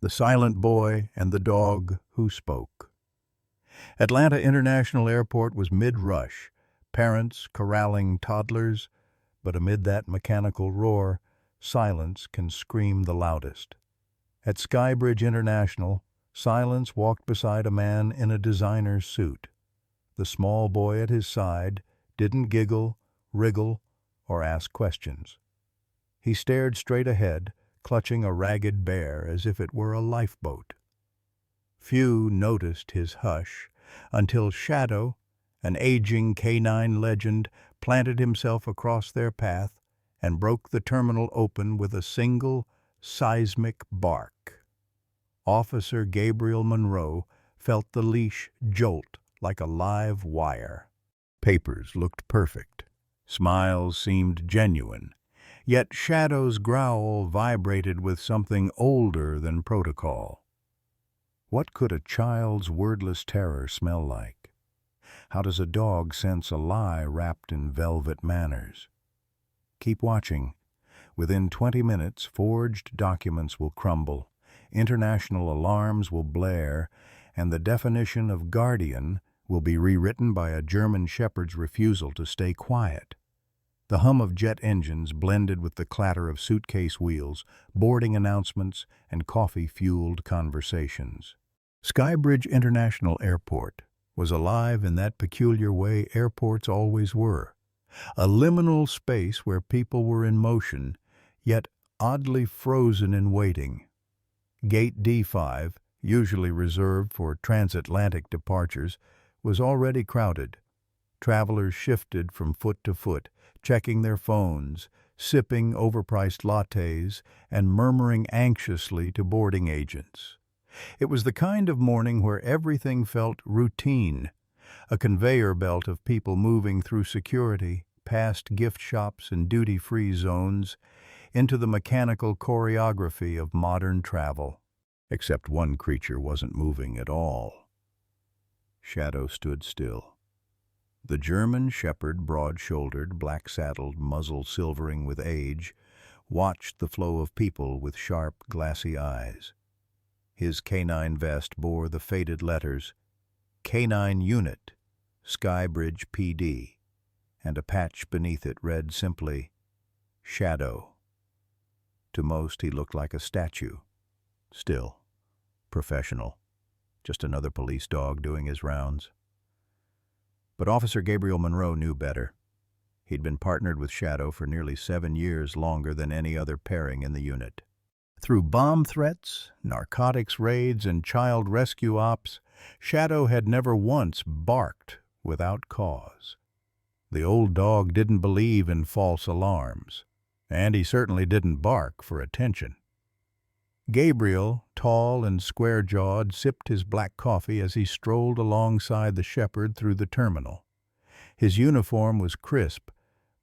The Silent Boy and the Dog Who Spoke. Atlanta International Airport was mid-rush, parents corralling toddlers, but amid that mechanical roar, silence can scream the loudest. At Skybridge International, silence walked beside a man in a designer's suit. The small boy at his side didn't giggle, wriggle, or ask questions. He stared straight ahead, clutching a ragged bear as if it were a lifeboat. Few noticed his hush until Shadow, an aging canine legend, planted himself across their path and broke the terminal open with a single, seismic bark. Officer Gabriel Monroe felt the leash jolt like a live wire. Papers looked perfect. Smiles seemed genuine. Yet Shadow's growl vibrated with something older than protocol. What could a child's wordless terror smell like? How does a dog sense a lie wrapped in velvet manners? Keep watching. Within 20 minutes, forged documents will crumble, international alarms will blare, and the definition of guardian will be rewritten by a German shepherd's refusal to stay quiet. The hum of jet engines blended with the clatter of suitcase wheels, boarding announcements, and coffee-fueled conversations. Skybridge International Airport was alive in that peculiar way airports always were, a liminal space where people were in motion, yet oddly frozen in waiting. Gate D5, usually reserved for transatlantic departures, was already crowded. Travelers shifted from foot to foot, checking their phones, sipping overpriced lattes, and murmuring anxiously to boarding agents. It was the kind of morning where everything felt routine, a conveyor belt of people moving through security, past gift shops and duty-free zones, into the mechanical choreography of modern travel. Except one creature wasn't moving at all. Shadow stood still. The German shepherd, broad-shouldered, black-saddled, muzzle silvering with age, watched the flow of people with sharp, glassy eyes. His canine vest bore the faded letters, Canine Unit, Skybridge PD, and a patch beneath it read simply, Shadow. To most he looked like a statue. Still, professional, just another police dog doing his rounds. But Officer Gabriel Monroe knew better. He'd been partnered with Shadow for nearly 7 years, longer than any other pairing in the unit. Through bomb threats, narcotics raids, and child rescue ops, Shadow had never once barked without cause. The old dog didn't believe in false alarms, and he certainly didn't bark for attention. Gabriel, tall and square-jawed, sipped his black coffee as he strolled alongside the shepherd through the terminal. His uniform was crisp,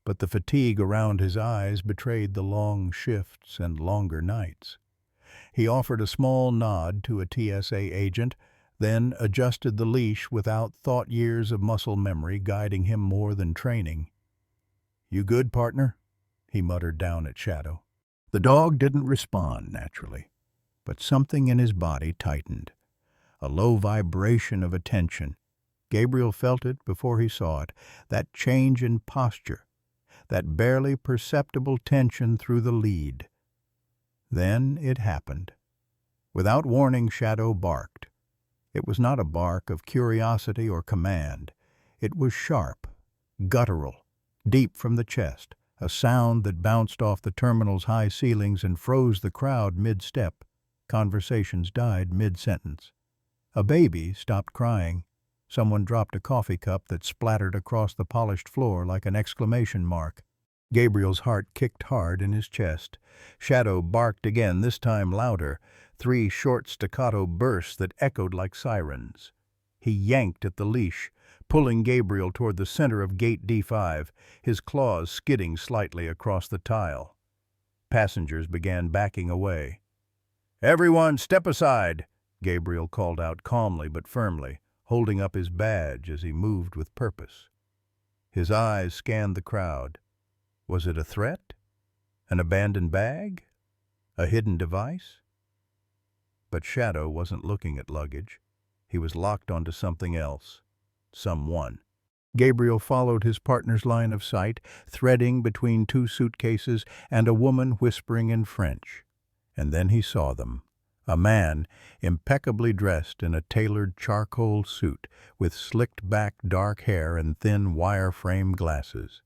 but the fatigue around his eyes betrayed the long shifts and longer nights. He offered a small nod to a TSA agent, then adjusted the leash without thought, years of muscle memory guiding him more than training. "You good, partner?" he muttered down at Shadow. The dog didn't respond naturally, but something in his body tightened. A low vibration of attention. Gabriel felt it before he saw it, that change in posture, that barely perceptible tension through the lead. Then it happened. Without warning, Shadow barked. It was not a bark of curiosity or command. It was sharp, guttural, deep from the chest, a sound that bounced off the terminal's high ceilings and froze the crowd mid-step. Conversations died mid-sentence. A baby stopped crying. Someone dropped a coffee cup that splattered across the polished floor like an exclamation mark. Gabriel's heart kicked hard in his chest. Shadow barked again, this time louder, 3 short staccato bursts that echoed like sirens. He yanked at the leash, pulling Gabriel toward the center of Gate D5, his claws skidding slightly across the tile. Passengers began backing away. "Everyone, step aside," Gabriel called out calmly but firmly, holding up his badge as he moved with purpose. His eyes scanned the crowd. Was it a threat? An abandoned bag? A hidden device? But Shadow wasn't looking at luggage. He was locked onto something else. Someone. Gabriel followed his partner's line of sight, threading between two suitcases and a woman whispering in French. And then he saw them. A man, impeccably dressed in a tailored charcoal suit, with slicked-back dark hair and thin wire-frame glasses.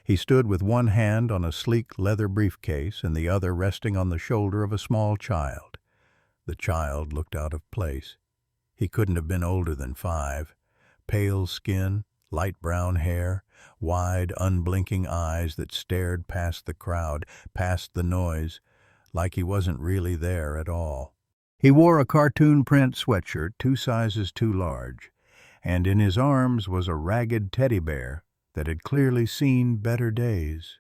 He stood with one hand on a sleek leather briefcase and the other resting on the shoulder of a small child. The child looked out of place. He couldn't have been older than 5. Pale skin, light brown hair, wide, unblinking eyes that stared past the crowd, past the noise, like he wasn't really there at all. He wore a cartoon print sweatshirt 2 sizes too large, and in his arms was a ragged teddy bear that had clearly seen better days.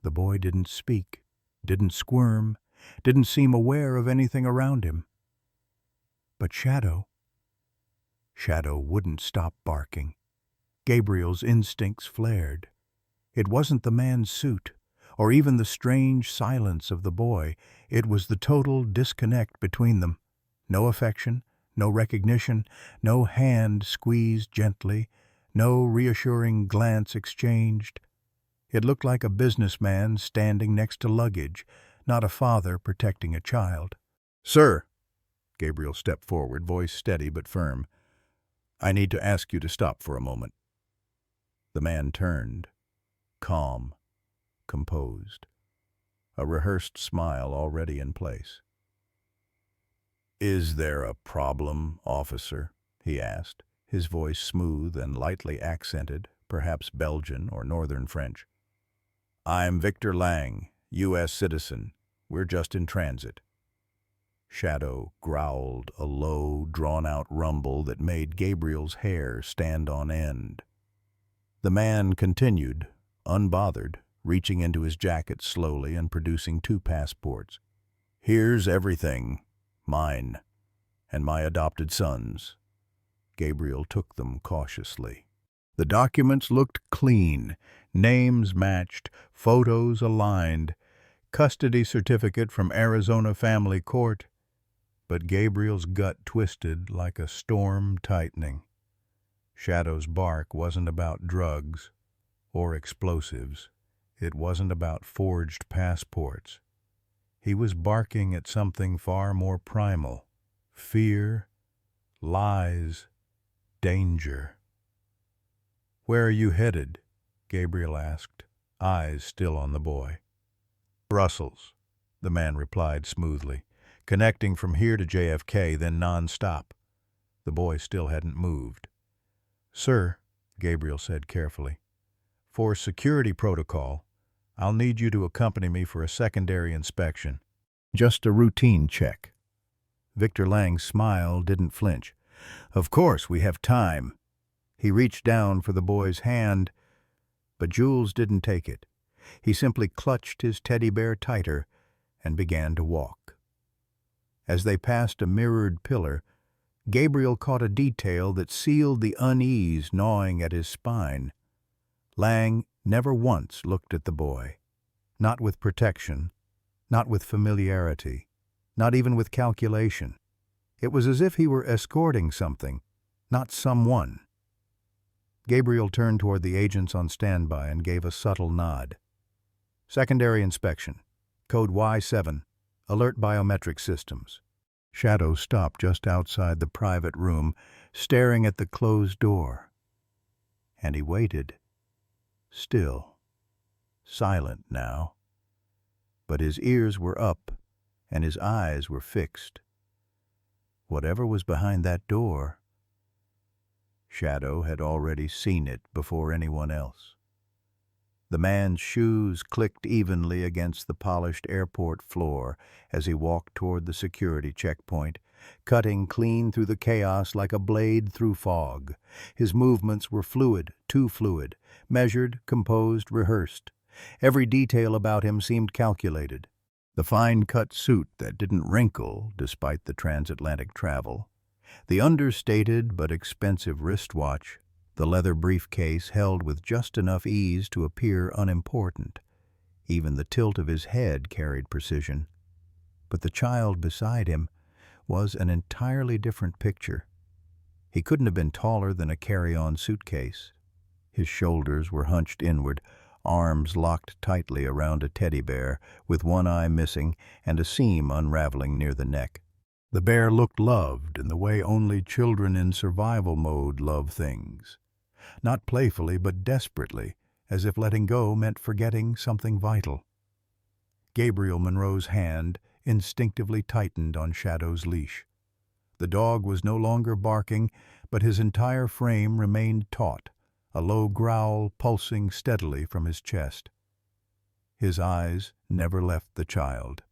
The boy didn't speak, didn't squirm, didn't seem aware of anything around him. But Shadow wouldn't stop barking. Gabriel's instincts flared. It wasn't the man's suit, or even the strange silence of the boy. It was the total disconnect between them. No affection, no recognition, no hand squeezed gently, no reassuring glance exchanged. It looked like a businessman standing next to luggage, not a father protecting a child. "Sir," Gabriel stepped forward, voice steady but firm, "I need to ask you to stop for a moment." The man turned, calm, composed, a rehearsed smile already in place. "Is there a problem, officer?" he asked, his voice smooth and lightly accented, perhaps Belgian or Northern French. "I'm Victor Lang, U.S. citizen. We're just in transit." Shadow growled a low, drawn-out rumble that made Gabriel's hair stand on end. The man continued, unbothered, reaching into his jacket slowly and producing 2 passports. "Here's everything. Mine. And my adopted son's." Gabriel took them cautiously. The documents looked clean, names matched, photos aligned, custody certificate from Arizona Family Court. But Gabriel's gut twisted like a storm tightening. Shadow's bark wasn't about drugs or explosives. It wasn't about forged passports. He was barking at something far more primal. Fear, lies, danger. "Where are you headed?" Gabriel asked, eyes still on the boy. "Brussels," the man replied smoothly, "connecting from here to JFK, then non-stop." The boy still hadn't moved. "Sir," Gabriel said carefully, "for security protocol, I'll need you to accompany me for a secondary inspection. Just a routine check." Victor Lang's smile didn't flinch. "Of course, we have time." He reached down for the boy's hand, but Jules didn't take it. He simply clutched his teddy bear tighter and began to walk. As they passed a mirrored pillar, Gabriel caught a detail that sealed the unease gnawing at his spine. Lang never once looked at the boy. Not with protection, not with familiarity, not even with calculation. It was as if he were escorting something, not someone. Gabriel turned toward the agents on standby and gave a subtle nod. "Secondary inspection. Code Y7. Alert biometric systems." Shadow stopped just outside the private room, staring at the closed door. And he waited. Still. Silent now. But his ears were up, and his eyes were fixed. Whatever was behind that door, Shadow had already seen it before anyone else. The man's shoes clicked evenly against the polished airport floor as he walked toward the security checkpoint, cutting clean through the chaos like a blade through fog. His movements were fluid, too fluid, measured, composed, rehearsed. Every detail about him seemed calculated. The fine-cut suit that didn't wrinkle despite the transatlantic travel, the understated but expensive wristwatch, the leather briefcase held with just enough ease to appear unimportant. Even the tilt of his head carried precision. But the child beside him, was an entirely different picture. He couldn't have been taller than a carry-on suitcase. His shoulders were hunched inward, arms locked tightly around a teddy bear, with one eye missing and a seam unraveling near the neck. The bear looked loved in the way only children in survival mode love things. Not playfully, but desperately, as if letting go meant forgetting something vital. Gabriel Monroe's hand instinctively tightened on Shadow's leash. The dog was no longer barking, but his entire frame remained taut, a low growl pulsing steadily from his chest. His eyes never left the child.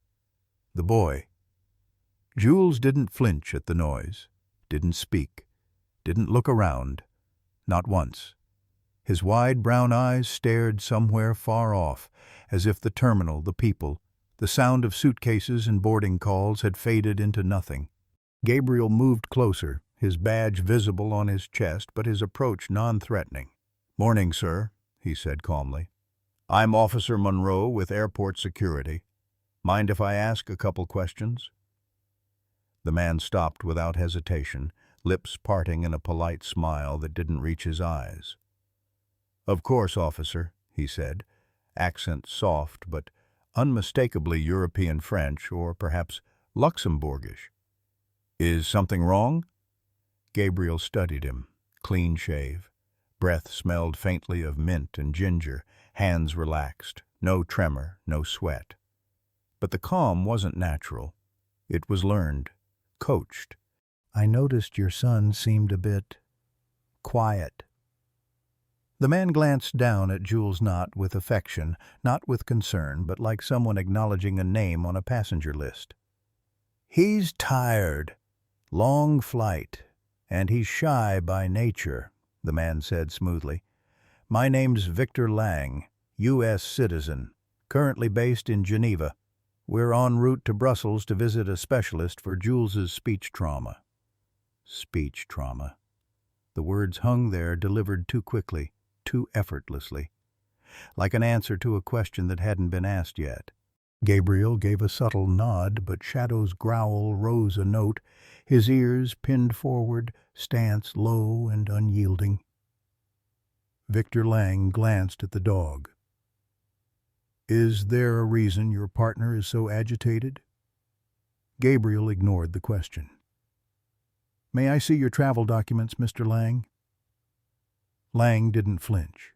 The boy. Jules didn't flinch at the noise, didn't speak, didn't look around, not once. His wide brown eyes stared somewhere far off, as if the terminal, the people, the sound of suitcases and boarding calls had faded into nothing. Gabriel moved closer, his badge visible on his chest, but his approach non-threatening. "Morning, sir," he said calmly. "I'm Officer Monroe with Airport Security. Mind if I ask a couple questions?" The man stopped without hesitation, lips parting in a polite smile that didn't reach his eyes. "Of course, officer," he said, accent soft but unmistakably European French or perhaps Luxembourgish. "Is something wrong?" Gabriel studied him, clean shave. Breath smelled faintly of mint and ginger, hands relaxed, no tremor, no sweat. But the calm wasn't natural. It was learned, coached. "I noticed your son seemed a bit quiet." The man glanced down at Jules, not with affection, not with concern, but like someone acknowledging a name on a passenger list. "He's tired. Long flight. And he's shy by nature," the man said smoothly. "My name's Victor Lang, U.S. citizen, currently based in Geneva. We're en route to Brussels to visit a specialist for Jules's speech trauma." Speech trauma. The words hung there, delivered too quickly, too effortlessly, like an answer to a question that hadn't been asked yet. Gabriel gave a subtle nod, but Shadow's growl rose a note, his ears pinned forward, stance low and unyielding. Victor Lang glanced at the dog. "Is there a reason your partner is so agitated?" Gabriel ignored the question. "May I see your travel documents, Mr. Lang?" Lang didn't flinch.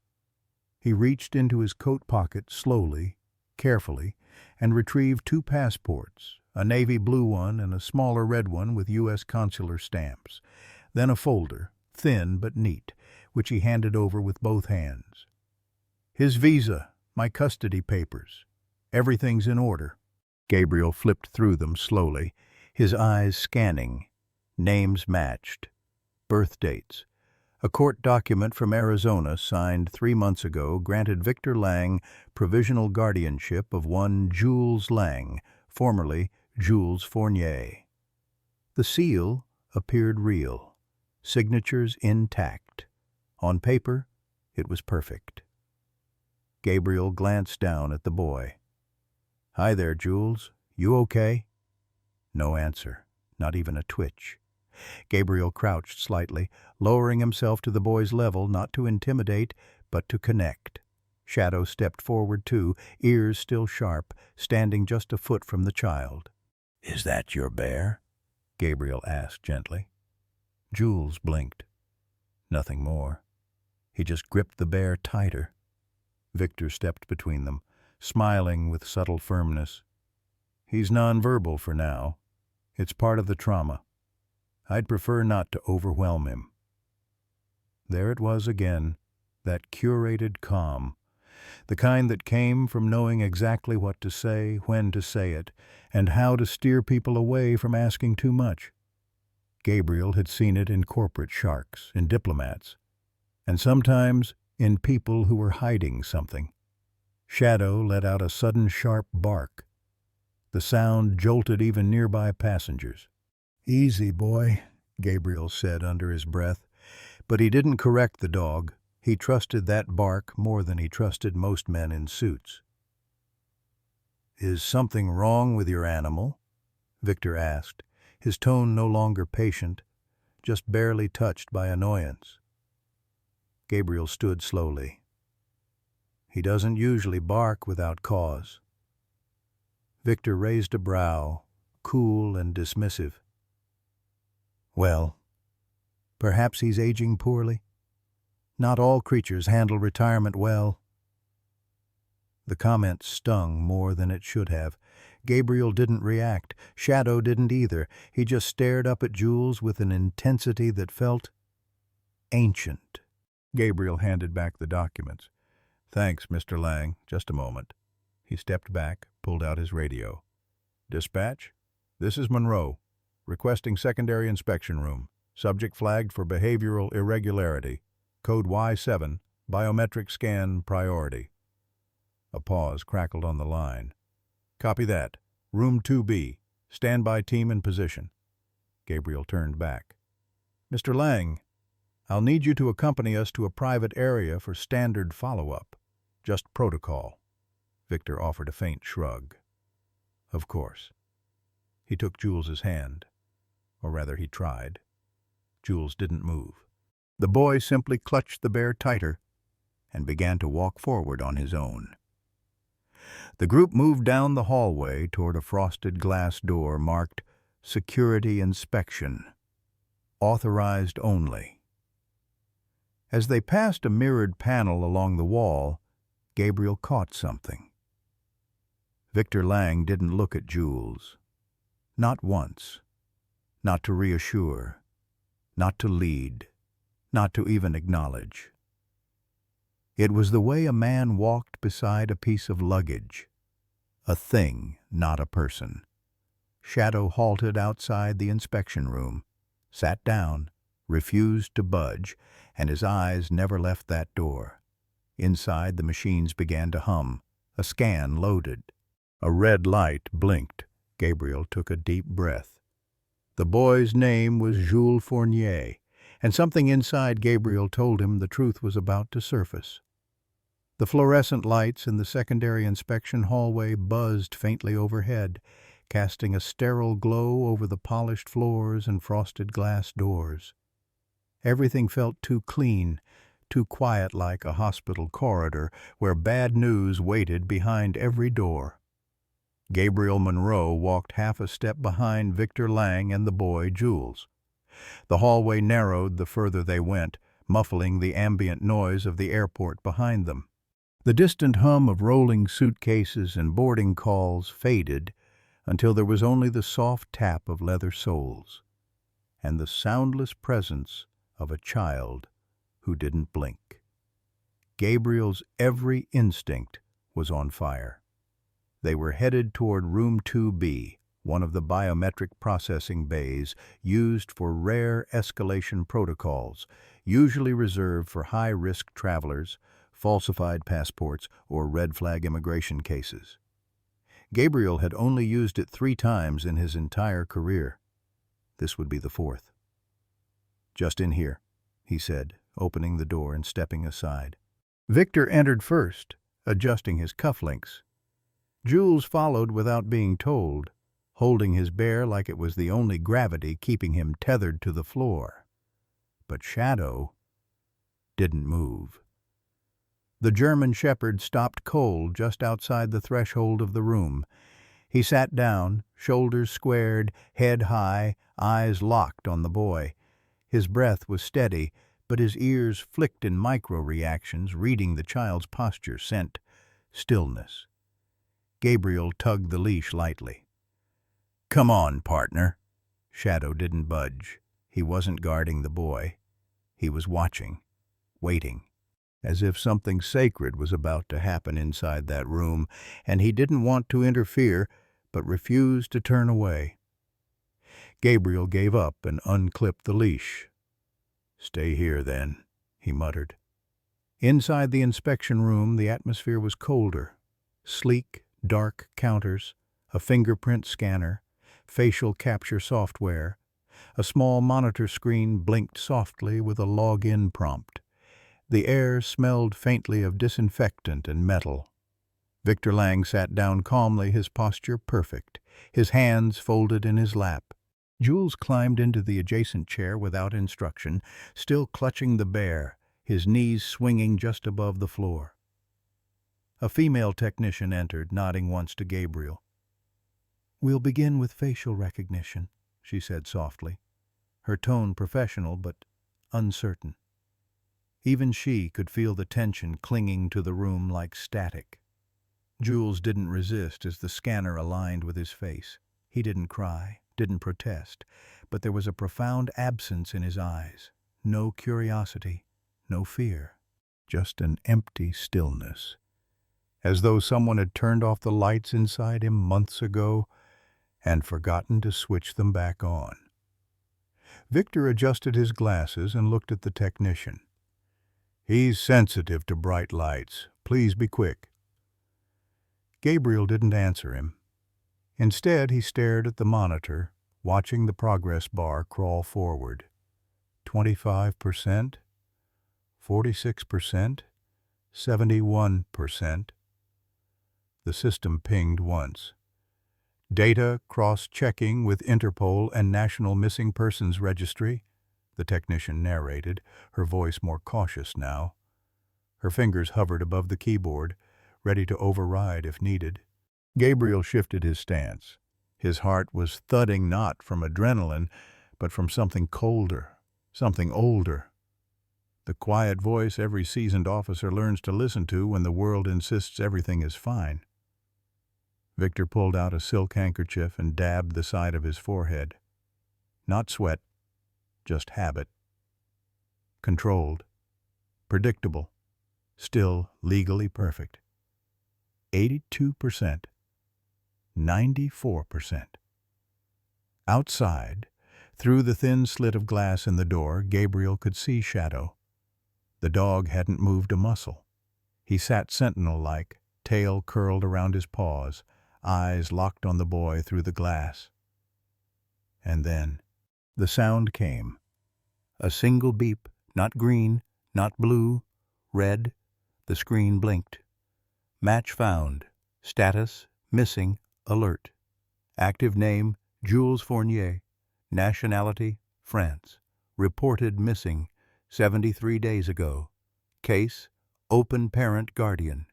He reached into his coat pocket slowly, carefully, and retrieved 2 passports, a navy blue one and a smaller red one with U.S. consular stamps, then a folder, thin but neat, which he handed over with both hands. "His visa, my custody papers. Everything's in order." Gabriel flipped through them slowly, his eyes scanning. Names matched. Birth dates. A court document from Arizona signed 3 months ago granted Victor Lang provisional guardianship of one Jules Lang, formerly Jules Fournier. The seal appeared real, signatures intact. On paper, it was perfect. Gabriel glanced down at the boy. "Hi there, Jules. You okay?" No answer, not even a twitch. Gabriel crouched slightly, lowering himself to the boy's level, not to intimidate, but to connect. Shadow stepped forward too, ears still sharp, standing just a foot from the child. "Is that your bear?" Gabriel asked gently. Jules blinked. Nothing more. He just gripped the bear tighter. Victor stepped between them, smiling with subtle firmness. "He's nonverbal for now. It's part of the trauma. I'd prefer not to overwhelm him." There it was again, that curated calm, the kind that came from knowing exactly what to say, when to say it, and how to steer people away from asking too much. Gabriel had seen it in corporate sharks, in diplomats, and sometimes in people who were hiding something. Shadow let out a sudden sharp bark. The sound jolted even nearby passengers. "Easy, boy," Gabriel said under his breath, but he didn't correct the dog. He trusted that bark more than he trusted most men in suits. "Is something wrong with your animal?" Victor asked, his tone no longer patient, just barely touched by annoyance. Gabriel stood slowly. He doesn't usually bark without cause. Victor raised a brow, cool and dismissive. Well, perhaps he's aging poorly. Not all creatures handle retirement well. The comment stung more than it should have. Gabriel didn't react. Shadow didn't either. He just stared up at Jules with an intensity that felt ancient. Gabriel handed back the documents. "Thanks, Mr. Lang. Just a moment." He stepped back, pulled out his radio. "Dispatch? This is Monroe. Requesting secondary inspection room. Subject flagged for behavioral irregularity. Code Y7, biometric scan priority." A pause crackled on the line. "Copy that. Room 2B. Standby team in position." Gabriel turned back. "Mr. Lang, I'll need you to accompany us to a private area for standard follow-up. Just protocol." Victor offered a faint shrug. "Of course." He took Jules's hand. Or rather, he tried. Jules didn't move. The boy simply clutched the bear tighter and began to walk forward on his own. The group moved down the hallway toward a frosted glass door marked Security Inspection. Authorized only. As they passed a mirrored panel along the wall, Gabriel caught something. Victor Lang didn't look at Jules. Not once. Not to reassure. Not to lead. Not to even acknowledge. It was the way a man walked beside a piece of luggage. A thing, not a person. Shadow halted outside the inspection room, sat down, refused to budge, and his eyes never left that door. Inside, the machines began to hum. A scan loaded. A red light blinked. Gabriel took a deep breath. The boy's name was Jules Fournier, and something inside Gabriel told him the truth was about to surface. The fluorescent lights in the secondary inspection hallway buzzed faintly overhead, casting a sterile glow over the polished floors and frosted glass doors. Everything felt too clean, too quiet, like a hospital corridor where bad news waited behind every door. Gabriel Monroe walked half a step behind Victor Lang and the boy Jules. The hallway narrowed the further they went, muffling the ambient noise of the airport behind them. The distant hum of rolling suitcases and boarding calls faded until there was only the soft tap of leather soles and the soundless presence of a child who didn't blink. Gabriel's every instinct was on fire. They were headed toward Room 2B, one of the biometric processing bays used for rare escalation protocols, usually reserved for high-risk travelers, falsified passports, or red flag immigration cases. Gabriel had only used it 3 times in his entire career. This would be the 4th. "Just in here," he said, opening the door and stepping aside. Victor entered first, adjusting his cufflinks. Jules followed without being told, holding his bear like it was the only gravity keeping him tethered to the floor. But Shadow didn't move. The German shepherd stopped cold just outside the threshold of the room. He sat down, shoulders squared, head high, eyes locked on the boy. His breath was steady, but his ears flicked in micro-reactions, reading the child's posture, sent stillness. Gabriel tugged the leash lightly. "Come on, partner." Shadow didn't budge. He wasn't guarding the boy. He was watching, waiting, as if something sacred was about to happen inside that room, and he didn't want to interfere, but refused to turn away. Gabriel gave up and unclipped the leash. "Stay here, then," he muttered. Inside the inspection room, the atmosphere was colder. Sleek, dark counters, a fingerprint scanner, facial capture software. A small monitor screen blinked softly with a log-in prompt. The air smelled faintly of disinfectant and metal. Victor Lang sat down calmly, his posture perfect, his hands folded in his lap. Jules climbed into the adjacent chair without instruction, still clutching the bear, his knees swinging just above the floor. A female technician entered, nodding once to Gabriel. "We'll begin with facial recognition," she said softly, her tone professional but uncertain. Even she could feel the tension clinging to the room like static. Jules didn't resist as the scanner aligned with his face. He didn't cry, didn't protest, but there was a profound absence in his eyes. No curiosity, no fear, just an empty stillness. As though someone had turned off the lights inside him months ago and forgotten to switch them back on. Victor adjusted his glasses and looked at the technician. "He's sensitive to bright lights. Please be quick." Gabriel didn't answer him. Instead, he stared at the monitor, watching the progress bar crawl forward. 25%, 46%, 71%. The system pinged once. "Data cross-checking with Interpol and National Missing Persons Registry," the technician narrated, her voice more cautious now. Her fingers hovered above the keyboard, ready to override if needed. Gabriel shifted his stance. His heart was thudding not from adrenaline, but from something colder, something older. The quiet voice every seasoned officer learns to listen to when the world insists everything is fine. Victor pulled out a silk handkerchief and dabbed the side of his forehead. Not sweat, just habit. Controlled, predictable, still legally perfect. 82%, 94%. Outside, through the thin slit of glass in the door, Gabriel could see Shadow. The dog hadn't moved a muscle. He sat sentinel-like, tail curled around his paws, eyes locked on the boy through the glass. And then the sound came. A single beep, not green, not blue, red. The screen blinked. Match found. Status, missing, alert. Active name, Jules Fournier. Nationality, France. Reported missing 73 days ago. Case, open parent guardian.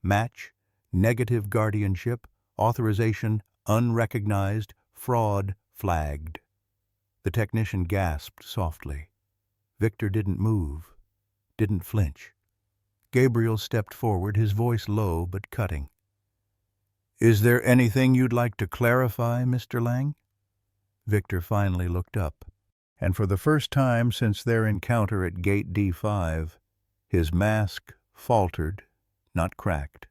Match, negative guardianship. Authorization, unrecognized. Fraud, flagged. The technician gasped softly. Victor didn't move, didn't flinch. Gabriel stepped forward, his voice low but cutting. "Is there anything you'd like to clarify, Mr. Lang?" Victor finally looked up, and for the first time since their encounter at Gate D5, his mask faltered, not cracked,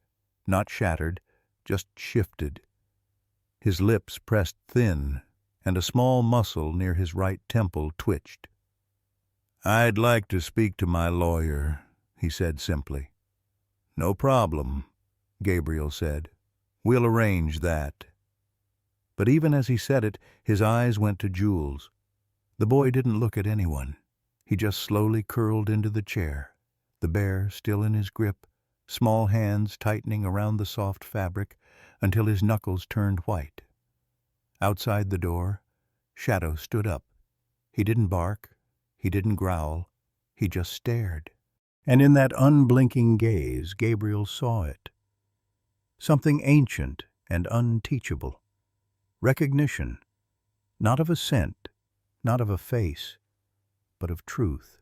not shattered, just shifted. His lips pressed thin, and a small muscle near his right temple twitched. "I'd like to speak to my lawyer," he said simply. "No problem," Gabriel said. "We'll arrange that." But even as he said it, his eyes went to Jules. The boy didn't look at anyone. He just slowly curled into the chair, the bear still in his grip, small hands tightening around the soft fabric until his knuckles turned white. Outside the door, Shadow stood up. He didn't bark, he didn't growl, he just stared. And in that unblinking gaze, Gabriel saw it. Something ancient and unteachable. Recognition, not of a scent, not of a face, but of truth.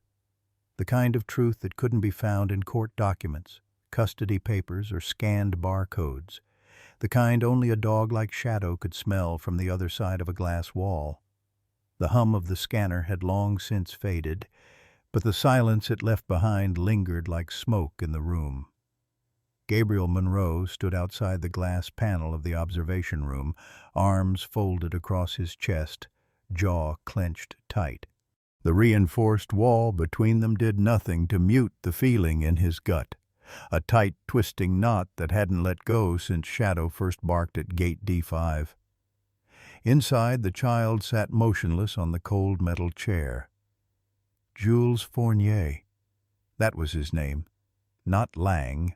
The kind of truth that couldn't be found in court documents, custody papers, or scanned barcodes. The kind only a dog like Shadow could smell from the other side of a glass wall. The hum of the scanner had long since faded, but the silence it left behind lingered like smoke in the room. Gabriel Monroe stood outside the glass panel of the observation room, arms folded across his chest, jaw clenched tight. The reinforced wall between them did nothing to mute the feeling in his gut, a tight, twisting knot that hadn't let go since Shadow first barked at Gate D5. Inside, the child sat motionless on the cold metal chair. Jules Fournier. That was his name. Not Lang.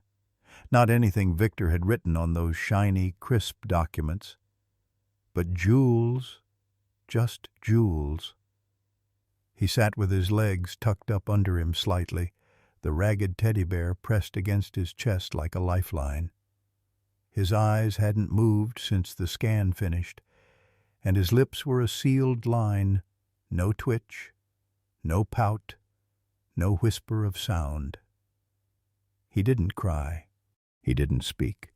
Not anything Victor had written on those shiny, crisp documents. But Jules, just Jules. He sat with his legs tucked up under him slightly, the ragged teddy bear pressed against his chest like a lifeline. His eyes hadn't moved since the scan finished, and his lips were a sealed line, no twitch, no pout, no whisper of sound. He didn't cry. He didn't speak.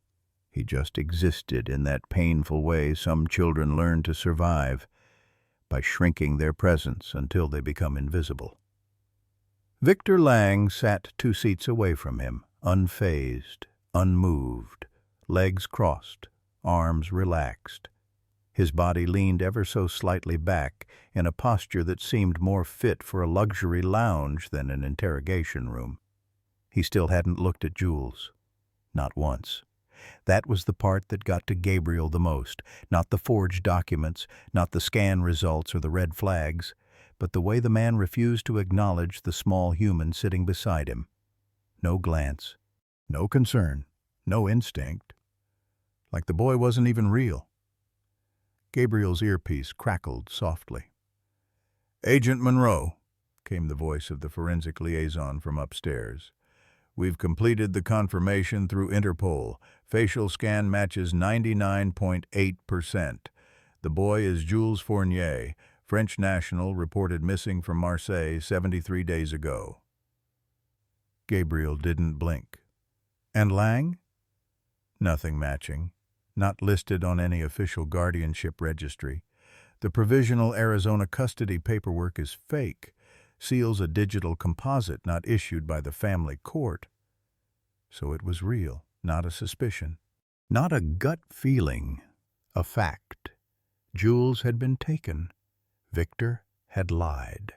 He just existed in that painful way some children learn to survive, by shrinking their presence until they become invisible. Victor Lang sat 2 seats away from him, unfazed, unmoved, legs crossed, arms relaxed. His body leaned ever so slightly back in a posture that seemed more fit for a luxury lounge than an interrogation room. He still hadn't looked at Jules. Not once. That was the part that got to Gabriel the most, not the forged documents, not the scan results or the red flags, but the way the man refused to acknowledge the small human sitting beside him. No glance, no concern, no instinct. Like the boy wasn't even real. Gabriel's earpiece crackled softly. "Agent Monroe," came the voice of the forensic liaison from upstairs. "We've completed the confirmation through Interpol. Facial scan matches 99.8%. The boy is Jules Fournier, French national, reported missing from Marseille 73 days ago." Gabriel didn't blink. And Lang? Nothing matching. Not listed on any official guardianship registry. The provisional Arizona custody paperwork is fake. Seals a digital composite not issued by the family court. So it was real, not a suspicion. Not a gut feeling, a fact. Jules had been taken. Victor had lied.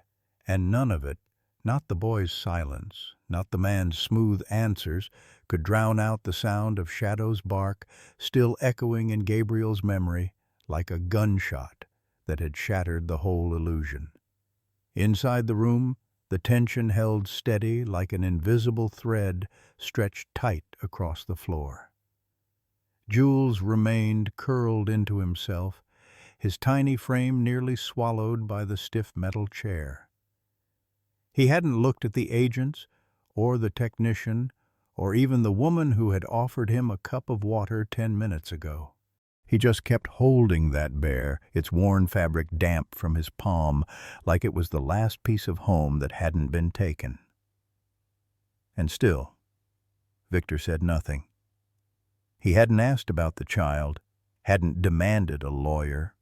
And none of it, not the boy's silence, not the man's smooth answers, could drown out the sound of Shadow's bark, still echoing in Gabriel's memory like a gunshot that had shattered the whole illusion. Inside the room, the tension held steady like an invisible thread stretched tight across the floor. Jules remained curled into himself, his tiny frame nearly swallowed by the stiff metal chair. He hadn't looked at the agents, or the technician, or even the woman who had offered him a cup of water 10 minutes ago. He just kept holding that bear, its worn fabric damp from his palm, like it was the last piece of home that hadn't been taken. And still, Victor said nothing. He hadn't asked about the child, hadn't demanded a lawyer.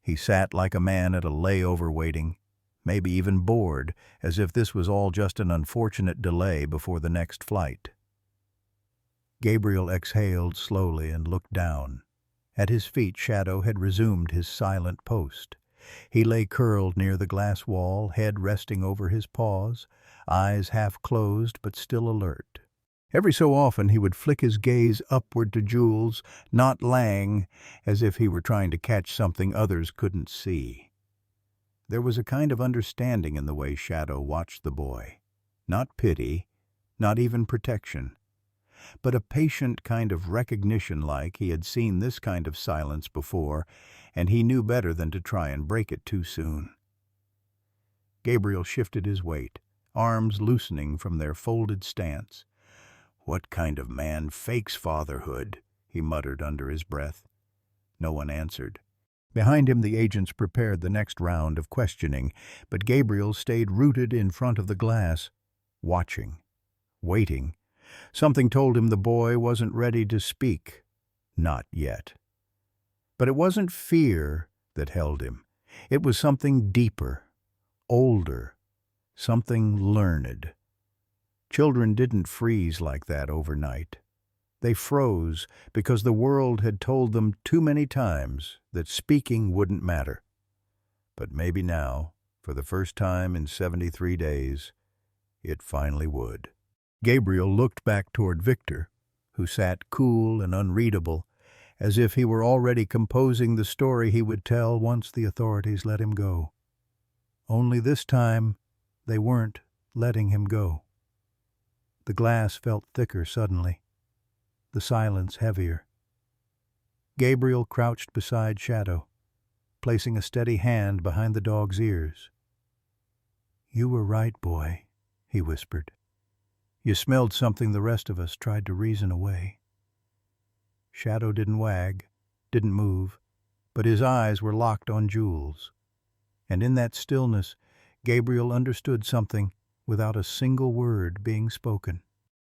He sat like a man at a layover waiting, maybe even bored, as if this was all just an unfortunate delay before the next flight. Gabriel exhaled slowly and looked down. At his feet, Shadow had resumed his silent post. He lay curled near the glass wall, head resting over his paws, eyes half closed but still alert. Every so often he would flick his gaze upward to Jules, not Lang, as if he were trying to catch something others couldn't see. There was a kind of understanding in the way Shadow watched the boy. Not pity, not even protection, but a patient kind of recognition, like he had seen this kind of silence before, and he knew better than to try and break it too soon. Gabriel shifted his weight, arms loosening from their folded stance. "What kind of man fakes fatherhood?" he muttered under his breath. No one answered. Behind him the agents prepared the next round of questioning, but Gabriel stayed rooted in front of the glass, watching, waiting. Something told him the boy wasn't ready to speak. Not yet. But it wasn't fear that held him. It was something deeper, older, something learned. Children didn't freeze like that overnight. They froze because the world had told them too many times that speaking wouldn't matter. But maybe now, for the first time in 73 days, it finally would. Gabriel looked back toward Victor, who sat cool and unreadable, as if he were already composing the story he would tell once the authorities let him go. Only this time, they weren't letting him go. The glass felt thicker suddenly, the silence heavier. Gabriel crouched beside Shadow. placing a steady hand behind the dog's ears. "You were right, boy," he whispered. "You smelled something the rest of us tried to reason away." Shadow didn't wag, didn't move, but his eyes were locked on Jules. And in that stillness, Gabriel understood something without a single word being spoken.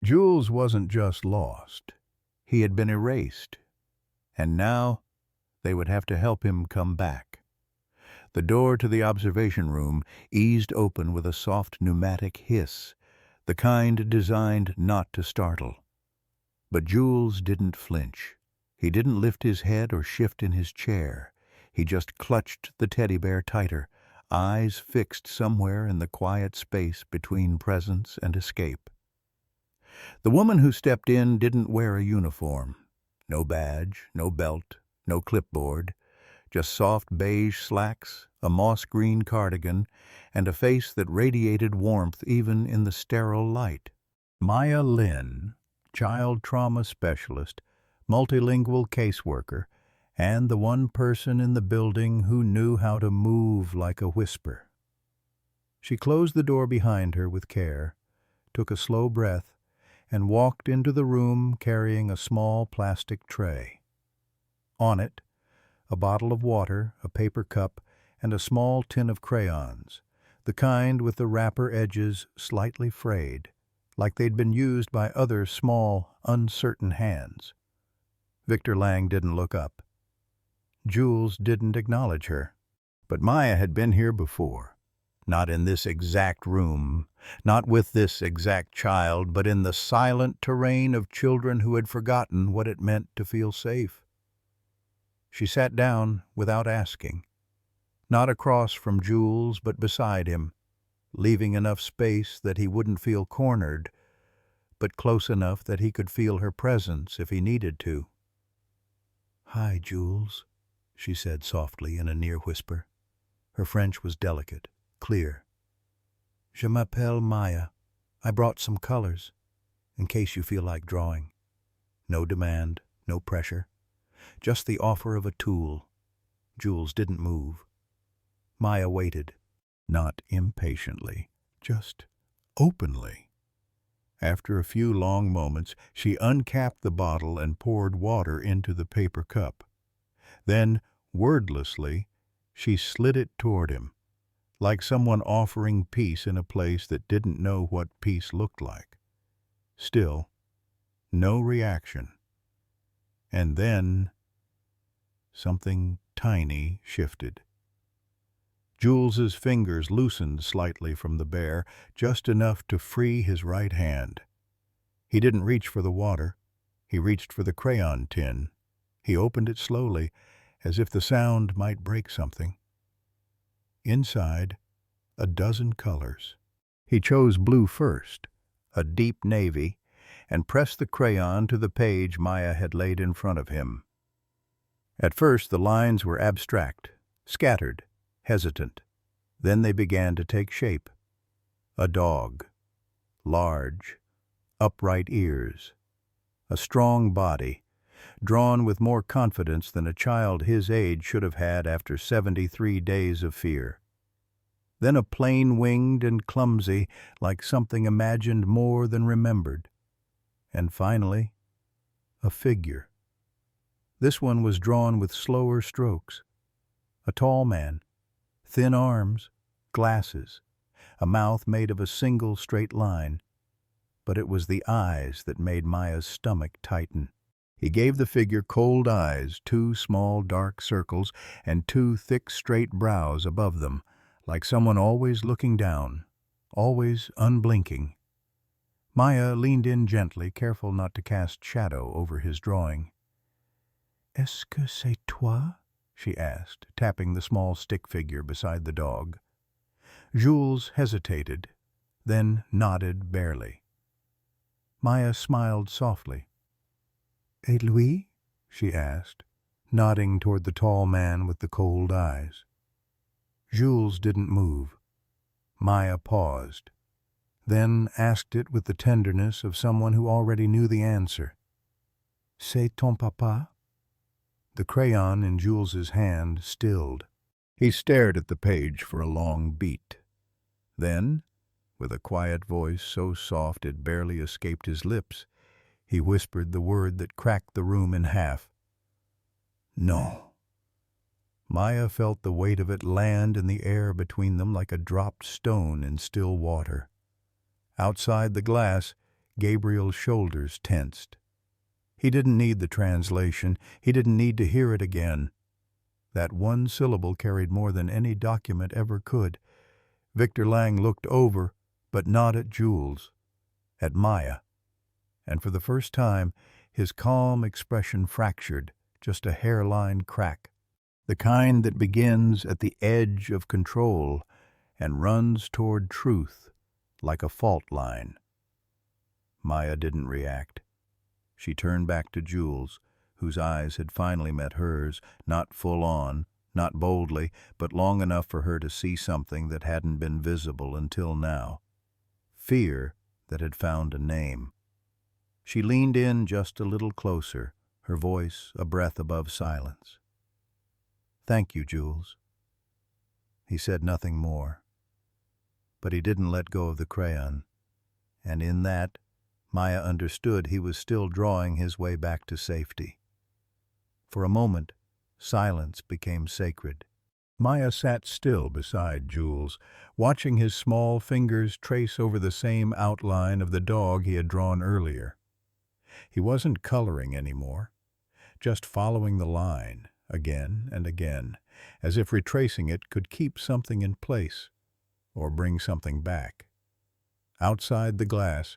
Jules wasn't just lost. He had been erased. And now they would have to help him come back. The door to the observation room eased open with a soft pneumatic hiss, the kind designed not to startle. But Jules didn't flinch. He didn't lift his head or shift in his chair. He just clutched the teddy bear tighter, eyes fixed somewhere in the quiet space between presence and escape. The woman who stepped in didn't wear a uniform. No badge, no belt, no clipboard, just soft beige slacks, a moss-green cardigan, and a face that radiated warmth even in the sterile light. Maya Lynn, child trauma specialist, multilingual caseworker, and the one person in the building who knew how to move like a whisper. She closed the door behind her with care, took a slow breath, and walked into the room carrying a small plastic tray. On it, a bottle of water, a paper cup, and a small tin of crayons, the kind with the wrapper edges slightly frayed, like they'd been used by other small, uncertain hands. Victor Lang didn't look up. Jules didn't acknowledge her. But Maya had been here before. Not in this exact room, not with this exact child, but in the silent terrain of children who had forgotten what it meant to feel safe. She sat down without asking, not across from Jules, but beside him, leaving enough space that he wouldn't feel cornered, but close enough that he could feel her presence if he needed to. "Hi, Jules," she said softly in a near whisper. Her French was delicate, clear. "Je m'appelle Maya. I brought some colors, in case you feel like drawing." No demand, no pressure, just the offer of a tool. Jules didn't move. Maya waited, not impatiently, just openly. After a few long moments, she uncapped the bottle and poured water into the paper cup. Then, wordlessly, she slid it toward him, like someone offering peace in a place that didn't know what peace looked like. Still, no reaction. And then, something tiny shifted. Jules's fingers loosened slightly from the bear, just enough to free his right hand. He didn't reach for the water. He reached for the crayon tin. He opened it slowly, as if the sound might break something. Inside, a dozen colors. He chose blue first, a deep navy, and pressed the crayon to the page Maya had laid in front of him. At first the lines were abstract, scattered, hesitant. Then they began to take shape. A dog. Large, upright ears. A strong body, drawn with more confidence than a child his age should have had after 73 days of fear. Then a plain-winged and clumsy, like something imagined more than remembered. And finally, a figure. This one was drawn with slower strokes. A tall man, thin arms, glasses, a mouth made of a single straight line. But it was the eyes that made Maya's stomach tighten. He gave the figure cold eyes, 2 small dark circles, and 2 thick straight brows above them, like someone always looking down, always unblinking. Maya leaned in gently, careful not to cast shadow over his drawing. "Est-ce que c'est toi?" she asked, tapping the small stick figure beside the dog. Jules hesitated, then nodded barely. Maya smiled softly. "Et lui?" she asked, nodding toward the tall man with the cold eyes. Jules didn't move. Maya paused, then asked it with the tenderness of someone who already knew the answer. "C'est ton papa?" The crayon in Jules's hand stilled. He stared at the page for a long beat. Then, with a quiet voice so soft it barely escaped his lips, he whispered the word that cracked the room in half. No. Maya felt the weight of it land in the air between them like a dropped stone in still water. Outside the glass, Gabriel's shoulders tensed. He didn't need the translation. He didn't need to hear it again. That one syllable carried more than any document ever could. Victor Lang looked over, but not at Jules, at Maya. And for the first time, his calm expression fractured, just a hairline crack. The kind that begins at the edge of control and runs toward truth like a fault line. Maya didn't react. She turned back to Jules, whose eyes had finally met hers, not full on, not boldly, but long enough for her to see something that hadn't been visible until now. Fear that had found a name. She leaned in just a little closer, her voice a breath above silence. "Thank you, Jules." He said nothing more. But he didn't let go of the crayon, and in that, Maya understood he was still drawing his way back to safety. For a moment, silence became sacred. Maya sat still beside Jules, watching his small fingers trace over the same outline of the dog he had drawn earlier. He wasn't coloring anymore, just following the line, again and again, as if retracing it could keep something in place, or bring something back. Outside the glass,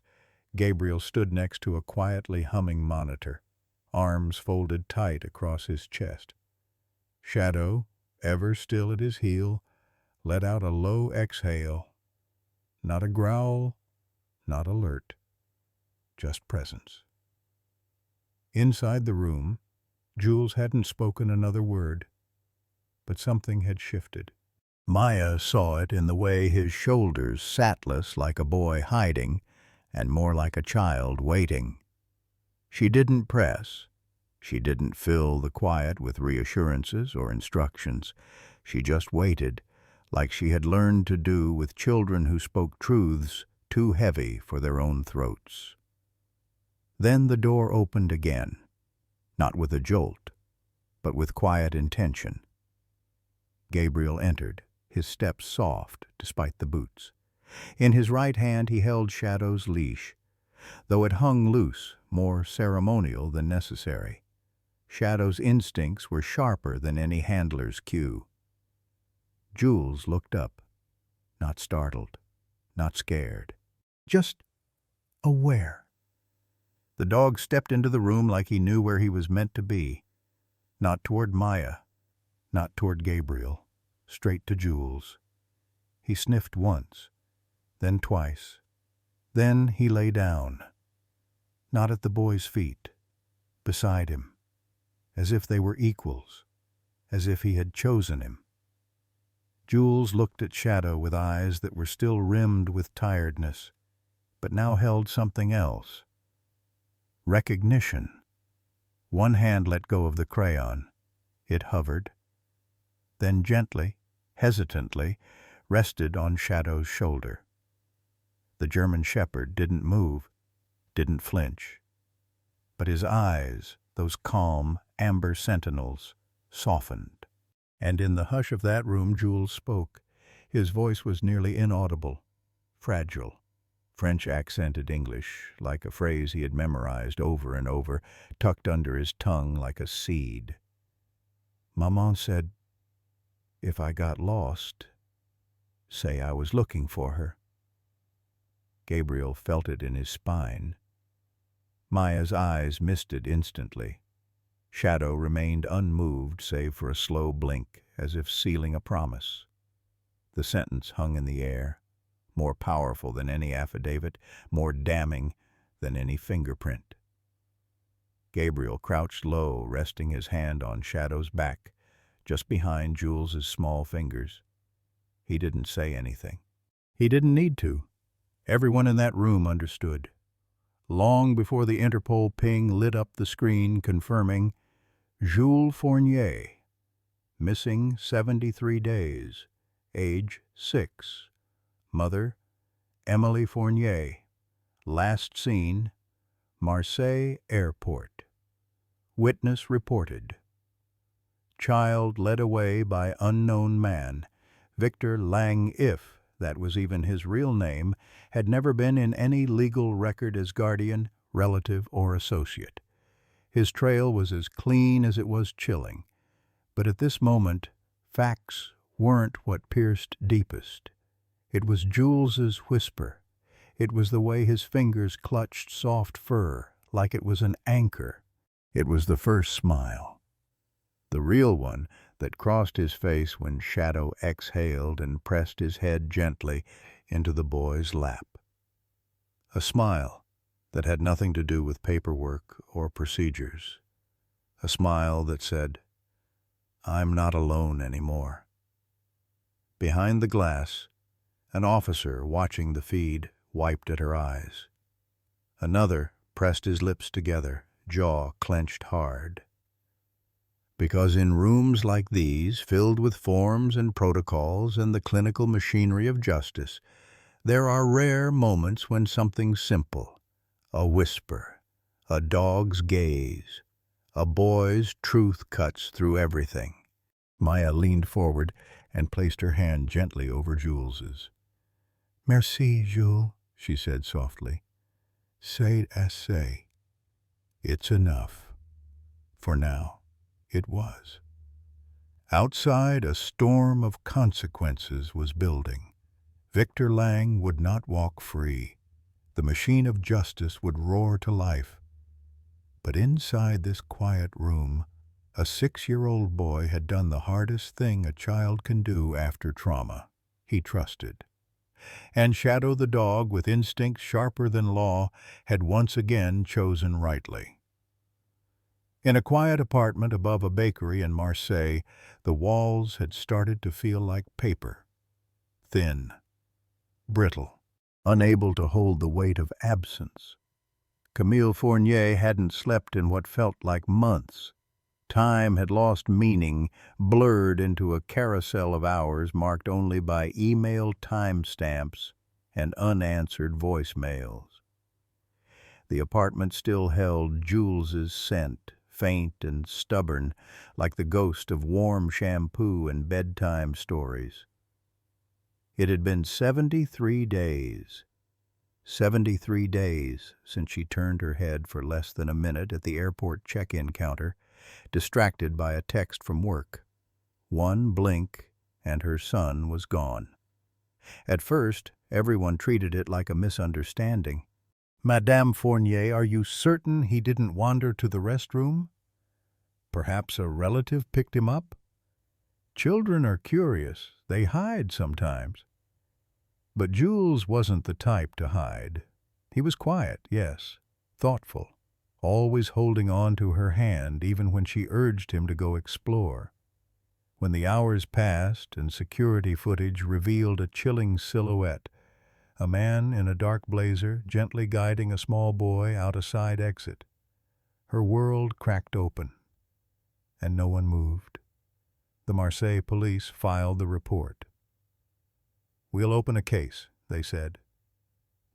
Gabriel stood next to a quietly humming monitor, arms folded tight across his chest. Shadow, ever still at his heel, let out a low exhale. Not a growl, not alert, just presence. Inside the room, Jules hadn't spoken another word, but something had shifted. Maya saw it in the way his shoulders sat less like a boy hiding and more like a child waiting. She didn't press. She didn't fill the quiet with reassurances or instructions. She just waited, like she had learned to do with children who spoke truths too heavy for their own throats. Then the door opened again, not with a jolt, but with quiet intention. Gabriel entered, his steps soft despite the boots. In his right hand he held Shadow's leash, though it hung loose, more ceremonial than necessary. Shadow's instincts were sharper than any handler's cue. Jules looked up, not startled, not scared, just aware. The dog stepped into the room like he knew where he was meant to be, not toward Maya, not toward Gabriel, straight to Jules. He sniffed once, then twice. Then he lay down, not at the boy's feet, beside him, as if they were equals, as if he had chosen him. Jules looked at Shadow with eyes that were still rimmed with tiredness, but now held something else. Recognition. One hand let go of the crayon. It hovered, then gently, hesitantly, rested on Shadow's shoulder. The German shepherd didn't move, didn't flinch. But his eyes, those calm, amber sentinels, softened. And in the hush of that room Jules spoke. His voice was nearly inaudible, fragile. French-accented English, like a phrase he had memorized over and over, tucked under his tongue like a seed. Maman said, if I got lost, say I was looking for her. Gabriel felt it in his spine. Maya's eyes misted instantly. Shadow remained unmoved save for a slow blink, as if sealing a promise. The sentence hung in the air, more powerful than any affidavit, more damning than any fingerprint. Gabriel crouched low, resting his hand on Shadow's back, just behind Jules's small fingers. He didn't say anything. He didn't need to. Everyone in that room understood. Long before the Interpol ping lit up the screen confirming Jules Fournier, missing 73 days, age 6. Mother, Emily Fournier. Last seen, Marseille Airport. Witness reported. Child led away by unknown man. Victor Lang, if that was even his real name, had never been in any legal record as guardian, relative, or associate. His trail was as clean as it was chilling. But at this moment, facts weren't what pierced deepest. It was Jules's whisper. It was the way his fingers clutched soft fur, like it was an anchor. It was the first smile. The real one that crossed his face when Shadow exhaled and pressed his head gently into the boy's lap. A smile that had nothing to do with paperwork or procedures. A smile that said, "I'm not alone anymore." Behind the glass, an officer watching the feed wiped at her eyes. Another pressed his lips together, jaw clenched hard. Because in rooms like these, filled with forms and protocols and the clinical machinery of justice, there are rare moments when something simple, a whisper, a dog's gaze, a boy's truth cuts through everything. Maya leaned forward and placed her hand gently over Jules's. "Merci, Jules," she said softly. "C'est assez." It's enough. For now. It was. Outside, a storm of consequences was building. Victor Lang would not walk free. The machine of justice would roar to life. But inside this quiet room, a 6-year-old boy had done the hardest thing a child can do after trauma. He trusted. And Shadow the dog, with instincts sharper than law, had once again chosen rightly. In a quiet apartment above a bakery in Marseille, the walls had started to feel like paper. Thin, brittle, unable to hold the weight of absence. Camille Fournier hadn't slept in what felt like months. Time had lost meaning, blurred into a carousel of hours marked only by email timestamps and unanswered voicemails. The apartment still held Jules's scent, faint and stubborn, like the ghost of warm shampoo and bedtime stories. It had been 73 days. 73 days since she turned her head for less than a minute at the airport check-in counter, distracted by a text from work. One blink, and her son was gone. At first, everyone treated it like a misunderstanding. "Madame Fournier, are you certain he didn't wander to the restroom? Perhaps a relative picked him up? Children are curious. They hide sometimes." But Jules wasn't the type to hide. He was quiet, yes, thoughtful, always holding on to her hand even when she urged him to go explore. When the hours passed and security footage revealed a chilling silhouette, a man in a dark blazer gently guiding a small boy out a side exit, her world cracked open, and no one moved. The Marseille police filed the report. "We'll open a case," they said.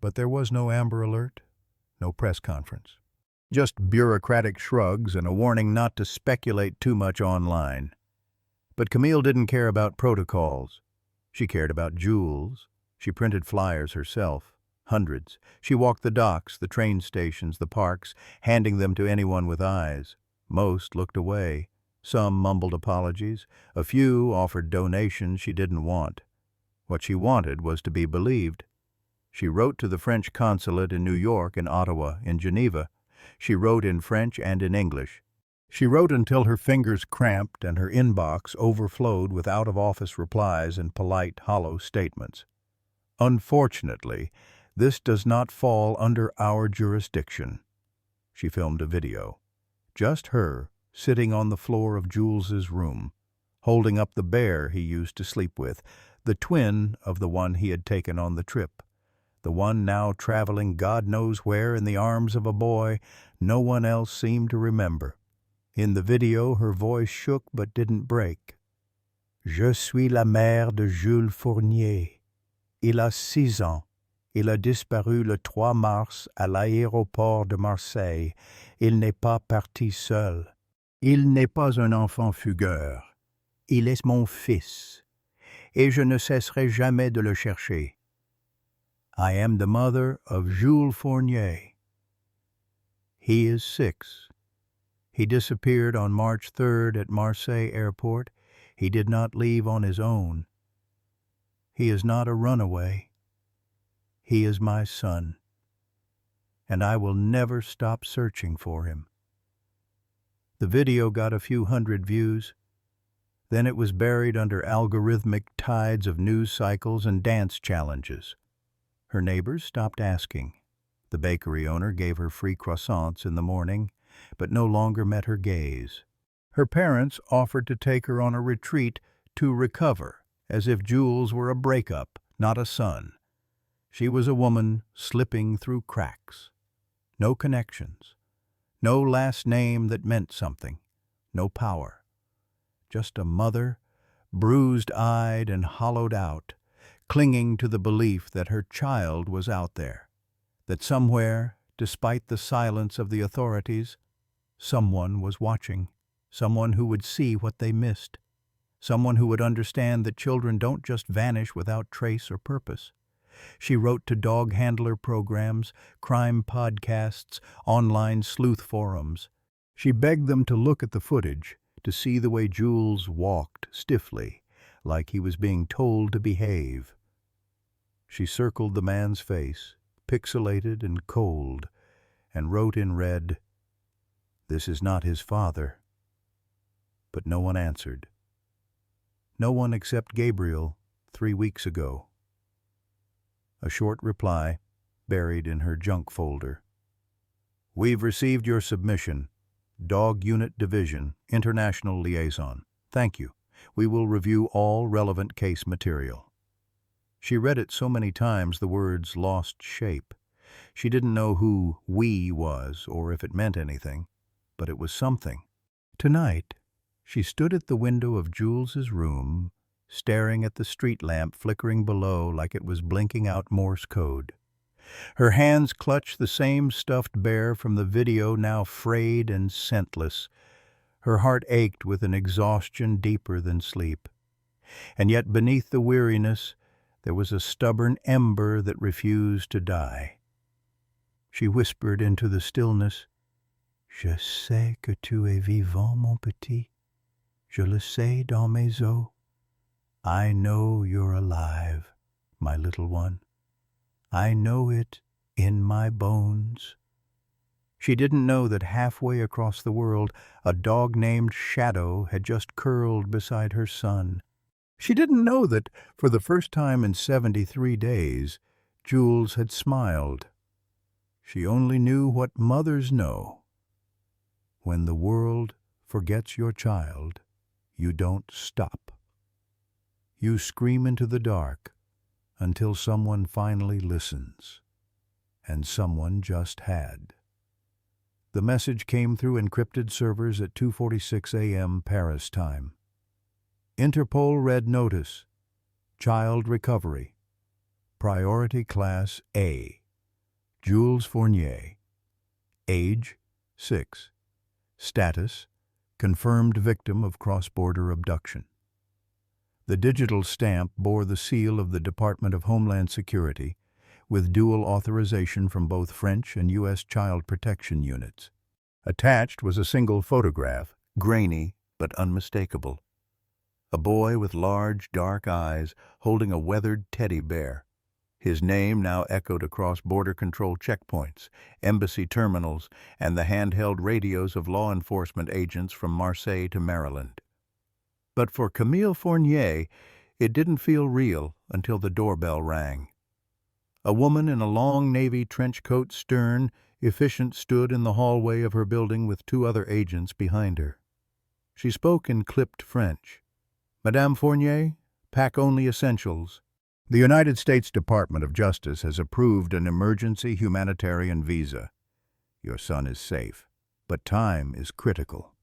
But there was no Amber Alert, no press conference. Just bureaucratic shrugs and a warning not to speculate too much online. But Camille didn't care about protocols. She cared about Jules. She printed flyers herself, hundreds. She walked the docks, the train stations, the parks, handing them to anyone with eyes. Most looked away. Some mumbled apologies. A few offered donations she didn't want. What she wanted was to be believed. She wrote to the French consulate in New York, in Ottawa, in Geneva. She wrote in French and in English. She wrote until her fingers cramped and her inbox overflowed with out-of-office replies and polite, hollow statements. Unfortunately, this does not fall under our jurisdiction. She filmed a video. Just her, sitting on the floor of Jules's room, holding up the bear he used to sleep with, the twin of the one he had taken on the trip, the one now traveling God knows where in the arms of a boy no one else seemed to remember. In the video, her voice shook but didn't break. Je suis la mère de Jules Fournier. Il a 6 ans. Il a disparu le 3 mars à l'aéroport de Marseille. Il n'est pas parti seul. Il n'est pas un enfant fugueur. Il est mon fils. Et je ne cesserai jamais de le chercher. I am the mother of Jules Fournier. He is 6. He disappeared on March 3rd at Marseille Airport. He did not leave on his own. He is not a runaway. He is my son. And I will never stop searching for him. The video got a few hundred views. Then it was buried under algorithmic tides of news cycles and dance challenges. Her neighbors stopped asking. The bakery owner gave her free croissants in the morning, but no longer met her gaze. Her parents offered to take her on a retreat to recover, as if Jules were a breakup, not a son. She was a woman slipping through cracks. No connections. No last name that meant something. No power. Just a mother, bruised-eyed and hollowed out, clinging to the belief that her child was out there, that somewhere, despite the silence of the authorities, someone was watching, someone who would see what they missed, someone who would understand that children don't just vanish without trace or purpose. She wrote to dog handler programs, crime podcasts, online sleuth forums. She begged them to look at the footage, to see the way Jules walked stiffly, like he was being told to behave. She circled the man's face, pixelated and cold, and wrote in red, "This is not his father." But no one answered. No one except Gabriel 3 weeks ago. A short reply, buried in her junk folder. "We've received your submission. Dog Unit Division, International Liaison. Thank you. We will review all relevant case material." She read it so many times the words lost shape. She didn't know who "we" was or if it meant anything, but it was something. Tonight, she stood at the window of Jules's room, staring at the street lamp flickering below like it was blinking out Morse code. Her hands clutched the same stuffed bear from the video, now frayed and scentless. Her heart ached with an exhaustion deeper than sleep. And yet beneath the weariness, there was a stubborn ember that refused to die. She whispered into the stillness, "Je sais que tu es vivant, mon petit. Je le sais dans mes os. I know you're alive, my little one. I know it in my bones." She didn't know that halfway across the world, a dog named Shadow had just curled beside her son. She didn't know that, for the first time in 73 days, Jules had smiled. She only knew what mothers know. When the world forgets your child, you don't stop. You scream into the dark until someone finally listens. And someone just had. The message came through encrypted servers at 2:46 a.m. Paris time. Interpol Red Notice. Child Recovery. Priority Class A. Jules Fournier. Age 6. Status: confirmed victim of cross-border abduction. The digital stamp bore the seal of the Department of Homeland Security, with dual authorization from both French and U.S. child protection units. Attached was a single photograph, grainy but unmistakable. A boy with large, dark eyes holding a weathered teddy bear. His name now echoed across border control checkpoints, embassy terminals, and the handheld radios of law enforcement agents from Marseille to Maryland. But for Camille Fournier, it didn't feel real until the doorbell rang. A woman in a long navy trench coat stern, efficient, stood in the hallway of her building with 2 other agents behind her. She spoke in clipped French. "Madame Fournier, pack only essentials. The United States Department of Justice has approved an emergency humanitarian visa. Your son is safe, but time is critical."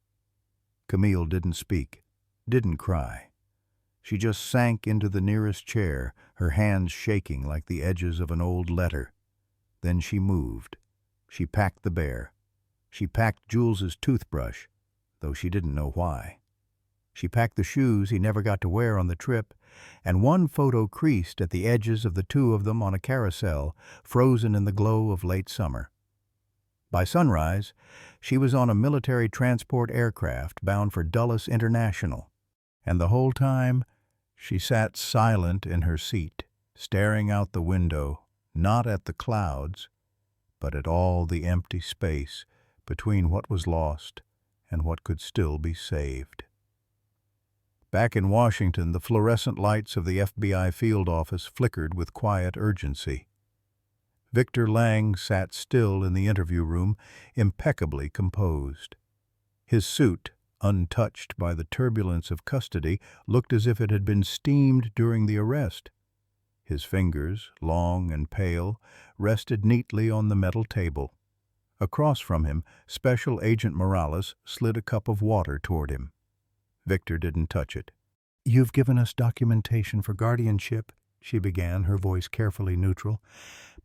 Camille didn't speak, didn't cry. She just sank into the nearest chair, her hands shaking like the edges of an old letter. Then she moved. She packed the bear. She packed Jules's toothbrush, though she didn't know why. She packed the shoes he never got to wear on the trip, and one photo creased at the edges of the two of them on a carousel, frozen in the glow of late summer. By sunrise, she was on a military transport aircraft bound for Dulles International, and the whole time she sat silent in her seat, staring out the window, not at the clouds, but at all the empty space between what was lost and what could still be saved. Back in Washington, the fluorescent lights of the FBI field office flickered with quiet urgency. Victor Lang sat still in the interview room, impeccably composed. His suit, untouched by the turbulence of custody, looked as if it had been steamed during the arrest. His fingers, long and pale, rested neatly on the metal table. Across from him, Special Agent Morales slid a cup of water toward him. Victor didn't touch it. "You've given us documentation for guardianship," she began, her voice carefully neutral,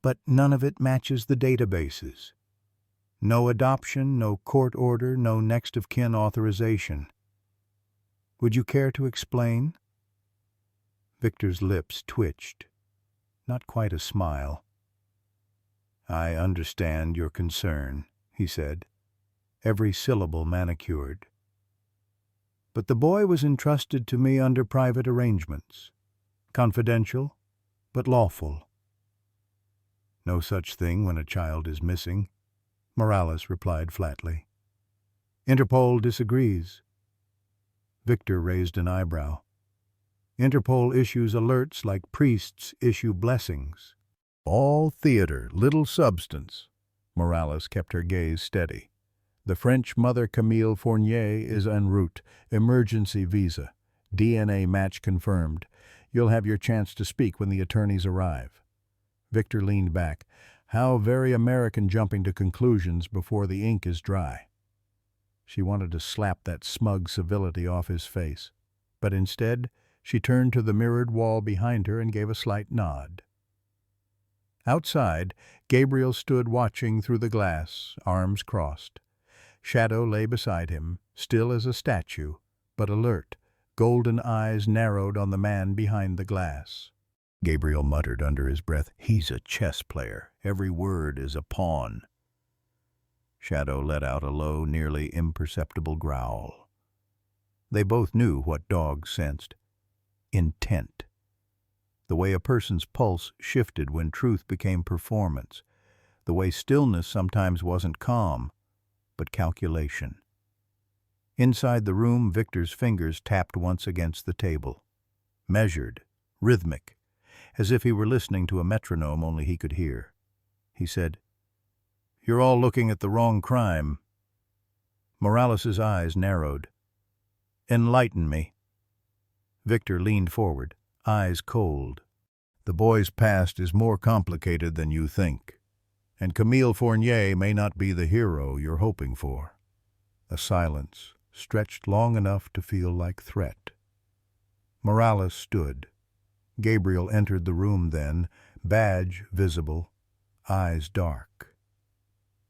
"but none of it matches the databases. No adoption, no court order, no next of kin authorization. Would you care to explain?" Victor's lips twitched. Not quite a smile. "I understand your concern," he said, every syllable manicured. "But the boy was entrusted to me under private arrangements. Confidential, but lawful." "No such thing when a child is missing," Morales replied flatly. "Interpol disagrees." Victor raised an eyebrow. "Interpol issues alerts like priests issue blessings." "All theater, little substance." Morales kept her gaze steady. "The French mother Camille Fournier is en route. Emergency visa. DNA match confirmed. You'll have your chance to speak when the attorneys arrive." Victor leaned back. How very American, jumping to conclusions before the ink is dry. She wanted to slap that smug civility off his face, but instead she turned to the mirrored wall behind her and gave a slight nod. Outside, Gabriel stood watching through the glass, arms crossed. Shadow lay beside him, still as a statue, but alert, golden eyes narrowed on the man behind the glass. Gabriel muttered under his breath, "He's a chess player. Every word is a pawn." Shadow let out a low, nearly imperceptible growl. They both knew what dogs sensed. Intent. The way a person's pulse shifted when truth became performance. The way stillness sometimes wasn't calm, but calculation. Inside the room, Victor's fingers tapped once against the table. Measured, rhythmic, as if he were listening to a metronome only he could hear. He said, "You're all looking at the wrong crime." Morales's eyes narrowed. "Enlighten me." Victor leaned forward, eyes cold. "The boy's past is more complicated than you think, and Camille Fournier may not be the hero you're hoping for." A silence, stretched long enough to feel like threat. Morales stood. Gabriel entered the room then, badge visible, eyes dark.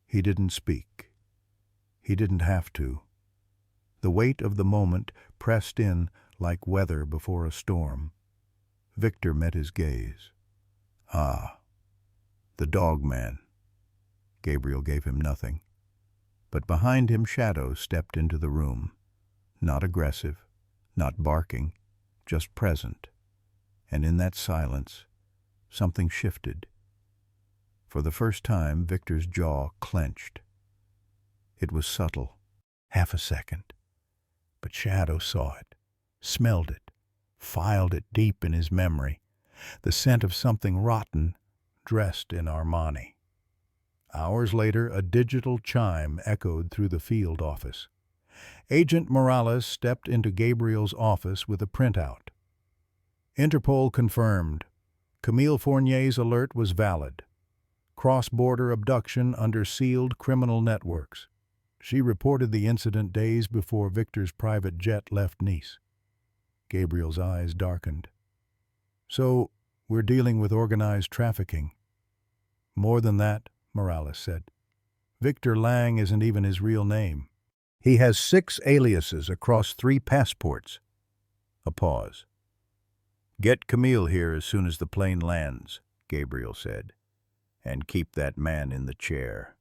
He didn't speak. He didn't have to. The weight of the moment pressed in like weather before a storm. Victor met his gaze. "Ah, the dog man." Gabriel gave him nothing. But behind him Shadow stepped into the room. Not aggressive, not barking, just present. And in that silence, something shifted. For the first time, Victor's jaw clenched. It was subtle, half a second. But Shadow saw it, smelled it, filed it deep in his memory. The scent of something rotten, dressed in Armani. Hours later, a digital chime echoed through the field office. Agent Morales stepped into Gabriel's office with a printout. Interpol confirmed. Camille Fournier's alert was valid. Cross-border abduction under sealed criminal networks. She reported the incident days before Victor's private jet left Nice. Gabriel's eyes darkened. So, we're dealing with organized trafficking. More than that, Morales said. Victor Lang isn't even his real name. He has 6 aliases across 3 passports. A pause. Get Camille here as soon as the plane lands, Gabriel said, and keep that man in the chair.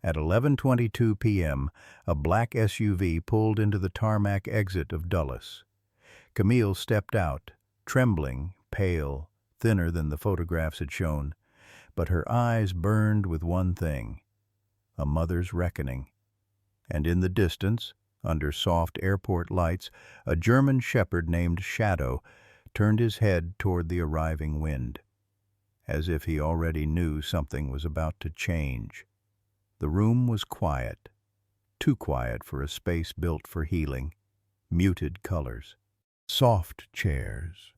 At 11:22 p.m., a black SUV pulled into the tarmac exit of Dulles. Camille stepped out, trembling, pale, thinner than the photographs had shown, but her eyes burned with one thing: a mother's reckoning. And in the distance, under soft airport lights, a German shepherd named Shadow turned his head toward the arriving wind, as if he already knew something was about to change. The room was quiet, too quiet for a space built for healing. Muted colors, soft chairs,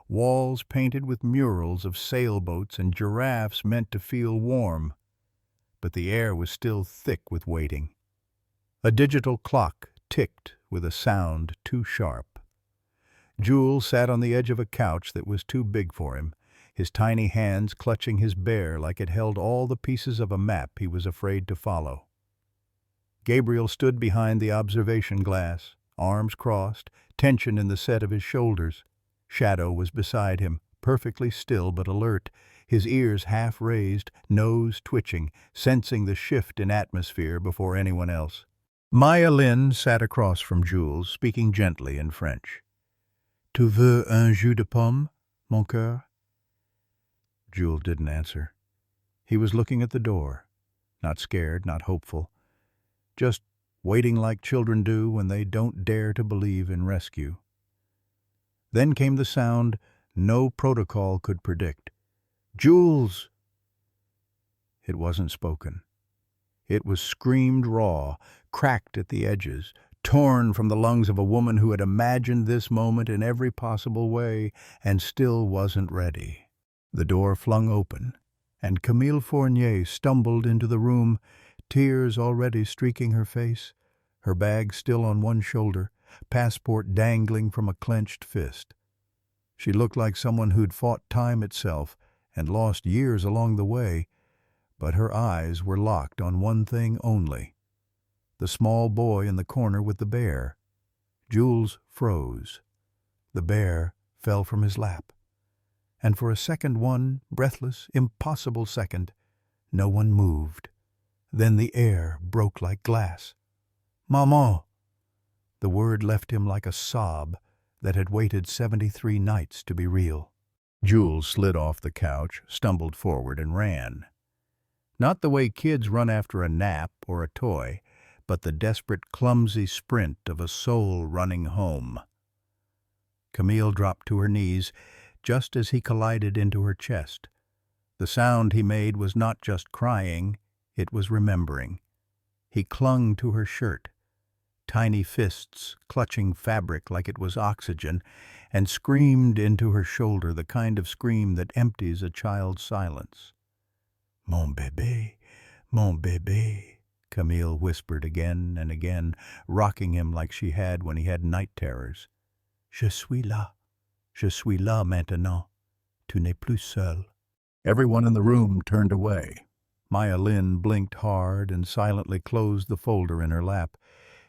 walls painted with murals of sailboats and giraffes meant to feel warm, but the air was still thick with waiting. A digital clock ticked with a sound too sharp. Jules sat on the edge of a couch that was too big for him, his tiny hands clutching his bear like it held all the pieces of a map he was afraid to follow. Gabriel stood behind the observation glass, arms crossed, tension in the set of his shoulders. Shadow was beside him, perfectly still but alert, his ears half raised, nose twitching, sensing the shift in atmosphere before anyone else. Maya Lin sat across from Jules, speaking gently in French. Tu veux un jus de pomme, mon cœur? Jules didn't answer. He was looking at the door, not scared, not hopeful, just waiting like children do when they don't dare to believe in rescue. Then came the sound no protocol could predict. Jules! It wasn't spoken. It was screamed raw, cracked at the edges, torn from the lungs of a woman who had imagined this moment in every possible way and still wasn't ready. The door flung open, and Camille Fournier stumbled into the room, tears already streaking her face, her bag still on one shoulder, passport dangling from a clenched fist. She looked like someone who'd fought time itself and lost years along the way, but her eyes were locked on one thing only: the small boy in the corner with the bear. Jules froze. The bear fell from his lap. And for a second, one breathless, impossible second, no one moved. Then the air broke like glass. Maman! The word left him like a sob that had waited 73 nights to be real. Jules slid off the couch, stumbled forward, and ran. Not the way kids run after a nap or a toy, but the desperate, clumsy sprint of a soul running home. Camille dropped to her knees just as he collided into her chest. The sound he made was not just crying, it was remembering. He clung to her shirt, tiny fists clutching fabric like it was oxygen, and screamed into her shoulder the kind of scream that empties a child's silence. Mon bébé, Camille whispered again and again, rocking him like she had when he had night terrors. Je suis là maintenant. Tu n'es plus seul. Everyone in the room turned away. Maya Lin blinked hard and silently closed the folder in her lap.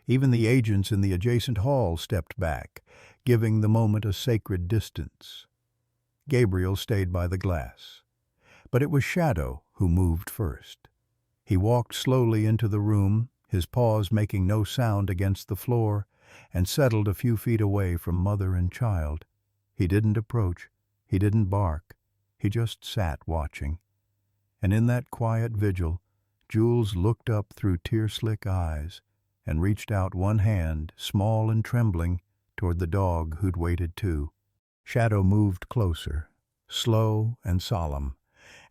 Even the agents in the adjacent hall stepped back, giving the moment a sacred distance. Gabriel stayed by the glass. But it was Shadow who moved first. He walked slowly into the room, his paws making no sound against the floor, and settled a few feet away from mother and child. He didn't approach, he didn't bark, he just sat watching. And in that quiet vigil, Jules looked up through tear-slick eyes and reached out one hand, small and trembling, toward the dog who'd waited too. Shadow moved closer, slow and solemn,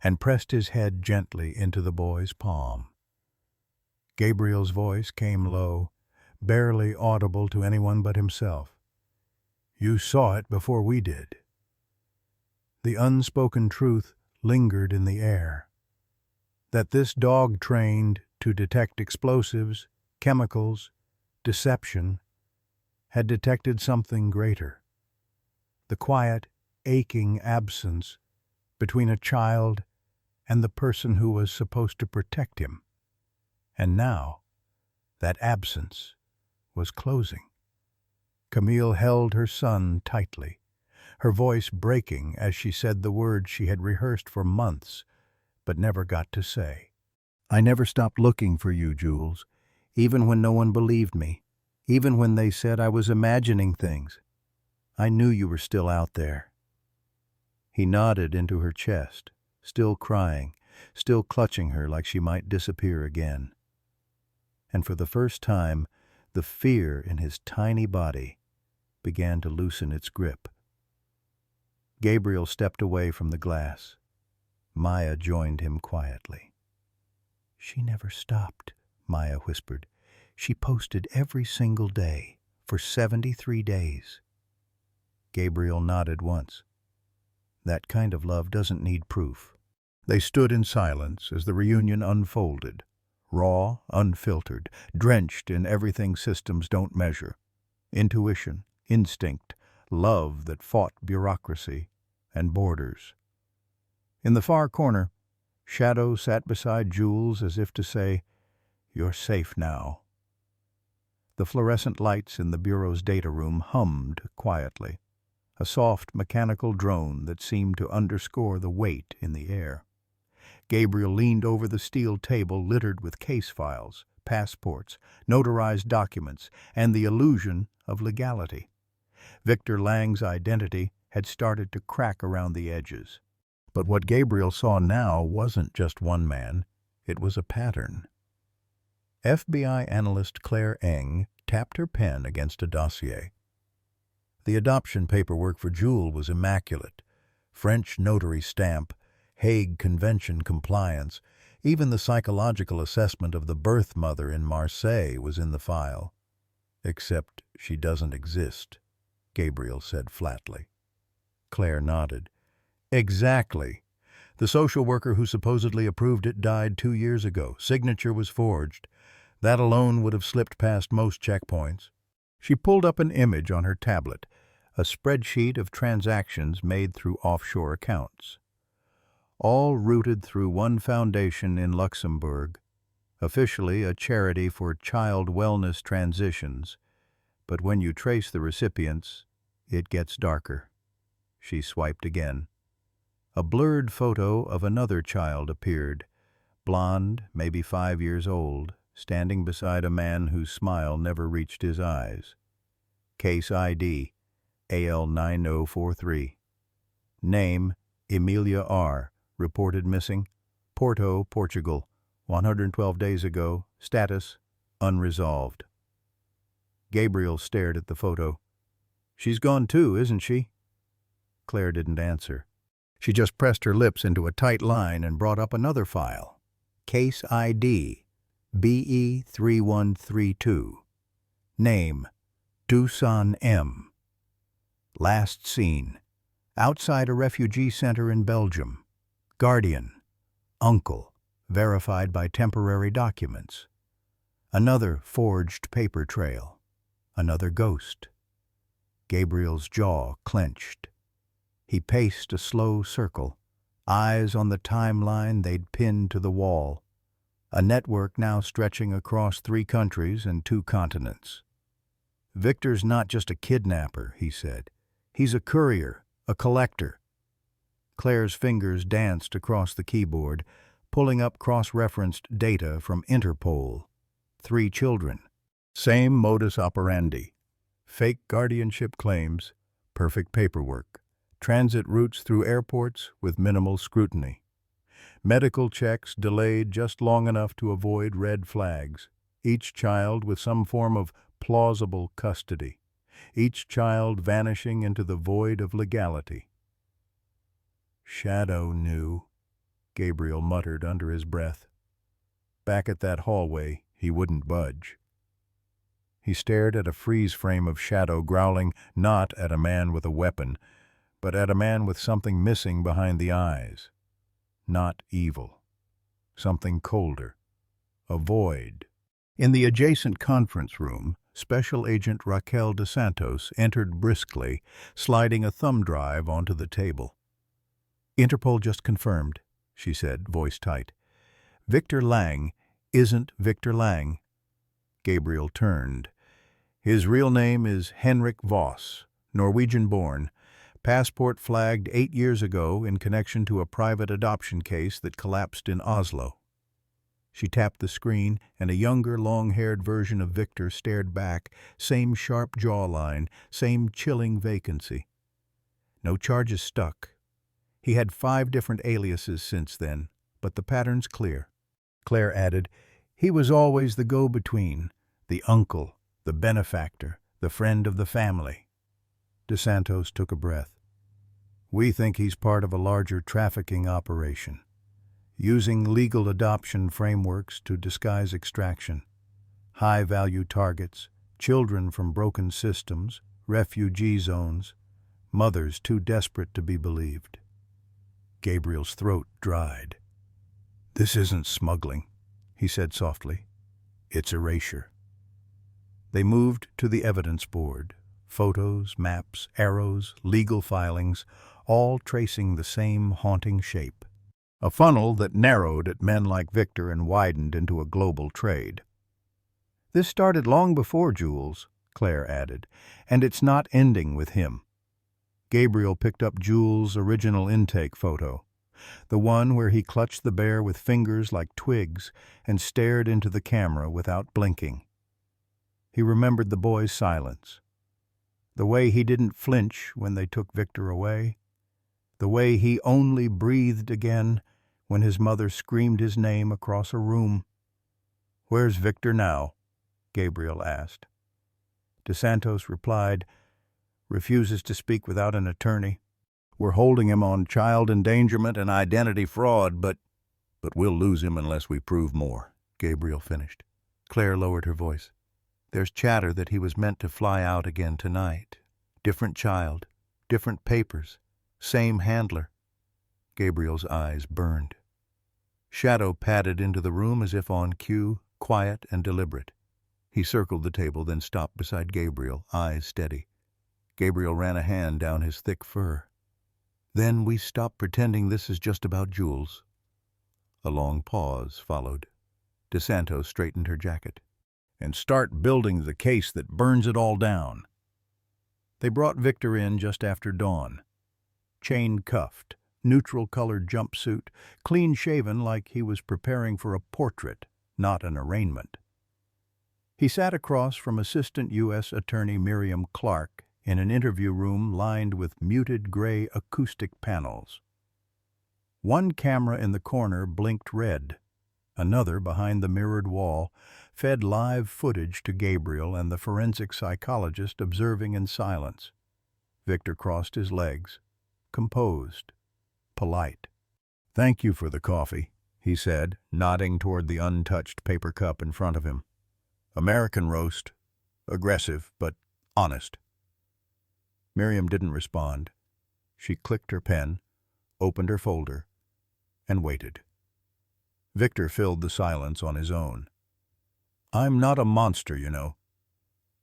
and pressed his head gently into the boy's palm. Gabriel's voice came low, barely audible to anyone but himself. You saw it before we did. The unspoken truth lingered in the air. That this dog trained to detect explosives, chemicals, deception, had detected something greater. the quiet, aching absence between a child and the person who was supposed to protect him. And now, that absence was closing. Camille held her son tightly, her voice breaking as she said the words she had rehearsed for months but never got to say. "I never stopped looking for you, Jules, even when no one believed me, even when they said I was imagining things. I knew you were still out there." He nodded into her chest, still crying, still clutching her like she might disappear again. And for the first time, the fear in his tiny body began to loosen its grip. Gabriel stepped away from the glass. Maya joined him quietly. "She never stopped," Maya whispered. "She posted every single day for 73 days. Gabriel nodded once. That kind of love doesn't need proof. They stood in silence as the reunion unfolded, raw, unfiltered, drenched in everything systems don't measure. Intuition, instinct, love that fought bureaucracy and borders. In the far corner, Shadow sat beside Jules as if to say, "You're safe now." The fluorescent lights in the bureau's data room hummed quietly, a soft mechanical drone that seemed to underscore the weight in the air. Gabriel leaned over the steel table littered with case files, passports, notarized documents, and the illusion of legality. Victor Lang's identity had started to crack around the edges. But what Gabriel saw now wasn't just one man, it was a pattern. FBI analyst Claire Eng tapped her pen against a dossier. The adoption paperwork for Jules was immaculate. French notary stamp, Hague Convention compliance, even the psychological assessment of the birth mother in Marseille was in the file. "Except she doesn't exist," Gabriel said flatly. Claire nodded. "Exactly. The social worker who supposedly approved it died 2 years ago. Signature was forged. That alone would have slipped past most checkpoints." She pulled up an image on her tablet, a spreadsheet of transactions made through offshore accounts. All routed through one foundation in Luxembourg, officially a charity for child wellness transitions. But when you trace the recipients, it gets darker. She swiped again. A blurred photo of another child appeared, blonde, maybe 5 years old, standing beside a man whose smile never reached his eyes. Case ID, AL9043. Name, Emilia R., reported missing, Porto, Portugal, 112 days ago, status, unresolved. Gabriel stared at the photo. "She's gone too, isn't she?" Claire didn't answer. She just pressed her lips into a tight line and brought up another file. Case ID, BE3132. Name, Dusan M. Last seen, outside a refugee center in Belgium. Guardian, uncle, verified by temporary documents. Another forged paper trail. Another ghost. Gabriel's jaw clenched. He paced a slow circle, eyes on the timeline they'd pinned to the wall. A network now stretching across 3 countries and 2 continents. "Victor's not just a kidnapper," he said. "He's a courier, a collector." Claire's fingers danced across the keyboard, pulling up cross-referenced data from Interpol. 3 children. Same modus operandi. Fake guardianship claims, perfect paperwork. Transit routes through airports with minimal scrutiny. Medical checks delayed just long enough to avoid red flags. Each child with some form of plausible custody. Each child vanishing into the void of legality. "Shadow knew," Gabriel muttered under his breath. Back at that hallway, he wouldn't budge. He stared at a freeze frame of Shadow growling not at a man with a weapon, but at a man with something missing behind the eyes. Not evil. Something colder. A void. In the adjacent conference room, Special Agent Raquel dos Santos entered briskly, sliding a thumb drive onto the table. "Interpol just confirmed," she said, voice tight. "Victor Lang isn't Victor Lang." Gabriel turned. "His real name is Henrik Voss, Norwegian-born, passport flagged 8 years ago in connection to a private adoption case that collapsed in Oslo." She tapped the screen, and a younger, long-haired version of Victor stared back, same sharp jawline, same chilling vacancy. No charges stuck. He had 5 different aliases since then, but the pattern's clear. Claire added, "He was always the go-between, the uncle, the benefactor, the friend of the family." Dos Santos took a breath. "We think he's part of a larger trafficking operation, using legal adoption frameworks to disguise extraction. High-value targets, children from broken systems, refugee zones, mothers too desperate to be believed." Gabriel's throat dried. "This isn't smuggling," he said softly. "It's erasure." They moved to the evidence board. Photos, maps, arrows, legal filings, all tracing the same haunting shape. A funnel that narrowed at men like Victor and widened into a global trade. "This started long before Jules," Claire added, "and it's not ending with him." Gabriel picked up Jules' original intake photo, the one where he clutched the bear with fingers like twigs and stared into the camera without blinking. He remembered the boy's silence, the way he didn't flinch when they took Victor away, the way he only breathed again when his mother screamed his name across a room. "Where's Victor now?" Gabriel asked. Dos Santos replied, "Refuses to speak without an attorney. We're holding him on child endangerment and identity fraud, but we'll lose him unless we prove more," Gabriel finished. Claire lowered her voice. "There's chatter that he was meant to fly out again tonight. Different child, different papers, same handler." Gabriel's eyes burned. Shadow padded into the room as if on cue, quiet and deliberate. He circled the table, then stopped beside Gabriel, eyes steady. Gabriel ran a hand down his thick fur. "Then we stop pretending this is just about Jules." A long pause followed. Dos Santos straightened her jacket. "And start building the case that burns it all down." They brought Victor in just after dawn. Chain-cuffed, neutral-colored jumpsuit, clean-shaven like he was preparing for a portrait, not an arraignment. He sat across from Assistant U.S. Attorney Miriam Clark in an interview room lined with muted gray acoustic panels. One camera in the corner blinked red. Another, behind the mirrored wall, fed live footage to Gabriel and the forensic psychologist observing in silence. Victor crossed his legs, composed, polite. "Thank you for the coffee," he said, nodding toward the untouched paper cup in front of him. "American roast. Aggressive, but honest." Miriam didn't respond. She clicked her pen, opened her folder, and waited. Victor filled the silence on his own. "I'm not a monster, you know,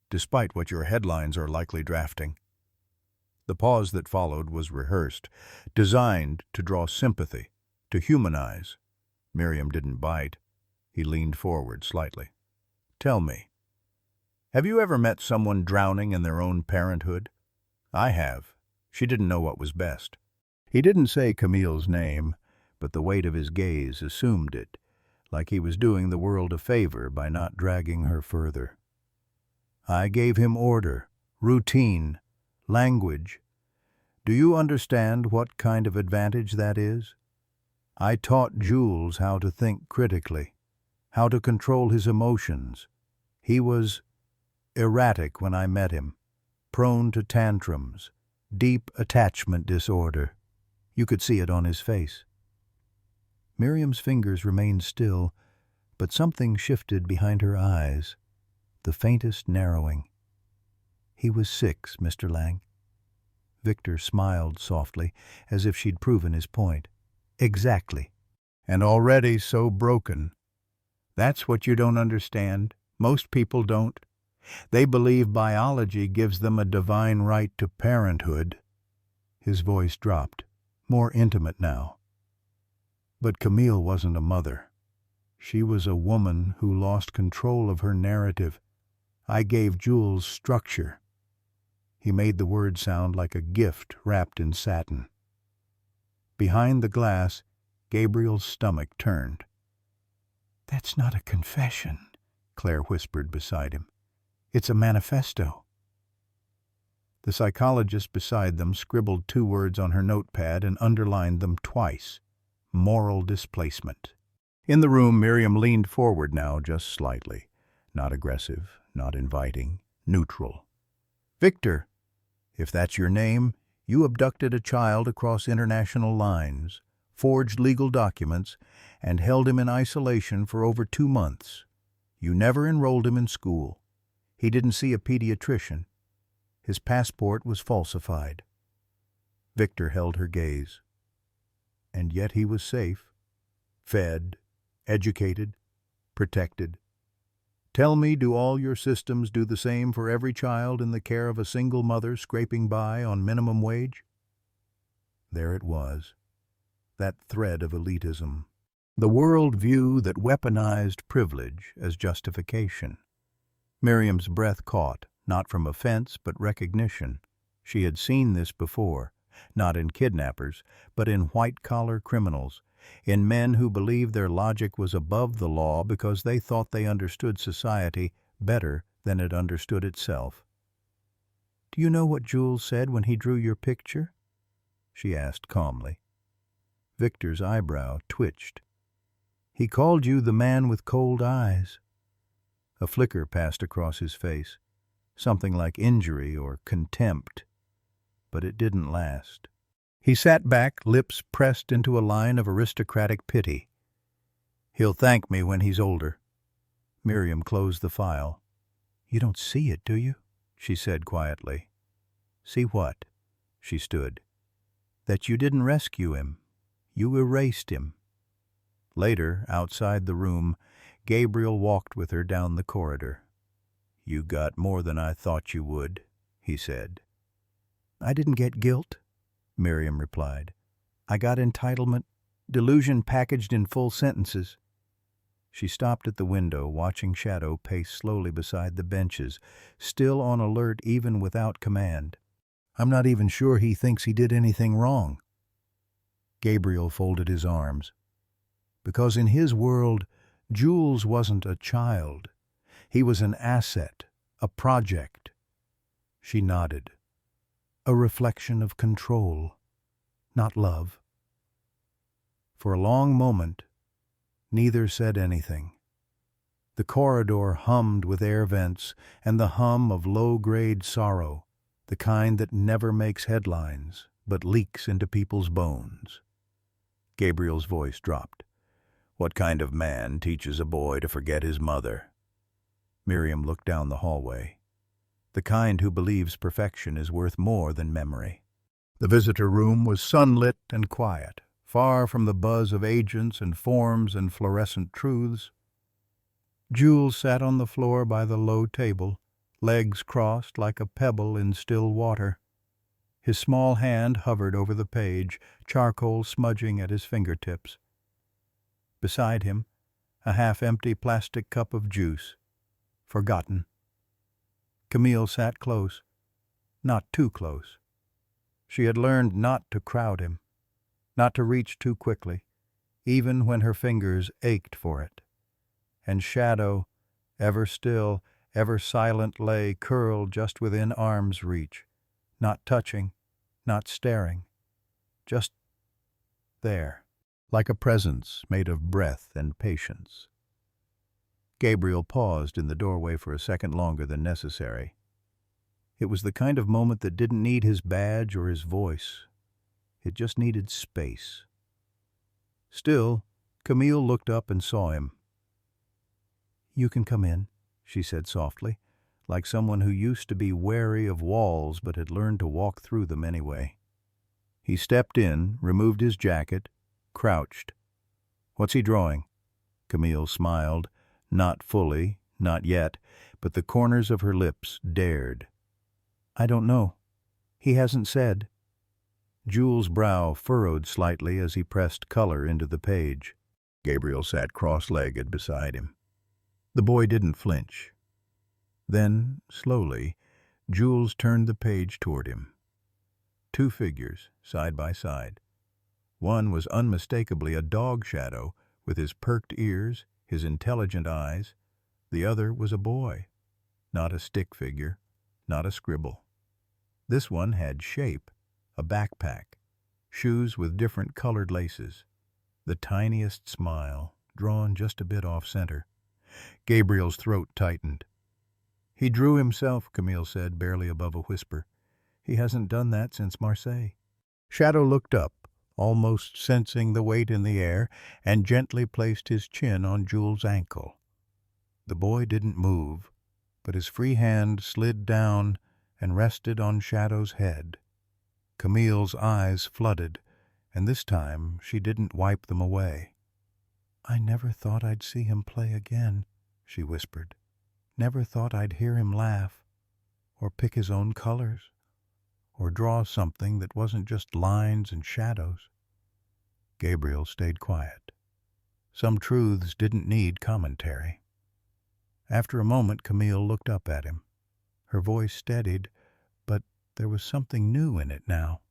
despite what your headlines are likely drafting." The pause that followed was rehearsed, designed to draw sympathy, to humanize. Miriam didn't bite. He leaned forward slightly. "Tell me, have you ever met someone drowning in their own parenthood? I have. She didn't know what was best." He didn't say Camille's name, but the weight of his gaze assumed it, like he was doing the world a favor by not dragging her further. "I gave him order, routine, language. Do you understand what kind of advantage that is? I taught Jules how to think critically, how to control his emotions. He was erratic when I met him, prone to tantrums, deep attachment disorder. You could see it on his face." Miriam's fingers remained still, but something shifted behind her eyes, the faintest narrowing. "He was 6, Mr. Lang." Victor smiled softly, as if she'd proven his point. "Exactly. And already so broken. That's what you don't understand. Most people don't. They believe biology gives them a divine right to parenthood. His voice dropped, more intimate now. But Camille wasn't a mother. She was a woman who lost control of her narrative. I gave Jules structure. He made the word sound like a gift wrapped in satin. Behind the glass, Gabriel's stomach turned. "That's not a confession," Claire whispered beside him. "It's a manifesto." The psychologist beside them scribbled 2 words on her notepad and underlined them twice. Moral displacement. In the room, Miriam leaned forward now just slightly. Not aggressive, not inviting, neutral. "Victor, if that's your name, you abducted a child across international lines, forged legal documents, and held him in isolation for over 2 months. You never enrolled him in school. He didn't see a pediatrician. His passport was falsified." Victor held her gaze. And yet he was safe, fed, educated, protected. "Tell me, do all your systems do the same for every child in the care of a single mother scraping by on minimum wage?" There it was, that thread of elitism. The world view that weaponized privilege as justification. Miriam's breath caught, not from offense but recognition. She had seen this before, not in kidnappers, but in white-collar criminals, in men who believed their logic was above the law because they thought they understood society better than it understood itself. "Do you know what Jules said when he drew your picture?" she asked calmly. Victor's eyebrow twitched. "He called you the man with cold eyes." A flicker passed across his face, something like injury or contempt, but it didn't last. He sat back, lips pressed into a line of aristocratic pity. "He'll thank me when he's older." Miriam closed the file. "You don't see it, do you?" she said quietly. "See what?" She stood. "That you didn't rescue him. You erased him." Later, outside the room, Gabriel walked with her down the corridor. "You got more than I thought you would," he said. "I didn't get guilt," Miriam replied. "I got entitlement, delusion packaged in full sentences." She stopped at the window, watching Shadow pace slowly beside the benches, still on alert even without command. "I'm not even sure he thinks he did anything wrong." Gabriel folded his arms. Because in his world, Jules wasn't a child. He was an asset, a project. She nodded. A reflection of control, not love. For a long moment, neither said anything. The corridor hummed with air vents and the hum of low-grade sorrow, the kind that never makes headlines, but leaks into people's bones. Gabriel's voice dropped. "What kind of man teaches a boy to forget his mother?" Miriam looked down the hallway. "The kind who believes perfection is worth more than memory." The visitor room was sunlit and quiet, far from the buzz of agents and forms and fluorescent truths. Jules sat on the floor by the low table, legs crossed like a pebble in still water. His small hand hovered over the page, charcoal smudging at his fingertips. Beside him, a half-empty plastic cup of juice, forgotten. Camille sat close, not too close. She had learned not to crowd him, not to reach too quickly, even when her fingers ached for it. And Shadow, ever still, ever silent, lay curled just within arm's reach, not touching, not staring, just there, like a presence made of breath and patience. Gabriel paused in the doorway for a second longer than necessary. It was the kind of moment that didn't need his badge or his voice. It just needed space. Still, Camille looked up and saw him. "You can come in," she said softly, like someone who used to be wary of walls but had learned to walk through them anyway. He stepped in, removed his jacket, crouched. "What's he drawing?" Camille smiled, not fully, Not yet, but the corners of her lips dared. "I don't know. He hasn't said." Jules' brow furrowed slightly as he pressed color into the page. Gabriel sat cross-legged beside him. The boy didn't flinch. Then, slowly, Jules turned the page toward him. Two figures, side by side. One was unmistakably a dog shadow, with his perked ears, his intelligent eyes. The other was a boy, not a stick figure, not a scribble. This one had shape, a backpack, shoes with different colored laces, the tiniest smile, drawn just a bit off-center. Gabriel's throat tightened. "He drew himself," Camille said, barely above a whisper. "He hasn't done that since Marseille." Shadow looked up, almost sensing the weight in the air, and gently placed his chin on Jules' ankle. The boy didn't move, but his free hand slid down and rested on Shadow's head. Camille's eyes flooded, and this time she didn't wipe them away. "I never thought I'd see him play again," she whispered. "Never thought I'd hear him laugh, or pick his own colors, or draw something that wasn't just lines and shadows." Gabriel stayed quiet. Some truths didn't need commentary. After a moment, Camille looked up at him. Her voice steadied, but there was something new in it now.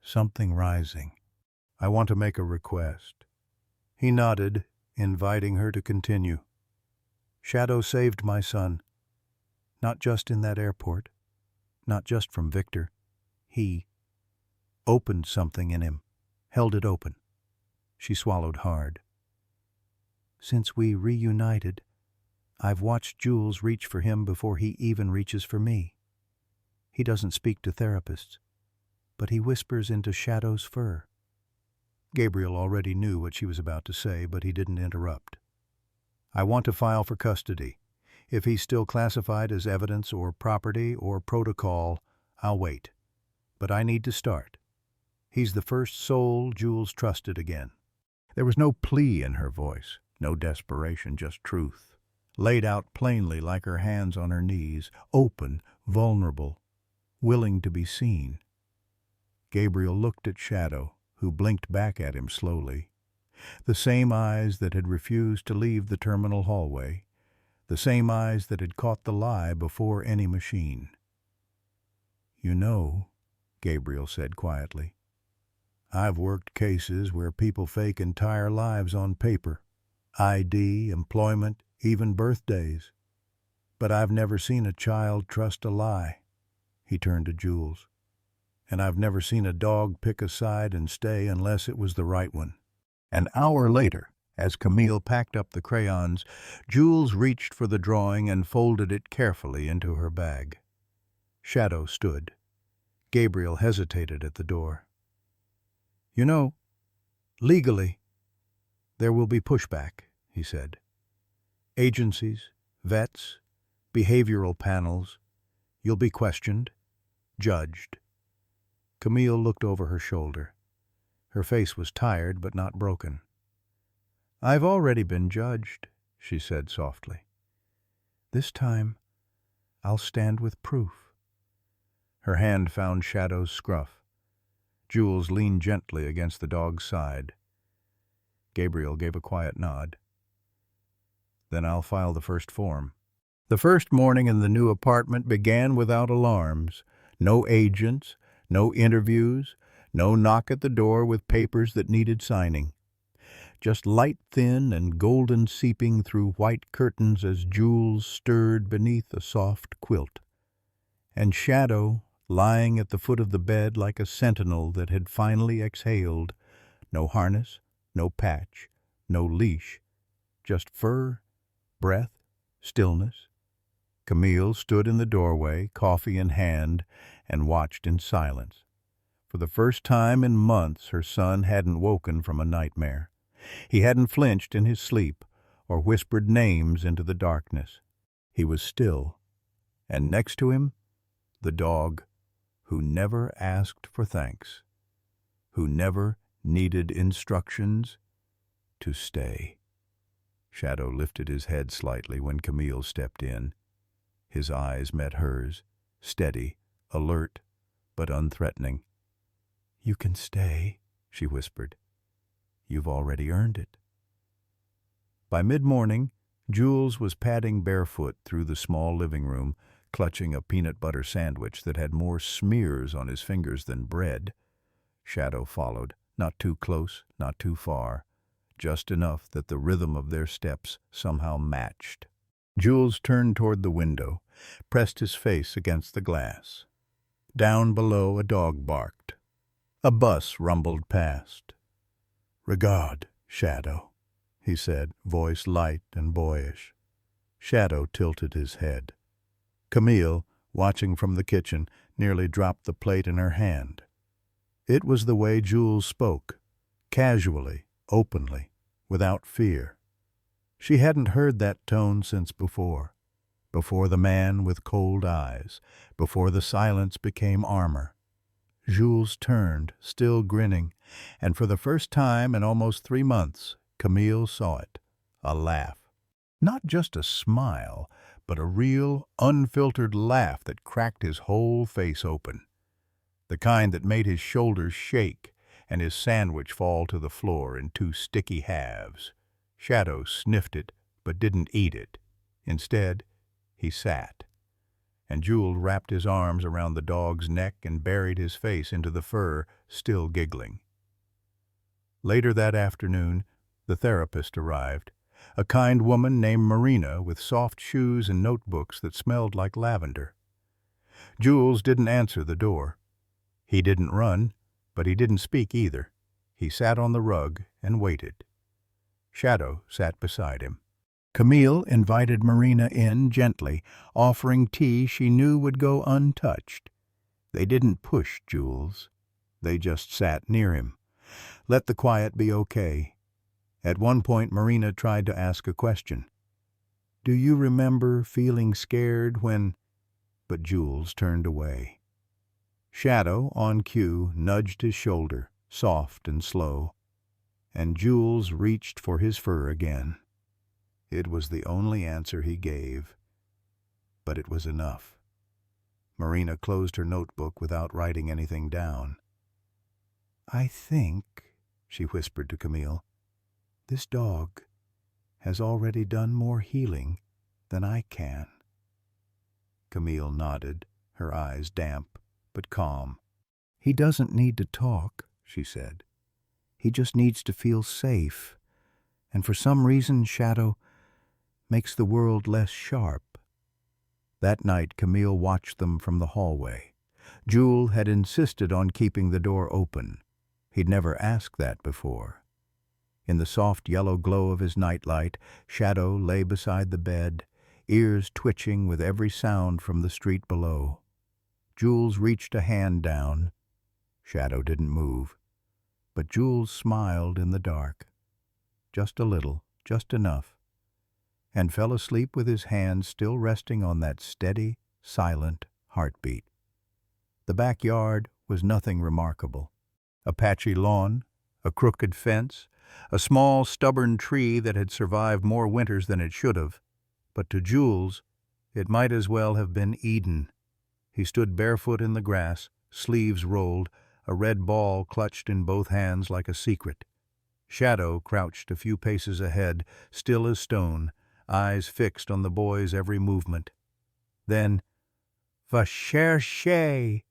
Something rising. "I want to make a request." He nodded, inviting her to continue. "Shadow saved my son. Not just in that airport. Not just from Victor. He opened something in him. Held it open." She swallowed hard. "Since we reunited, I've watched Jules reach for him before he even reaches for me. He doesn't speak to therapists, but he whispers into Shadow's fur." Gabriel already knew what she was about to say, but he didn't interrupt. "I want to file for custody. If he's still classified as evidence or property or protocol, I'll wait. But I need to start. He's the first soul Jules trusted again." There was no plea in her voice, no desperation, just truth, laid out plainly like her hands on her knees, open, vulnerable, willing to be seen. Gabriel looked at Shadow, who blinked back at him slowly. The same eyes that had refused to leave the terminal hallway, the same eyes that had caught the lie before any machine. "You know," Gabriel said quietly, "I've worked cases where people fake entire lives on paper. ID, employment, even birthdays. But I've never seen a child trust a lie." He turned to Jules. "And I've never seen a dog pick a side and stay unless it was the right one." An hour later, as Camille packed up the crayons, Jules reached for the drawing and folded it carefully into her bag. Shadow stood. Gabriel hesitated at the door. "You know, legally, there will be pushback," he said. "Agencies, vets, behavioral panels. You'll be questioned, judged." Camille looked over her shoulder. Her face was tired but not broken. "I've already been judged," she said softly. "This time, I'll stand with proof." Her hand found Shadow's scruff. Jules leaned gently against the dog's side. Gabriel gave a quiet nod. "Then I'll file the first form." The first morning in the new apartment began without alarms. No agents, no interviews, no knock at the door with papers that needed signing. Just light thin and golden seeping through white curtains as Jules stirred beneath a soft quilt. And Shadow, lying at the foot of the bed like a sentinel that had finally exhaled. No harness, no patch, no leash. Just fur, breath, stillness. Camille stood in the doorway, coffee in hand, and watched in silence. For the first time in months, her son hadn't woken from a nightmare. He hadn't flinched in his sleep or whispered names into the darkness. He was still, and next to him, the dog, who never asked for thanks, who never needed instructions to stay. Shadow lifted his head slightly when Camille stepped in. His eyes met hers, steady, alert, but unthreatening. "You can stay," she whispered. "You've already earned it." By mid-morning, Jules was padding barefoot through the small living room, clutching a peanut butter sandwich that had more smears on his fingers than bread. Shadow followed, not too close, not too far, just enough that the rhythm of their steps somehow matched. Jules turned toward the window, pressed his face against the glass. Down below, a dog barked. A bus rumbled past. "Regarde, Shadow," he said, voice light and boyish. Shadow tilted his head. Camille, watching from the kitchen, nearly dropped the plate in her hand. It was the way Jules spoke, casually, openly, without fear. She hadn't heard that tone since before the man with cold eyes, before the silence became armor. Jules turned, still grinning, and for the first time in almost 3 months, Camille saw it, a laugh. Not just a smile, but a real, unfiltered laugh that cracked his whole face open. The kind that made his shoulders shake and his sandwich fall to the floor in 2 sticky halves. Shadow sniffed it, but didn't eat it. Instead, he sat. And Jules wrapped his arms around the dog's neck and buried his face into the fur, still giggling. Later that afternoon, the therapist arrived, a kind woman named Marina with soft shoes and notebooks that smelled like lavender. Jules didn't answer the door. He didn't run, but he didn't speak either. He sat on the rug and waited. Shadow sat beside him. Camille invited Marina in gently, offering tea she knew would go untouched. They didn't push Jules. They just sat near him. Let the quiet be okay. At one point, Marina tried to ask a question. "Do you remember feeling scared when—" But Jules turned away. Shadow, on cue, nudged his shoulder, soft and slow, and Jules reached for his fur again. It was the only answer he gave, but it was enough. Marina closed her notebook without writing anything down. "I think," she whispered to Camille, "this dog has already done more healing than I can." Camille nodded, her eyes damp but calm. "He doesn't need to talk," she said. "He just needs to feel safe. And for some reason, Shadow makes the world less sharp." That night, Camille watched them from the hallway. Jules had insisted on keeping the door open. He'd never asked that before. In the soft yellow glow of his nightlight, Shadow lay beside the bed, ears twitching with every sound from the street below. Jules reached a hand down. Shadow didn't move, but Jules smiled in the dark. Just a little, just enough, and fell asleep with his hand still resting on that steady, silent heartbeat. The backyard was nothing remarkable. A patchy lawn, a crooked fence, a small, stubborn tree that had survived more winters than it should have. But to Jules, it might as well have been Eden. He stood barefoot in the grass, sleeves rolled, a red ball clutched in both hands like a secret. Shadow crouched a few paces ahead, still as stone, eyes fixed on the boy's every movement. Then, "Va chercher!"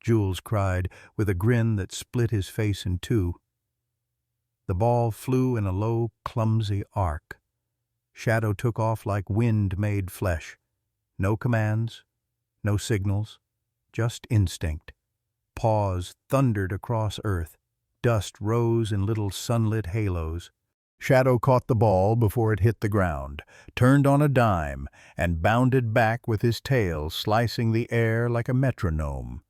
Jules cried, with a grin that split his face in 2. The ball flew in a low, clumsy arc. Shadow took off like wind-made flesh. No commands, no signals, just instinct. Paws thundered across earth. Dust rose in little sunlit halos. Shadow caught the ball before it hit the ground, turned on a dime, and bounded back with his tail slicing the air like a metronome.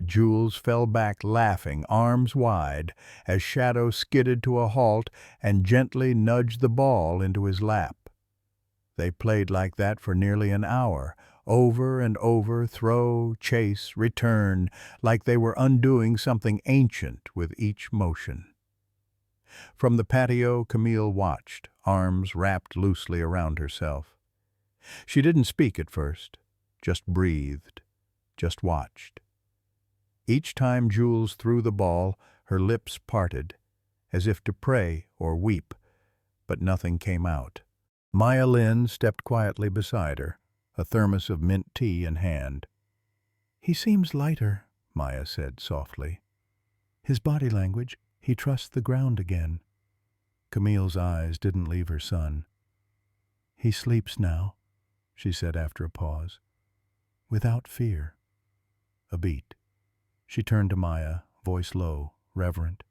Jules fell back laughing, arms wide, as Shadow skidded to a halt and gently nudged the ball into his lap. They played like that for nearly an hour, over and over, throw, chase, return, like they were undoing something ancient with each motion. From the patio, Camille watched, arms wrapped loosely around herself. She didn't speak at first, just breathed, just watched. Each time Jules threw the ball, her lips parted, as if to pray or weep, but nothing came out. Maya Lin stepped quietly beside her, a thermos of mint tea in hand. "He seems lighter," Maya said softly. "His body language, he trusts the ground again." Camille's eyes didn't leave her son. "He sleeps now," she said after a pause. "Without fear." A beat. She turned to Maya, voice low, reverent.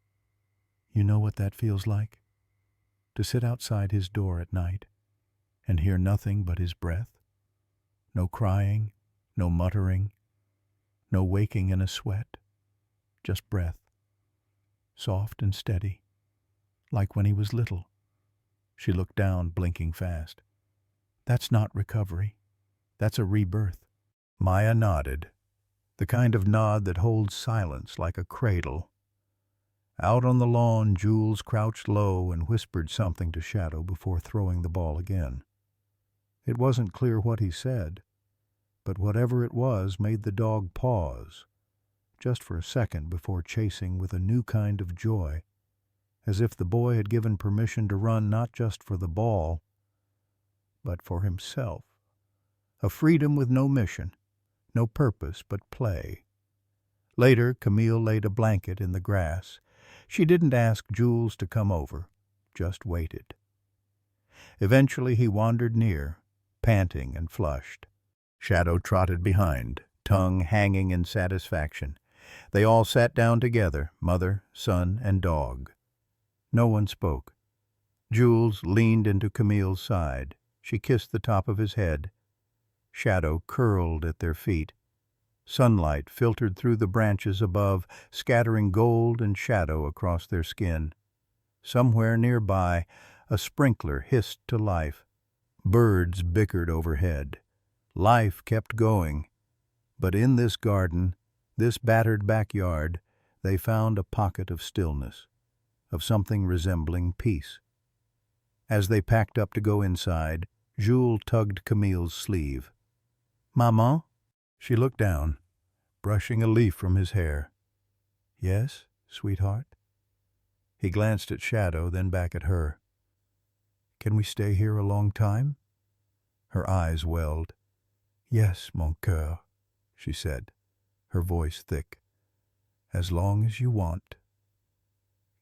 "You know what that feels like? To sit outside his door at night and hear nothing but his breath? No crying, no muttering, no waking in a sweat, just breath. Soft and steady, like when he was little." She looked down, blinking fast. "That's not recovery. That's a rebirth." Maya nodded, the kind of nod that holds silence like a cradle. Out on the lawn, Jules crouched low and whispered something to Shadow before throwing the ball again. It wasn't clear what he said, but whatever it was made the dog pause, just for a second before chasing with a new kind of joy, as if the boy had given permission to run not just for the ball, but for himself. A freedom with no mission, no purpose but play. Later, Camille laid a blanket in the grass. She didn't ask Jules to come over, just waited. Eventually he wandered near, panting and flushed. Shadow trotted behind, tongue hanging in satisfaction. They all sat down together, mother, son, and dog. No one spoke. Jules leaned into Camille's side. She kissed the top of his head. Shadow curled at their feet. Sunlight filtered through the branches above, scattering gold and shadow across their skin. Somewhere nearby, a sprinkler hissed to life. Birds bickered overhead. Life kept going. But in this garden, this battered backyard, they found a pocket of stillness, of something resembling peace. As they packed up to go inside, Jules tugged Camille's sleeve. "Maman?" She looked down, brushing a leaf from his hair. "Yes, sweetheart?" He glanced at Shadow, then back at her. "Can we stay here a long time?" Her eyes welled. "Yes, mon cœur," she said, her voice thick. "As long as you want."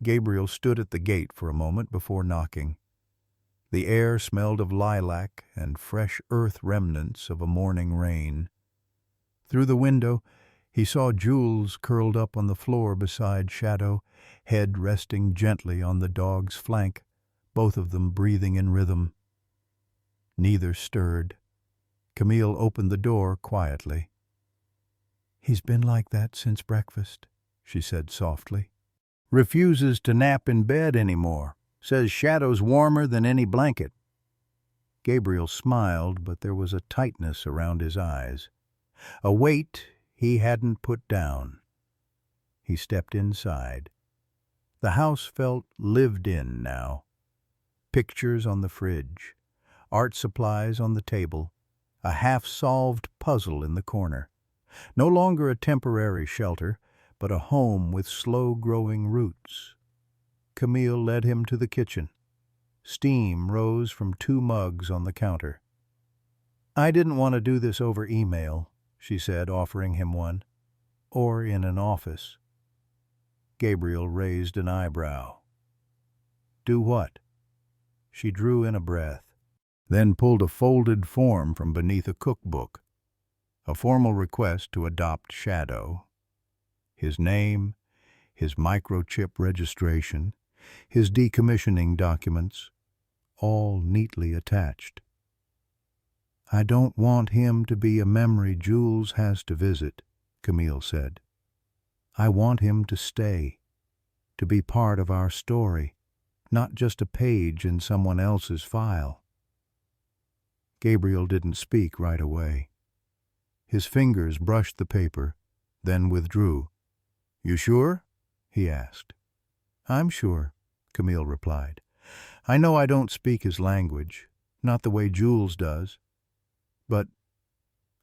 Gabriel stood at the gate for a moment before knocking. The air smelled of lilac and fresh earth remnants of a morning rain. Through the window, he saw Jules curled up on the floor beside Shadow, head resting gently on the dog's flank, both of them breathing in rhythm. Neither stirred. Camille opened the door quietly. "He's been like that since breakfast," she said softly. "Refuses to nap in bed anymore. Says Shadow's warmer than any blanket." Gabriel smiled, but there was a tightness around his eyes, a weight he hadn't put down. He stepped inside. The house felt lived in now. Pictures on the fridge, art supplies on the table, a half-solved puzzle in the corner. No longer a temporary shelter, but a home with slow-growing roots. Camille led him to the kitchen. Steam rose from 2 mugs on the counter. "I didn't want to do this over email," she said, offering him one. "Or in an office." Gabriel raised an eyebrow. "Do what?" She drew in a breath, then pulled a folded form from beneath a cookbook. A formal request to adopt Shadow. His name, his microchip registration, his decommissioning documents, all neatly attached. "I don't want him to be a memory Jules has to visit," Camille said. "I want him to stay, to be part of our story, not just a page in someone else's file." Gabriel didn't speak right away. His fingers brushed the paper, then withdrew. "You sure?" he asked. "I'm sure," Camille replied. I know I don't speak his language, not the way Jules does, but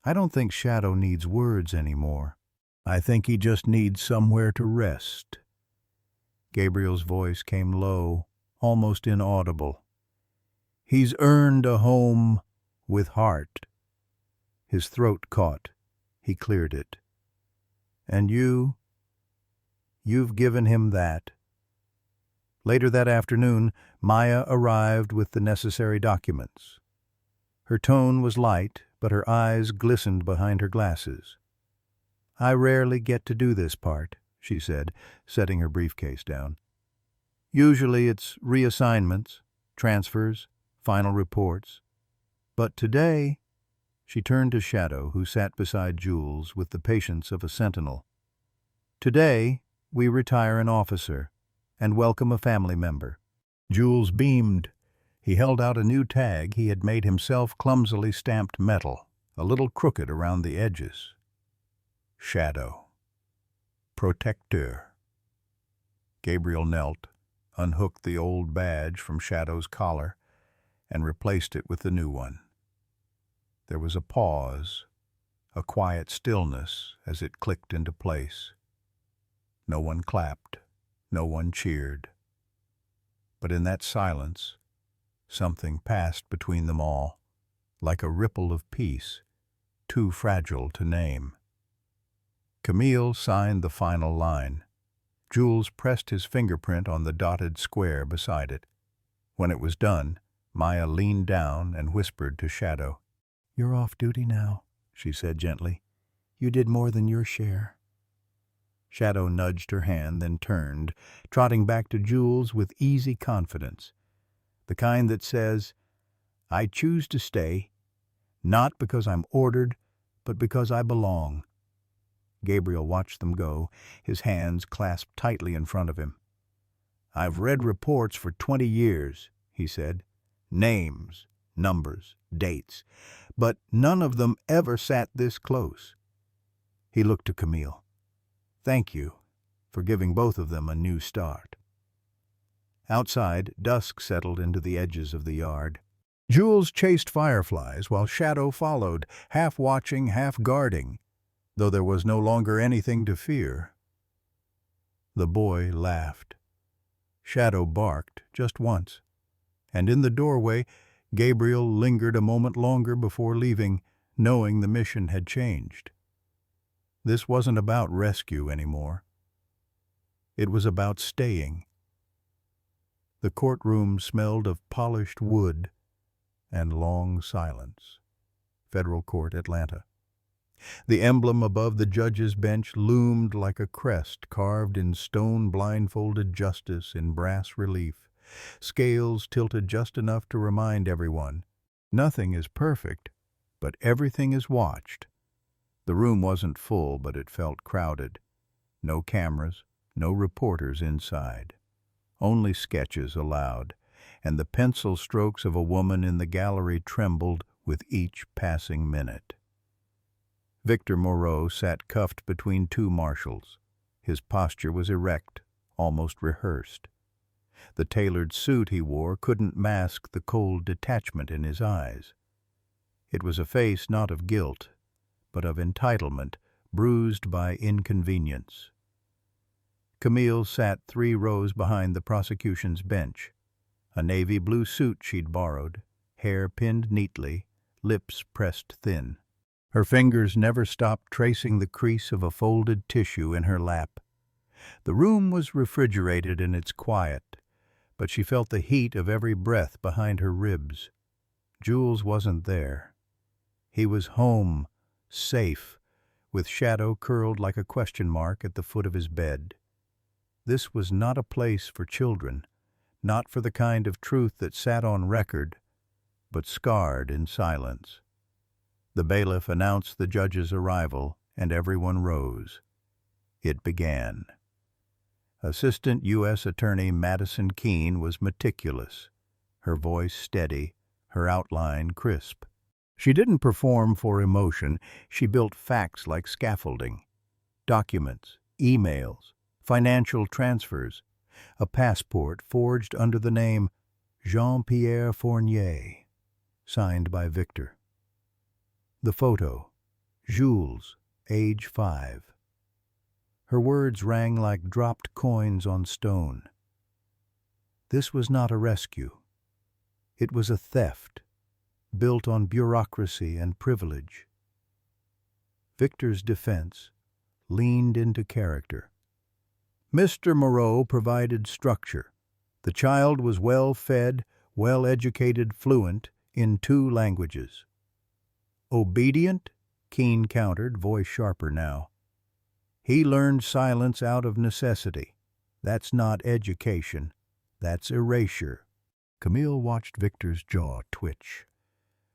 I don't think Shadow needs words anymore. I think he just needs somewhere to rest. Gabriel's voice came low, almost inaudible. He's earned a home with heart. His throat caught. He cleared it. And you've given him that. Later that afternoon, Maya arrived with the necessary documents. Her tone was light, but her eyes glistened behind her glasses. I rarely get to do this part, she said, setting her briefcase down. Usually it's reassignments, transfers, final reports. But today, she turned to Shadow, who sat beside Jules with the patience of a sentinel. Today, we retire an officer and welcome a family member. Jules beamed. He held out a new tag he had made himself clumsily stamped metal, a little crooked around the edges. Shadow. Protecteur. Gabriel knelt, unhooked the old badge from Shadow's collar, and replaced it with the new one. There was a pause, a quiet stillness as it clicked into place. No one clapped, no one cheered. But in that silence, something passed between them all, like a ripple of peace, too fragile to name. Camille signed the final line. Jules pressed his fingerprint on the dotted square beside it. When it was done, Maya leaned down and whispered to Shadow. "You're off duty now," she said gently. "You did more than your share." Shadow nudged her hand, then turned, trotting back to Jules with easy confidence. The kind that says, "I choose to stay, not because I'm ordered, but because I belong." Gabriel watched them go, his hands clasped tightly in front of him. "I've read reports for 20 years, he said. Names, numbers, dates, but none of them ever sat this close. He looked to Camille. "Thank you for giving both of them a new start." Outside, dusk settled into the edges of the yard. Jules chased fireflies while Shadow followed, half watching, half guarding, though there was no longer anything to fear. The boy laughed. Shadow barked just once, and in the doorway, Gabriel lingered a moment longer before leaving, knowing the mission had changed. This wasn't about rescue anymore. It was about staying. The courtroom smelled of polished wood and long silence. Federal Court, Atlanta. The emblem above the judge's bench loomed like a crest carved in stone, blindfolded justice in brass relief. Scales tilted just enough to remind everyone, nothing is perfect, but everything is watched. The room wasn't full, but it felt crowded. No cameras, no reporters inside. Only sketches allowed, and the pencil strokes of a woman in the gallery trembled with each passing minute. Victor Moreau sat cuffed between two marshals. His posture was erect, almost rehearsed. The tailored suit he wore couldn't mask the cold detachment in his eyes. It was a face not of guilt, but of entitlement, bruised by inconvenience. Camille sat 3 rows behind the prosecution's bench, a navy blue suit she'd borrowed, hair pinned neatly, lips pressed thin. Her fingers never stopped tracing the crease of a folded tissue in her lap. The room was refrigerated in its quiet, but she felt the heat of every breath behind her ribs. Jules wasn't there. He was home, safe, with Shadow curled like a question mark at the foot of his bed. This was not a place for children, not for the kind of truth that sat on record, but scarred in silence. The bailiff announced the judge's arrival, and everyone rose. It began. Assistant U.S. Attorney Madison Keene was meticulous, her voice steady, her outline crisp. She didn't perform for emotion, she built facts like scaffolding. Documents, emails, financial transfers, a passport forged under the name Jean-Pierre Fournier, signed by Victor. The photo, Jules, age 5. Her words rang like dropped coins on stone. This was not a rescue. It was a theft, built on bureaucracy and privilege. Victor's defense leaned into character. Mr. Moreau provided structure. The child was well-fed, well-educated, fluent in 2 languages. Obedient? Keene countered, voice sharper now. He learned silence out of necessity. That's not education. That's erasure. Camille watched Victor's jaw twitch.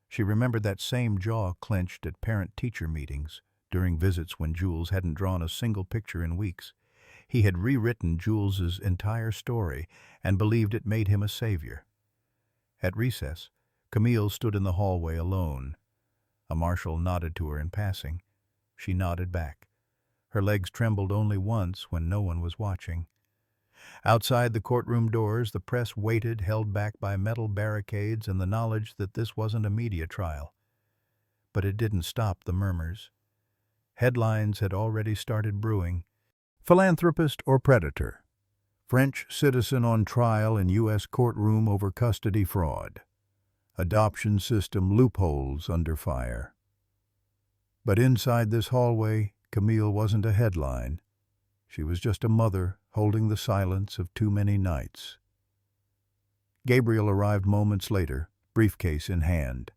She remembered that same jaw clenched at parent-teacher meetings during visits when Jules hadn't drawn a single picture in weeks. He had rewritten Jules's entire story and believed it made him a savior. At recess, Camille stood in the hallway alone. A marshal nodded to her in passing. She nodded back. Her legs trembled only once when no one was watching. Outside the courtroom doors, the press waited, held back by metal barricades and the knowledge that this wasn't a media trial. But it didn't stop the murmurs. Headlines had already started brewing. Philanthropist or predator? French citizen on trial in U.S. courtroom over custody fraud. Adoption system loopholes under fire. But inside this hallway, Camille wasn't a headline. She was just a mother holding the silence of too many nights. Gabriel arrived moments later, briefcase in hand.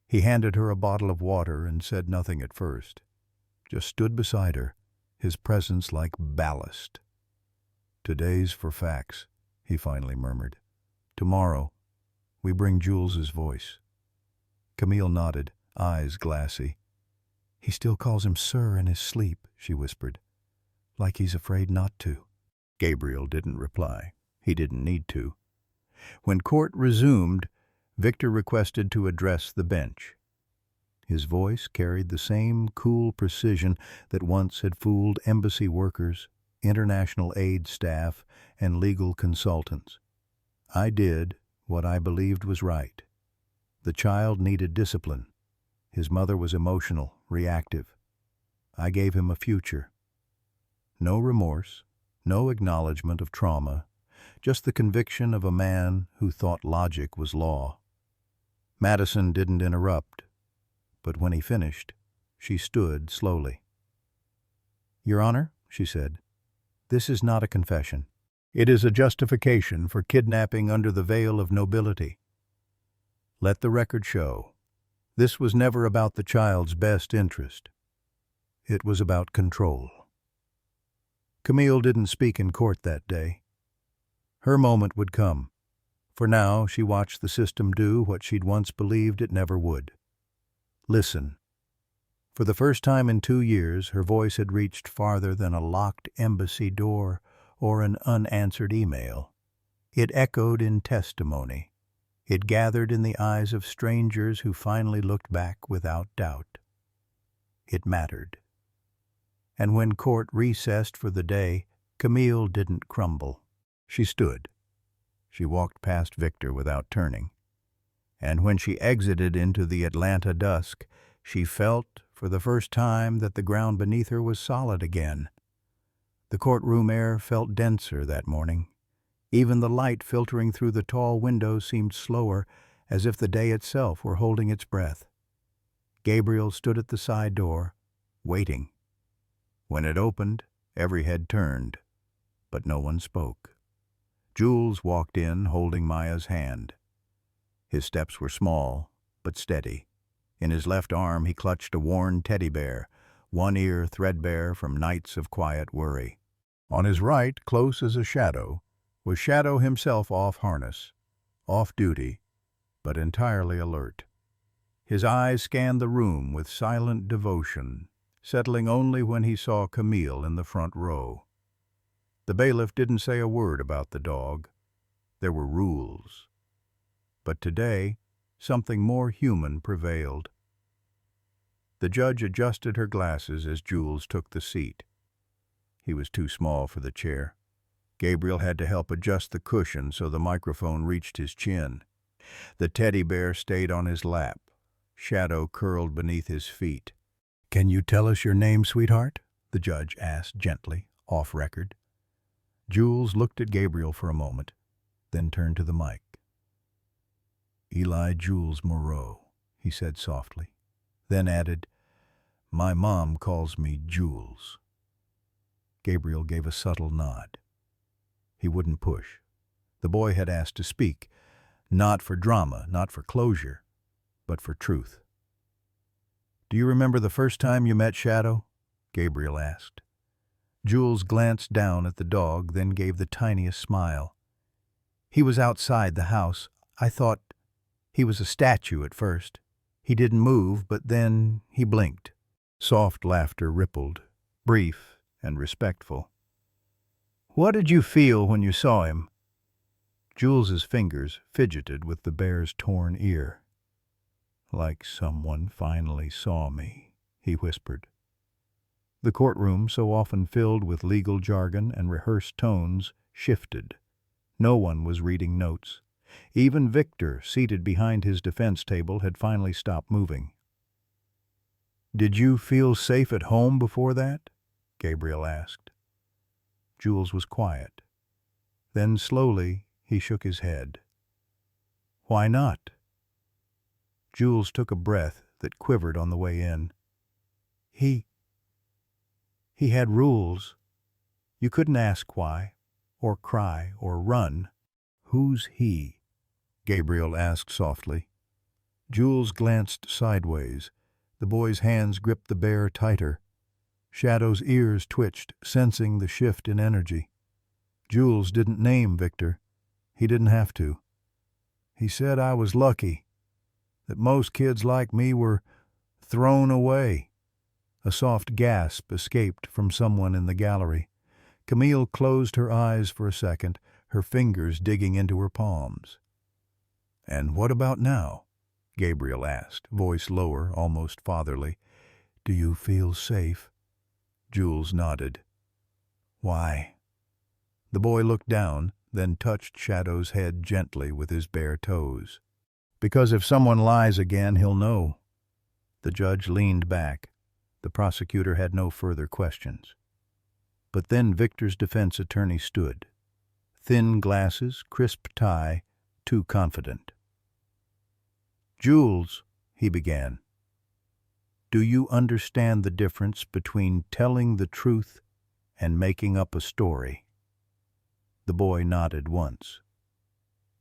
He handed her a bottle of water and said nothing at first. Just stood beside her, his presence like ballast. "Today's for facts," he finally murmured. "Tomorrow, we bring Jules's voice." Camille nodded, eyes glassy. "He still calls him sir in his sleep," she whispered. "Like he's afraid not to." Gabriel didn't reply. He didn't need to. When court resumed, Victor requested to address the bench. His voice carried the same cool precision that once had fooled embassy workers, international aid staff, and legal consultants. "I did what I believed was right. The child needed discipline. His mother was emotional, reactive. I gave him a future. No remorse, no acknowledgement of trauma, just the conviction of a man who thought logic was law." Madison didn't interrupt, but when he finished, she stood slowly. "Your Honor," she said, "this is not a confession. It is a justification for kidnapping under the veil of nobility. Let the record show. This was never about the child's best interest. It was about control." Camille didn't speak in court that day. Her moment would come. For now, she watched the system do what she'd once believed it never would. Listen. For the first time in 2 years, her voice had reached farther than a locked embassy door or an unanswered email. It echoed in testimony. It gathered in the eyes of strangers who finally looked back without doubt. It mattered. And when court recessed for the day, Camille didn't crumble. She stood. She walked past Victor without turning. And when she exited into the Atlanta dusk, she felt, for the first time, that the ground beneath her was solid again. The courtroom air felt denser that morning. Even the light filtering through the tall windows seemed slower, as if the day itself were holding its breath. Gabriel stood at the side door, waiting. When it opened, every head turned, but no one spoke. Jules walked in, holding Maya's hand. His steps were small, but steady. In his left arm he clutched a worn teddy bear, one ear threadbare from nights of quiet worry. On his right, close as a shadow, was Shadow himself off harness, off duty, but entirely alert. His eyes scanned the room with silent devotion, settling only when he saw Camille in the front row. The bailiff didn't say a word about the dog. There were rules. But today, something more human prevailed. The judge adjusted her glasses as Jules took the seat. He was too small for the chair. Gabriel had to help adjust the cushion so the microphone reached his chin. The teddy bear stayed on his lap. Shadow curled beneath his feet. "Can you tell us your name, sweetheart?" the judge asked gently, off record. Jules looked at Gabriel for a moment, then turned to the mic. "Eli Jules Moreau," he said softly, then added, "My mom calls me Jules." Gabriel gave a subtle nod. He wouldn't push. The boy had asked to speak, not for drama, not for closure, but for truth. "Do you remember the first time you met Shadow?" Gabriel asked. Jules glanced down at the dog, then gave the tiniest smile. "He was outside the house. I thought he was a statue at first. He didn't move, but then he blinked." Soft laughter rippled, brief and respectful. "What did you feel when you saw him?" Jules's fingers fidgeted with the bear's torn ear. "Like someone finally saw me," he whispered. The courtroom, so often filled with legal jargon and rehearsed tones, shifted. No one was reading notes. Even Victor, seated behind his defense table, had finally stopped moving. "Did you feel safe at home before that?" Gabriel asked. Jules was quiet. Then slowly he shook his head. "Why not?" Jules took a breath that quivered on the way in. He had rules. You couldn't ask why, or cry, or run." "Who's he?" Gabriel asked softly. Jules glanced sideways. The boy's hands gripped the bear tighter. Shadow's ears twitched, sensing the shift in energy. Jules didn't name Victor. He didn't have to. "He said I was lucky, that most kids like me were thrown away." A soft gasp escaped from someone in the gallery. Camille closed her eyes for a second, her fingers digging into her palms. "And what about now?" Gabriel asked, voice lower, almost fatherly. "Do you feel safe?" Jules nodded. "Why?" The boy looked down, then touched Shadow's head gently with his bare toes. "Because if someone lies again, he'll know." The judge leaned back. The prosecutor had no further questions. But then Victor's defense attorney stood. Thin glasses, crisp tie, too confident. "Jules," he began, "do you understand the difference between telling the truth and making up a story?" The boy nodded once.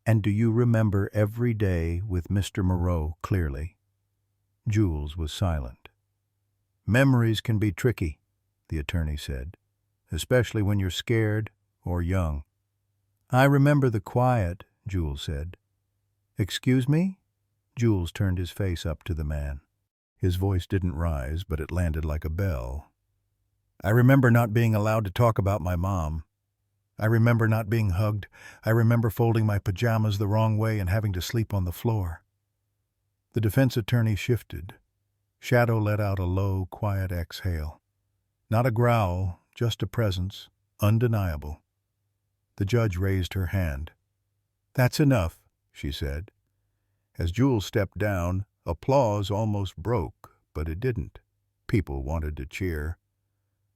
"And do you remember every day with Mr. Moreau clearly?" Jules was silent. "Memories can be tricky," the attorney said, "especially when you're scared or young." "I remember the quiet," Jules said. "Excuse me?" Jules turned his face up to the man. His voice didn't rise, but it landed like a bell. "I remember not being allowed to talk about my mom. I remember not being hugged. I remember folding my pajamas the wrong way and having to sleep on the floor." The defense attorney shifted. Shadow let out a low, quiet exhale. Not a growl, just a presence, undeniable. The judge raised her hand. "That's enough," she said. As Jules stepped down, applause almost broke, but it didn't. People wanted to cheer.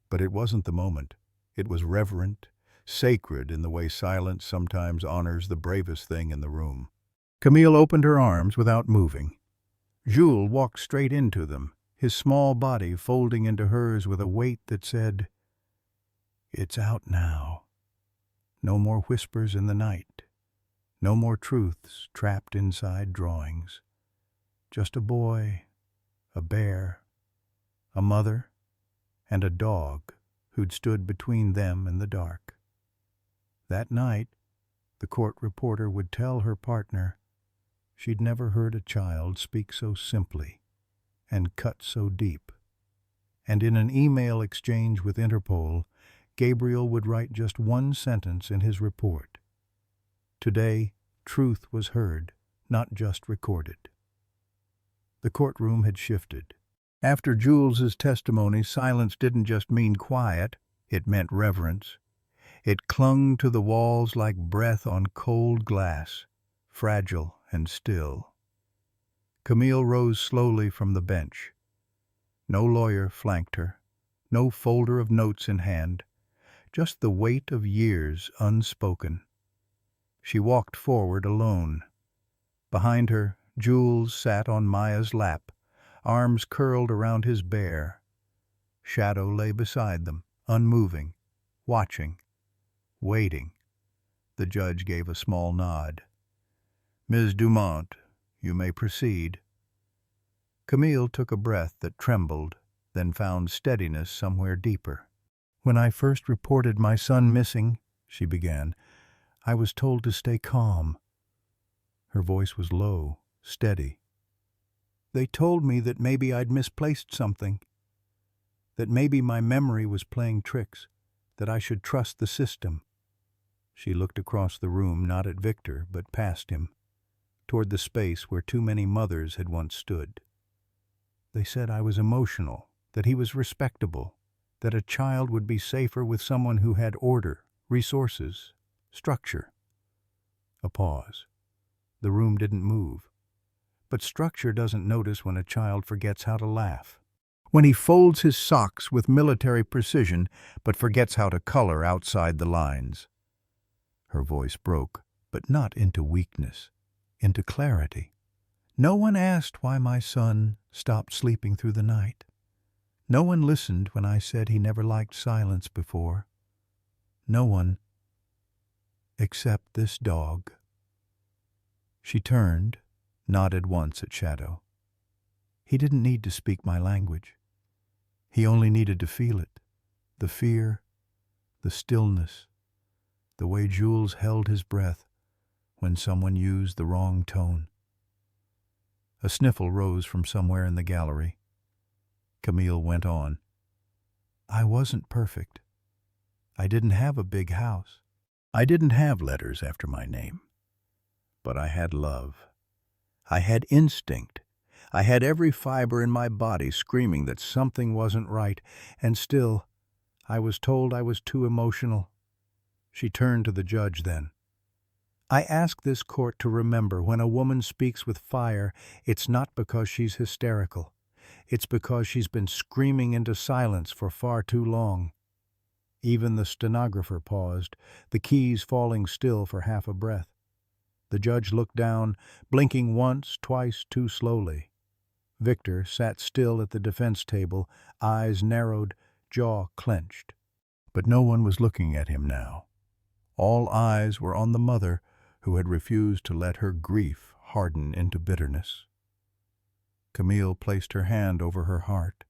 But it wasn't the moment. It was reverent, sacred in the way silence sometimes honors the bravest thing in the room. Camille opened her arms without moving. Jules walked straight into them, his small body folding into hers with a weight that said, "It's out now. No more whispers in the night. No more truths trapped inside drawings. Just a boy, a bear, a mother, and a dog who'd stood between them and the dark." That night, the court reporter would tell her partner she'd never heard a child speak so simply and cut so deep. And in an email exchange with Interpol, Gabriel would write just one sentence in his report. Today, truth was heard, not just recorded. The courtroom had shifted. After Jules's testimony, silence didn't just mean quiet, it meant reverence. It clung to the walls like breath on cold glass, fragile and still. Camille rose slowly from the bench. No lawyer flanked her, no folder of notes in hand, just the weight of years unspoken. She walked forward alone. Behind her, Jules sat on Maya's lap, arms curled around his bear. Shadow lay beside them, unmoving, watching, waiting. The judge gave a small nod. "Ms. Dumont, you may proceed." Camille took a breath that trembled, then found steadiness somewhere deeper. "When I first reported my son missing," she began, "I was told to stay calm." Her voice was low, steady. "They told me that maybe I'd misplaced something, that maybe my memory was playing tricks, that I should trust the system." She looked across the room, not at Victor, but past him, toward the space where too many mothers had once stood. "They said I was emotional, that he was respectable, that a child would be safer with someone who had order, resources, structure." A pause. The room didn't move. But structure doesn't notice when a child forgets how to laugh, when he folds his socks with military precision but forgets how to color outside the lines. Her voice broke, but not into weakness, into clarity. "No one asked why my son stopped sleeping through the night. No one listened when I said he never liked silence before. No one, except this dog." She turned, nodded once at Shadow. "He didn't need to speak my language. He only needed to feel it, the fear, the stillness, the way Jules held his breath when someone used the wrong tone." A sniffle rose from somewhere in the gallery. Camille went on. "I wasn't perfect. I didn't have a big house. I didn't have letters after my name. But I had love. I had instinct. I had every fiber in my body screaming that something wasn't right, and still, I was told I was too emotional." She turned to the judge then. "I ask this court to remember when a woman speaks with fire, it's not because she's hysterical. It's because she's been screaming into silence for far too long." Even the stenographer paused, the keys falling still for half a breath. The judge looked down, blinking once, twice, too slowly. Victor sat still at the defense table, eyes narrowed, jaw clenched. But no one was looking at him now. All eyes were on the mother who had refused to let her grief harden into bitterness. Camille placed her hand over her heart.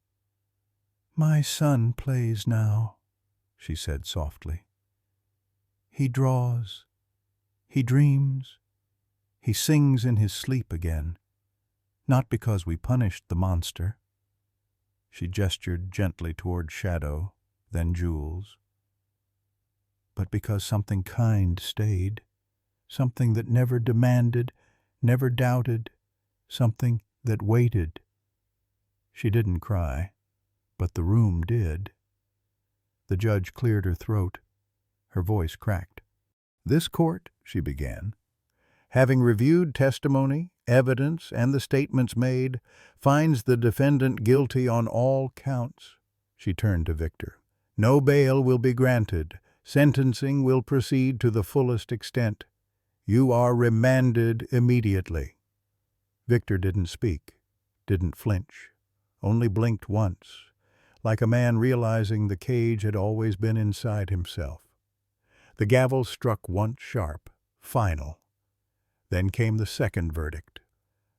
"My son plays now," she said softly. "He draws. He dreams. He sings in his sleep again. Not because we punished the monster." She gestured gently toward Shadow, then Jules. "But because something kind stayed. Something that never demanded, never doubted. Something that waited." She didn't cry, but the room did. The judge cleared her throat. Her voice cracked. "This court," she began, "having reviewed testimony, evidence, and the statements made, finds the defendant guilty on all counts." She turned to Victor. "No bail will be granted. Sentencing will proceed to the fullest extent. You are remanded immediately." Victor didn't speak, didn't flinch, only blinked once, like a man realizing the cage had always been inside himself. The gavel struck once sharp, final. Then came the second verdict,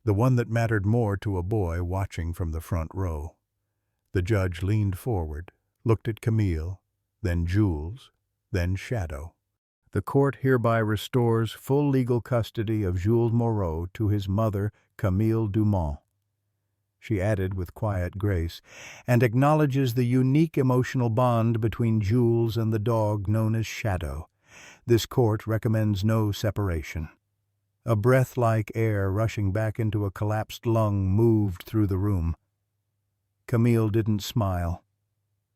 the one that mattered more to a boy watching from the front row. The judge leaned forward, looked at Camille, then Jules, then Shadow. "The court hereby restores full legal custody of Jules Moreau to his mother, Camille Dumont," she added with quiet grace, "and acknowledges the unique emotional bond between Jules and the dog known as Shadow. This court recommends no separation." A breath like air rushing back into a collapsed lung moved through the room. Camille didn't smile.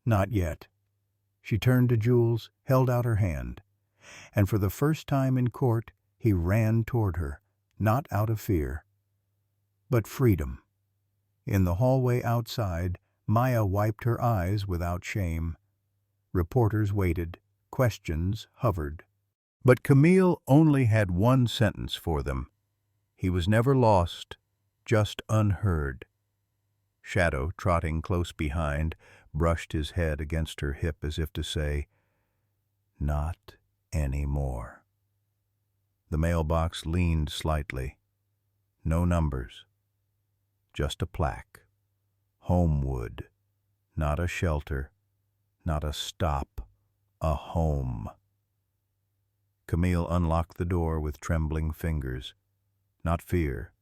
Not yet. She turned to Jules, held out her hand, and for the first time in court, he ran toward her, not out of fear, but freedom. In the hallway outside, Maya wiped her eyes without shame. Reporters waited, questions hovered. But Camille only had one sentence for them. He was never lost, just unheard. Shadow, trotting close behind, brushed his head against her hip as if to say, "Not anymore." The mailbox leaned slightly. No numbers. Just a plaque. Homewood. Not a shelter. Not a stop. A home. Camille unlocked the door with trembling fingers. Not fear,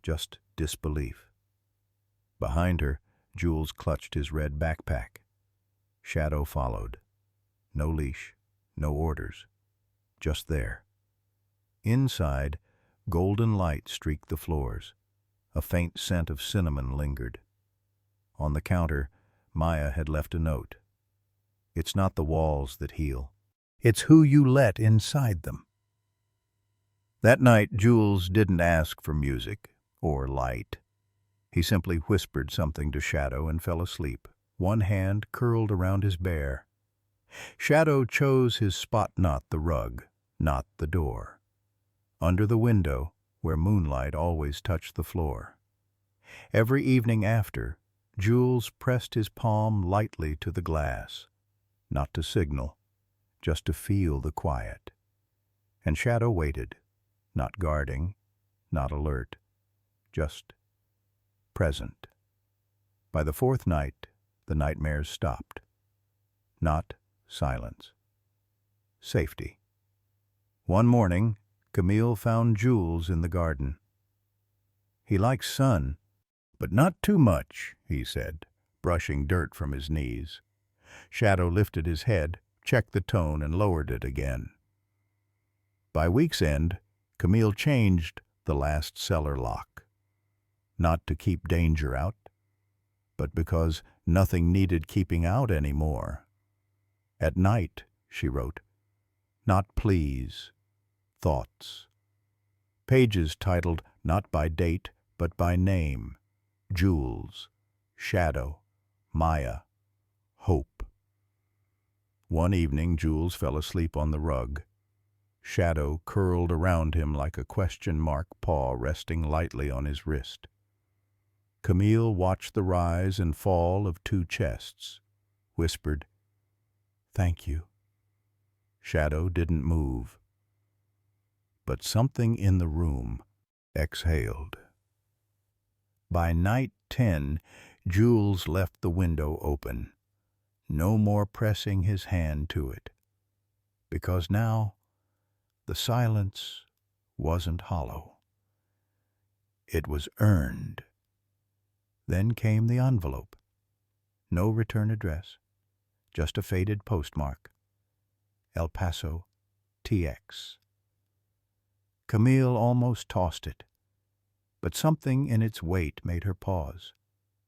just disbelief. Behind her, Jules clutched his red backpack. Shadow followed. No leash, no orders. Just there. Inside, golden light streaked the floors. A faint scent of cinnamon lingered. On the counter, Maya had left a note. It's not the walls that heal. It's who you let inside them. That night, Jules didn't ask for music or light. He simply whispered something to Shadow and fell asleep, one hand curled around his bear. Shadow chose his spot, not the rug, not the door. Under the window, where moonlight always touched the floor. Every evening after, Jules pressed his palm lightly to the glass, not to signal, just to feel the quiet. And Shadow waited, not guarding, not alert, just present. By the fourth night, the nightmares stopped. Not silence. Safety. One morning, Camille found Jules in the garden. He likes sun, but not too much, he said, brushing dirt from his knees. Shadow lifted his head, checked the tone, and lowered it again. By week's end, Camille changed the last cellar lock. Not to keep danger out, but because nothing needed keeping out anymore. At night, she wrote, not please, thoughts. Pages titled not by date, but by name. Jules, Shadow, Maya, Hope. One evening, Jules fell asleep on the rug. Shadow curled around him like a question mark paw resting lightly on his wrist. Camille watched the rise and fall of two chests, whispered, "Thank you." Shadow didn't move, but something in the room exhaled. By night 10, Jules left the window open, no more pressing his hand to it, because now the silence wasn't hollow. It was earned. Then came the envelope. No return address, just a faded postmark. El Paso, TX. Camille almost tossed it, but something in its weight made her pause.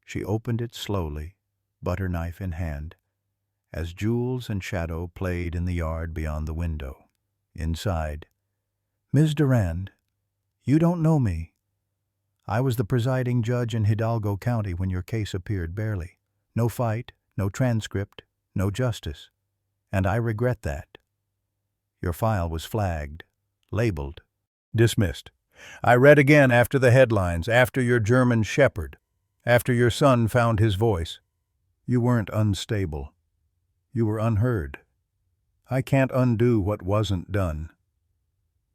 She opened it slowly, butter knife in hand, as Jules and Shadow played in the yard beyond the window. Inside, "Ms. Durand, you don't know me. I was the presiding judge in Hidalgo County when your case appeared barely. No fight, no transcript, no justice. And I regret that. Your file was flagged, labeled, dismissed. I read again after the headlines, after your German shepherd, after your son found his voice. You weren't unstable. You were unheard. I can't undo what wasn't done.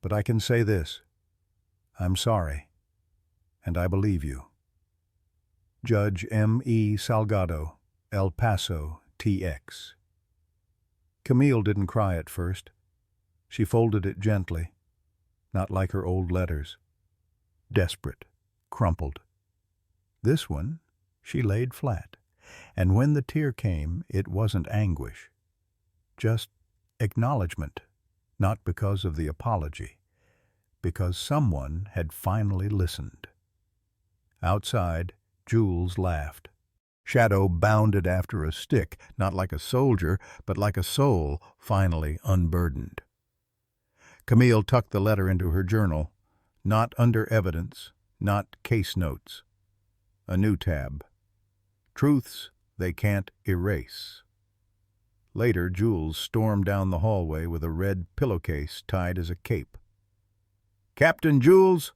But I can say this. I'm sorry. And I believe you. Judge M.E. Salgado, El Paso, TX. Camille didn't cry at first. She folded it gently, not like her old letters. Desperate, crumpled. This one, she laid flat, and when the tear came, it wasn't anguish. Just acknowledgement, not because of the apology, because someone had finally listened. Outside, Jules laughed. Shadow bounded after a stick, not like a soldier, but like a soul finally unburdened. Camille tucked the letter into her journal. Not under evidence, not case notes. A new tab. Truths they can't erase. Later, Jules stormed down the hallway with a red pillowcase tied as a cape. "Captain Jules,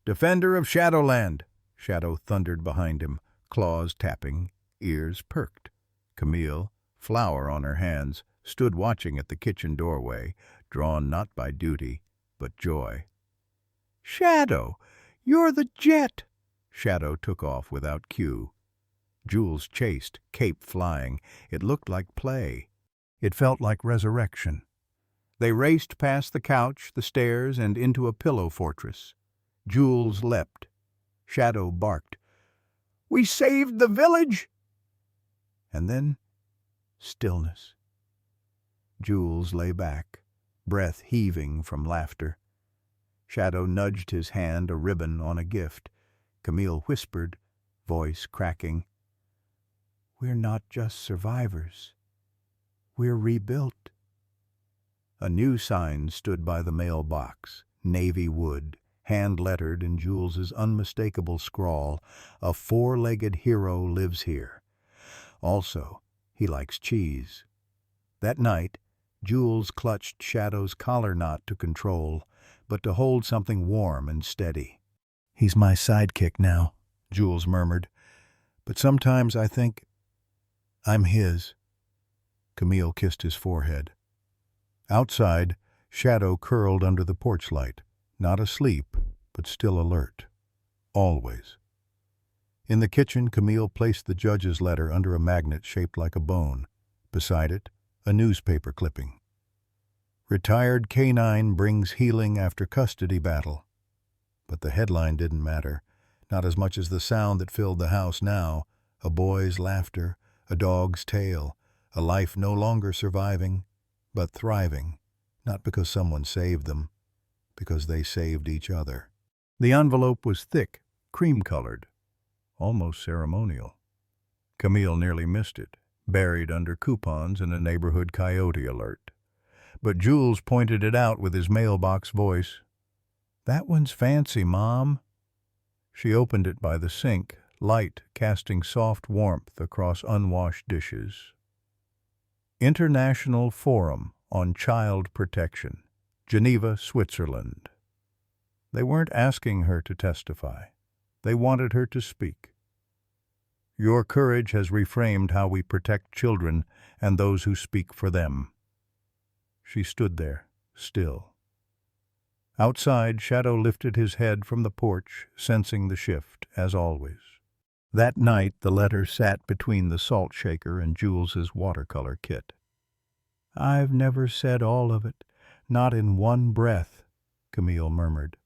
defender of Shadowland," Shadow thundered behind him, claws tapping, ears perked. Camille, flour on her hands, stood watching at the kitchen doorway, drawn not by duty, but joy. "Shadow, you're the jet!" Shadow took off without cue. Jules chased, cape flying. It looked like play. It felt like resurrection. They raced past the couch, the stairs, and into a pillow fortress. Jules leapt. Shadow barked. "We saved the village!" And then stillness. Jules lay back, breath heaving from laughter. Shadow nudged his hand a ribbon on a gift. Camille whispered, voice cracking, "We're not just survivors. We're rebuilt." A new sign stood by the mailbox, navy wood, hand-lettered in Jules's unmistakable scrawl, "A four-legged hero lives here. Also, he likes cheese." That night, Jules clutched Shadow's collar knot to control, but to hold something warm and steady. "He's my sidekick now," Jules murmured, "but sometimes I think I'm his." Camille kissed his forehead. Outside, Shadow curled under the porch light, not asleep, but still alert. Always. In the kitchen, Camille placed the judge's letter under a magnet shaped like a bone. Beside it, a newspaper clipping. "Retired canine brings healing after custody battle." But the headline didn't matter, not as much as the sound that filled the house now, a boy's laughter, a dog's tale, a life no longer surviving, but thriving, not because someone saved them, because they saved each other. The envelope was thick, cream-colored, almost ceremonial. Camille nearly missed it, buried under coupons and a neighborhood coyote alert. But Jules pointed it out with his mailbox voice. "That one's fancy, Mom." She opened it by the sink, light casting soft warmth across unwashed dishes. International Forum on Child Protection, Geneva, Switzerland. They weren't asking her to testify. They wanted her to speak. "Your courage has reframed how we protect children and those who speak for them." She stood there, still. Outside, Shadow lifted his head from the porch, sensing the shift, as always. That night, the letter sat between the salt shaker and Jules's watercolor kit. "I've never said all of it, not in one breath," Camille murmured.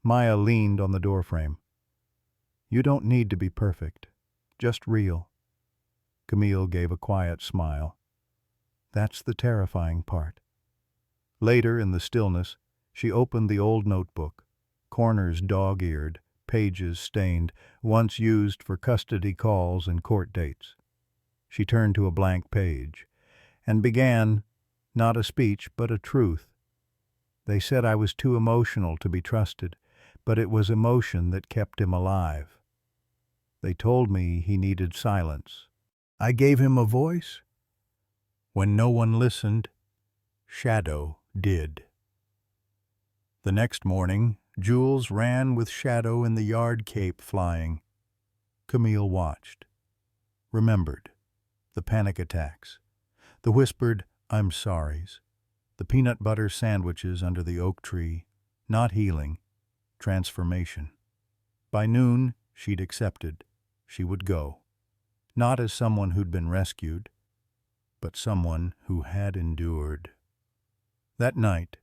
Maya leaned on the doorframe. "You don't need to be perfect, just real." Camille gave a quiet smile. "That's the terrifying part." Later, in the stillness, she opened the old notebook, corners dog-eared, pages stained, once used for custody calls and court dates. She turned to a blank page and began, not a speech, but a truth. "They said I was too emotional to be trusted, but it was emotion that kept him alive. They told me he needed silence. I gave him a voice. When no one listened, Shadow did." The next morning, Jules ran with Shadow in the yard, cape flying. Camille watched. Remembered. The panic attacks. The whispered, "I'm sorry's." The peanut butter sandwiches under the oak tree. Not healing. Transformation. By noon, she'd accepted. She would go. Not as someone who'd been rescued, but someone who had endured. That night,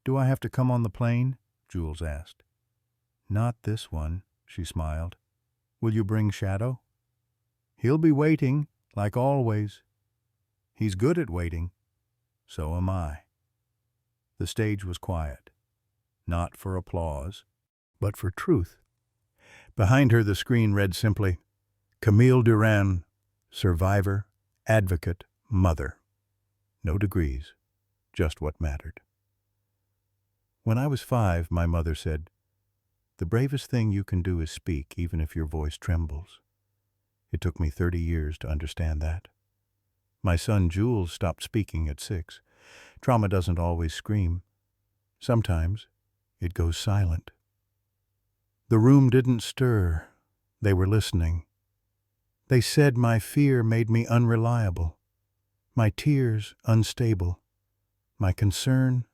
"Do I have to come on the plane?" Jules asked. "Not this one," she smiled. "Will you bring Shadow?" "He'll be waiting, like always." "He's good at waiting." "So am I." The stage was quiet. Not for applause, but for truth. Behind her, the screen read simply, Camille Duran, survivor, advocate, mother. No degrees, just what mattered. When I was 5, my mother said, "The bravest thing you can do is speak, even if your voice trembles." It took me 30 years to understand that. My son Jules stopped speaking at 6. Trauma doesn't always scream. Sometimes it goes silent. The room didn't stir. They were listening. They said my fear made me unreliable, my tears unstable, my concern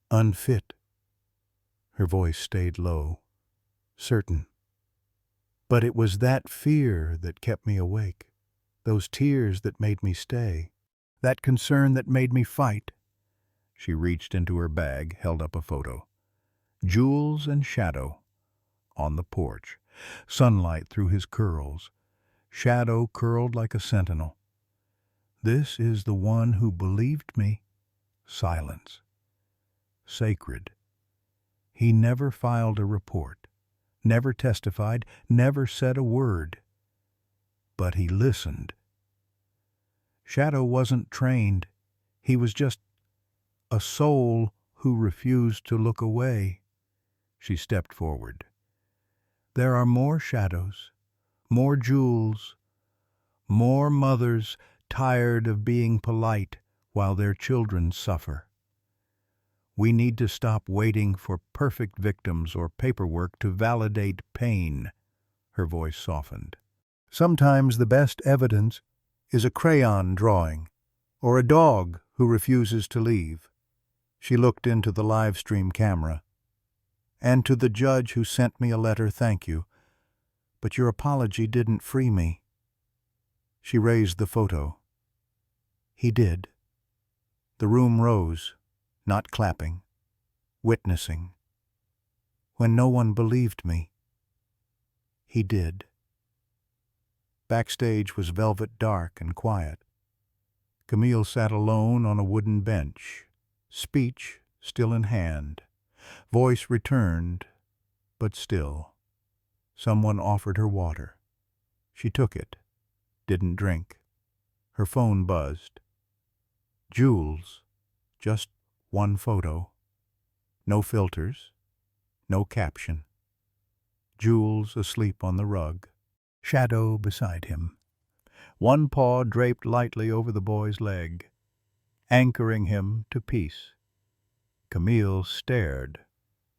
unfit. Her voice stayed low, certain. But it was that fear that kept me awake, those tears that made me stay, that concern that made me fight. She reached into her bag, held up a photo. Jules and Shadow on the porch, sunlight through his curls, Shadow curled like a sentinel. This is the one who believed me. Silence. Sacred. He never filed a report, never testified, never said a word. But he listened. Shadow wasn't trained. He was just a soul who refused to look away. She stepped forward. There are more shadows, more Jules, more mothers tired of being polite while their children suffer. We need to stop waiting for perfect victims or paperwork to validate pain. Her voice softened. Sometimes the best evidence is a crayon drawing or a dog who refuses to leave. She looked into the live stream camera. And to the judge who sent me a letter, thank you. But your apology didn't free me. She raised the photo. He did. The room rose, not clapping, witnessing. When no one believed me, he did. Backstage was velvet dark and quiet. Camille sat alone on a wooden bench, speech still in hand. Voice returned, but still. Someone offered her water. She took it, didn't drink. Her phone buzzed. Jules, just one photo. No filters, no caption. Jules asleep on the rug, Shadow beside him. One paw draped lightly over the boy's leg, anchoring him to peace. Camille stared,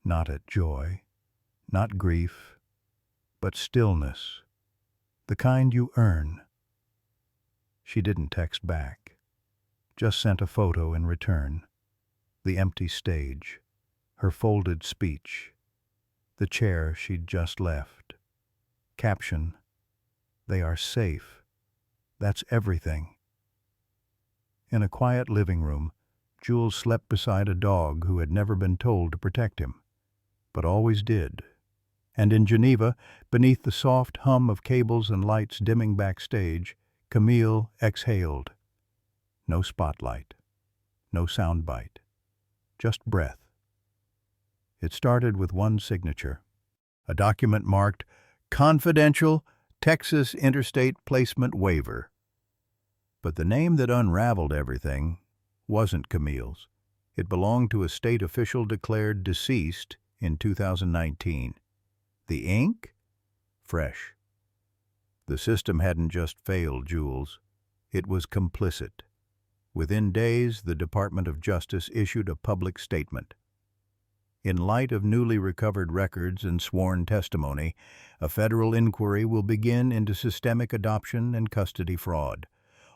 not at joy, not grief, but stillness, the kind you earn. She didn't text back, just sent a photo in return. The empty stage, her folded speech, the chair she'd just left. Caption, "They are safe. That's everything." In a quiet living room, Jules slept beside a dog who had never been told to protect him, but always did. And in Geneva, beneath the soft hum of cables and lights dimming backstage, Camille exhaled. No spotlight, no soundbite, just breath. It started with one signature, a document marked Confidential Texas Interstate Placement Waiver. But the name that unraveled everything wasn't Camille's. It belonged to a state official declared deceased in 2019. The ink? Fresh. The system hadn't just failed Jules. It was complicit. Within days, the Department of Justice issued a public statement. In light of newly recovered records and sworn testimony, a federal inquiry will begin into systemic adoption and custody fraud.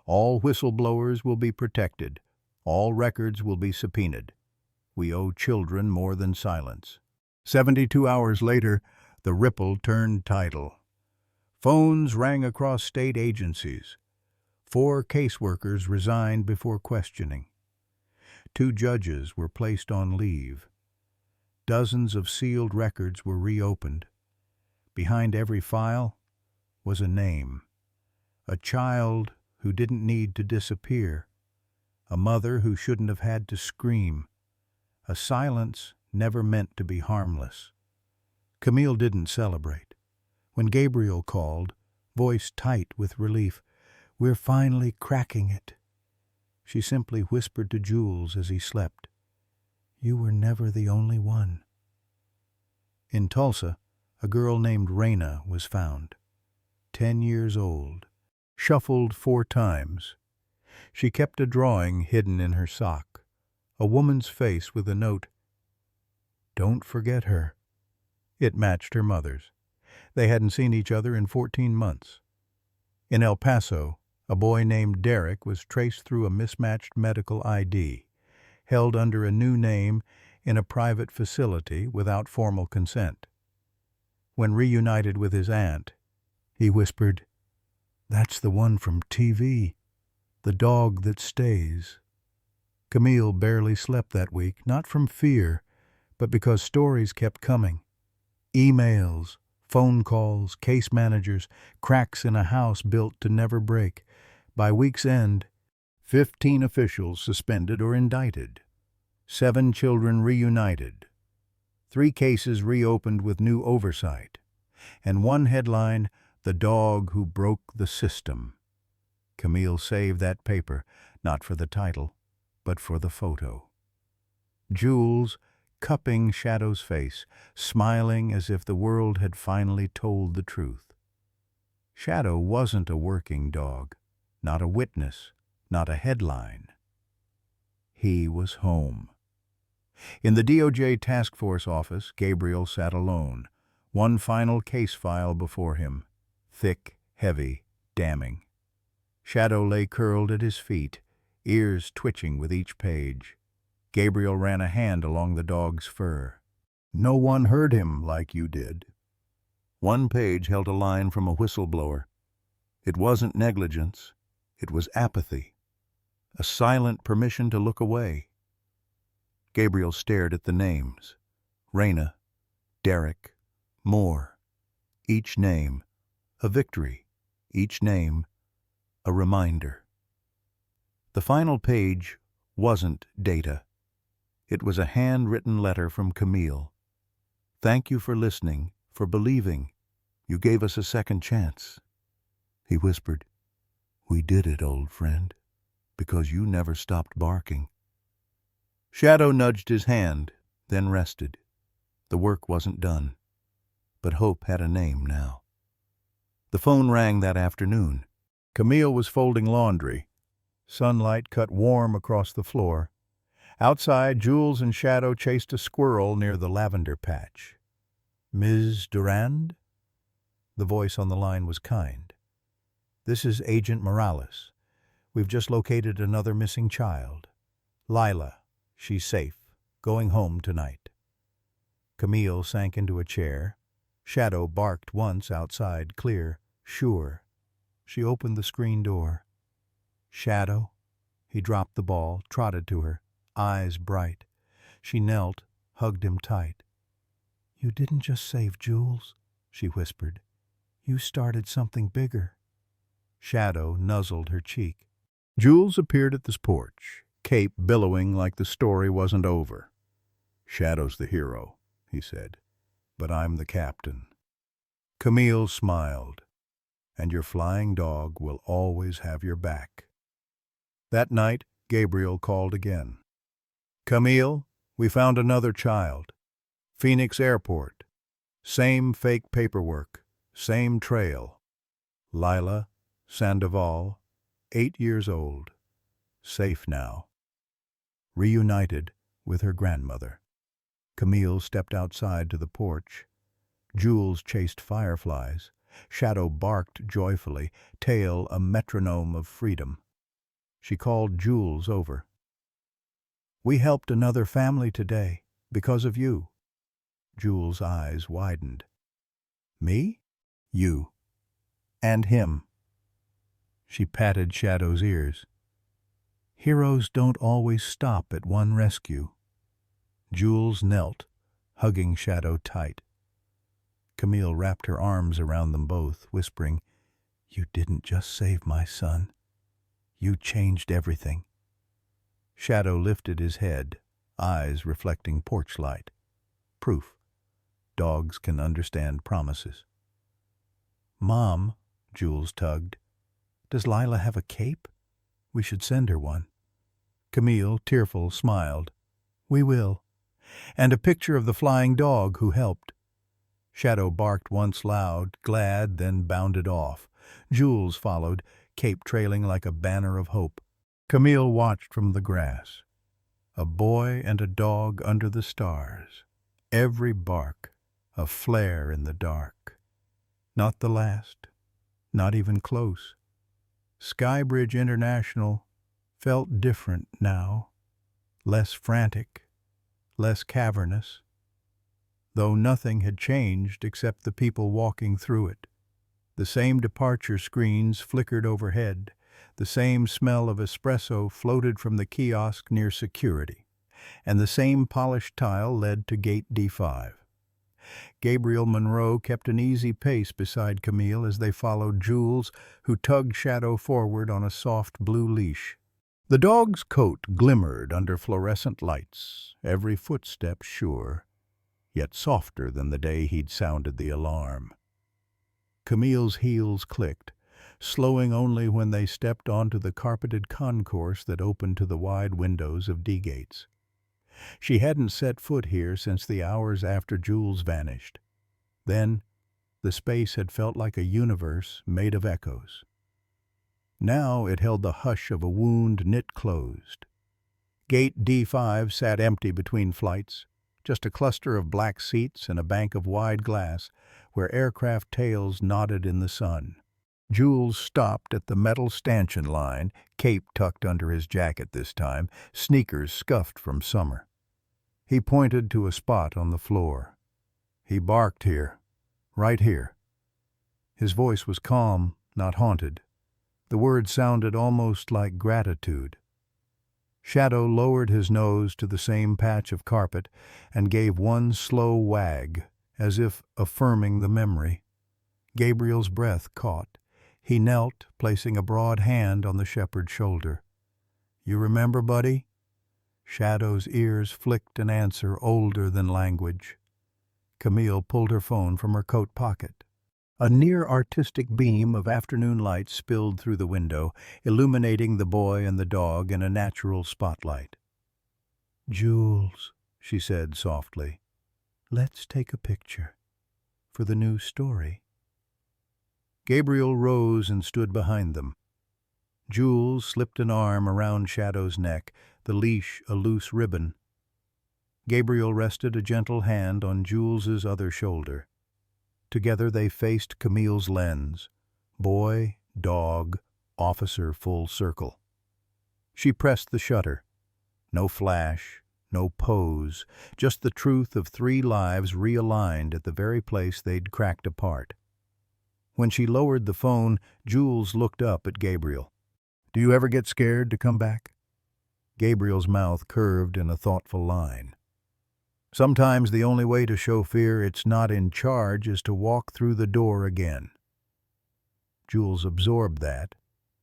All whistleblowers will be protected. All records will be subpoenaed. We owe children more than silence. 72 hours later, the ripple turned tidal. Phones rang across state agencies. 4 caseworkers resigned before questioning. 2 judges were placed on leave. Dozens of sealed records were reopened. Behind every file was a name. A child who didn't need to disappear. A mother who shouldn't have had to scream. A silence never meant to be harmless. Camille didn't celebrate. When Gabriel called, voice tight with relief. "We're finally cracking it." She simply whispered to Jules as he slept, "You were never the only one." In Tulsa, a girl named Raina was found, 10 years old, shuffled 4 times. She kept a drawing hidden in her sock, a woman's face with a note, "Don't forget her." It matched her mother's. They hadn't seen each other in 14 months. In El Paso, a boy named Derek was traced through a mismatched medical ID, held under a new name in a private facility without formal consent. When reunited with his aunt, he whispered, "That's the one from TV, the dog that stays." Camille barely slept that week, not from fear, but because stories kept coming. Emails, phone calls, case managers, cracks in a house built to never break. By week's end, 15 officials suspended or indicted, 7 children reunited, 3 cases reopened with new oversight, and one headline, "The Dog Who Broke the System." Camille saved that paper, not for the title, but for the photo. Jules, cupping Shadow's face, smiling as if the world had finally told the truth. Shadow wasn't a working dog, not a witness, not a headline. He was home. In the DOJ task force office, Gabriel sat alone, one final case file before him, thick, heavy, damning. Shadow lay curled at his feet, ears twitching with each page. Gabriel ran a hand along the dog's fur. "No one heard him like you did." One page held a line from a whistleblower. It wasn't negligence. It was apathy. A silent permission to look away. Gabriel stared at the names. Raina, Derek, Moore. Each name, a victory. Each name, a reminder. The final page wasn't data. It was a handwritten letter from Camille. "Thank you for listening, for believing. You gave us a second chance." He whispered, "We did it, old friend, because you never stopped barking." Shadow nudged his hand, then rested. The work wasn't done, but hope had a name now. The phone rang that afternoon. Camille was folding laundry. Sunlight cut warm across the floor. Outside, Jules and Shadow chased a squirrel near the lavender patch. "Ms. Durand?" The voice on the line was kind. "This is Agent Morales. We've just located another missing child. Lila. She's safe. Going home tonight." Camille sank into a chair. Shadow barked once outside, clear, sure. She opened the screen door. "Shadow?" He dropped the ball, trotted to her, eyes bright. She knelt, hugged him tight. "You didn't just save Jules," she whispered. "You started something bigger." Shadow nuzzled her cheek. Jules appeared at the porch, cape billowing like the story wasn't over. "Shadow's the hero," he said, "but I'm the captain." Camille smiled. "And your flying dog will always have your back." That night, Gabriel called again. "Camille, we found another child. Phoenix Airport. Same fake paperwork, same trail. Lila Sandoval, 8 years old. Safe now. Reunited with her grandmother." Camille stepped outside to the porch. Jules chased fireflies. Shadow barked joyfully, tail a metronome of freedom. She called Jules over. "We helped another family today, because of you." Jules' eyes widened. "Me?" "You. And him." She patted Shadow's ears. "Heroes don't always stop at one rescue." Jules knelt, hugging Shadow tight. Camille wrapped her arms around them both, whispering, "You didn't just save my son. You changed everything." Shadow lifted his head, eyes reflecting porch light. Proof. Dogs can understand promises. "Mom," Jules tugged. "Does Lila have a cape? We should send her one." Camille, tearful, smiled. "We will." And a picture of the flying dog who helped. Shadow barked once loud, glad, then bounded off. Jules followed, cape trailing like a banner of hope. Camille watched from the grass. A boy and a dog under the stars. Every bark, a flare in the dark. Not the last, not even close. Skybridge International felt different now, less frantic, less cavernous, though nothing had changed except the people walking through it. The same departure screens flickered overhead. The same smell of espresso floated from the kiosk near security, and the same polished tile led to gate D5. Gabriel Monroe kept an easy pace beside Camille as they followed Jules, who tugged Shadow forward on a soft blue leash. The dog's coat glimmered under fluorescent lights, every footstep sure, yet softer than the day he'd sounded the alarm. Camille's heels clicked, slowing only when they stepped onto the carpeted concourse that opened to the wide windows of D-gates. She hadn't set foot here since the hours after Jules vanished. Then, the space had felt like a universe made of echoes. Now it held the hush of a wound knit closed. Gate D5 sat empty between flights, just a cluster of black seats and a bank of wide glass where aircraft tails nodded in the sun. Jules stopped at the metal stanchion line, cape tucked under his jacket this time, sneakers scuffed from summer. He pointed to a spot on the floor. "He barked here, right here." His voice was calm, not haunted. The words sounded almost like gratitude. Shadow lowered his nose to the same patch of carpet and gave one slow wag, as if affirming the memory. Gabriel's breath caught. He knelt, placing a broad hand on the shepherd's shoulder. "You remember, buddy?" Shadow's ears flicked an answer older than language. Camille pulled her phone from her coat pocket. A near-artistic beam of afternoon light spilled through the window, illuminating the boy and the dog in a natural spotlight. "Jules," she said softly, "let's take a picture for the new story." Gabriel rose and stood behind them. Jules slipped an arm around Shadow's neck, the leash a loose ribbon. Gabriel rested a gentle hand on Jules's other shoulder. Together they faced Camille's lens. Boy, dog, officer full circle. She pressed the shutter. No flash, no pose, just the truth of three lives realigned at the very place they'd cracked apart. When she lowered the phone, Jules looked up at Gabriel. "Do you ever get scared to come back?" Gabriel's mouth curved in a thoughtful line. "Sometimes the only way to show fear it's not in charge is to walk through the door again." Jules absorbed that,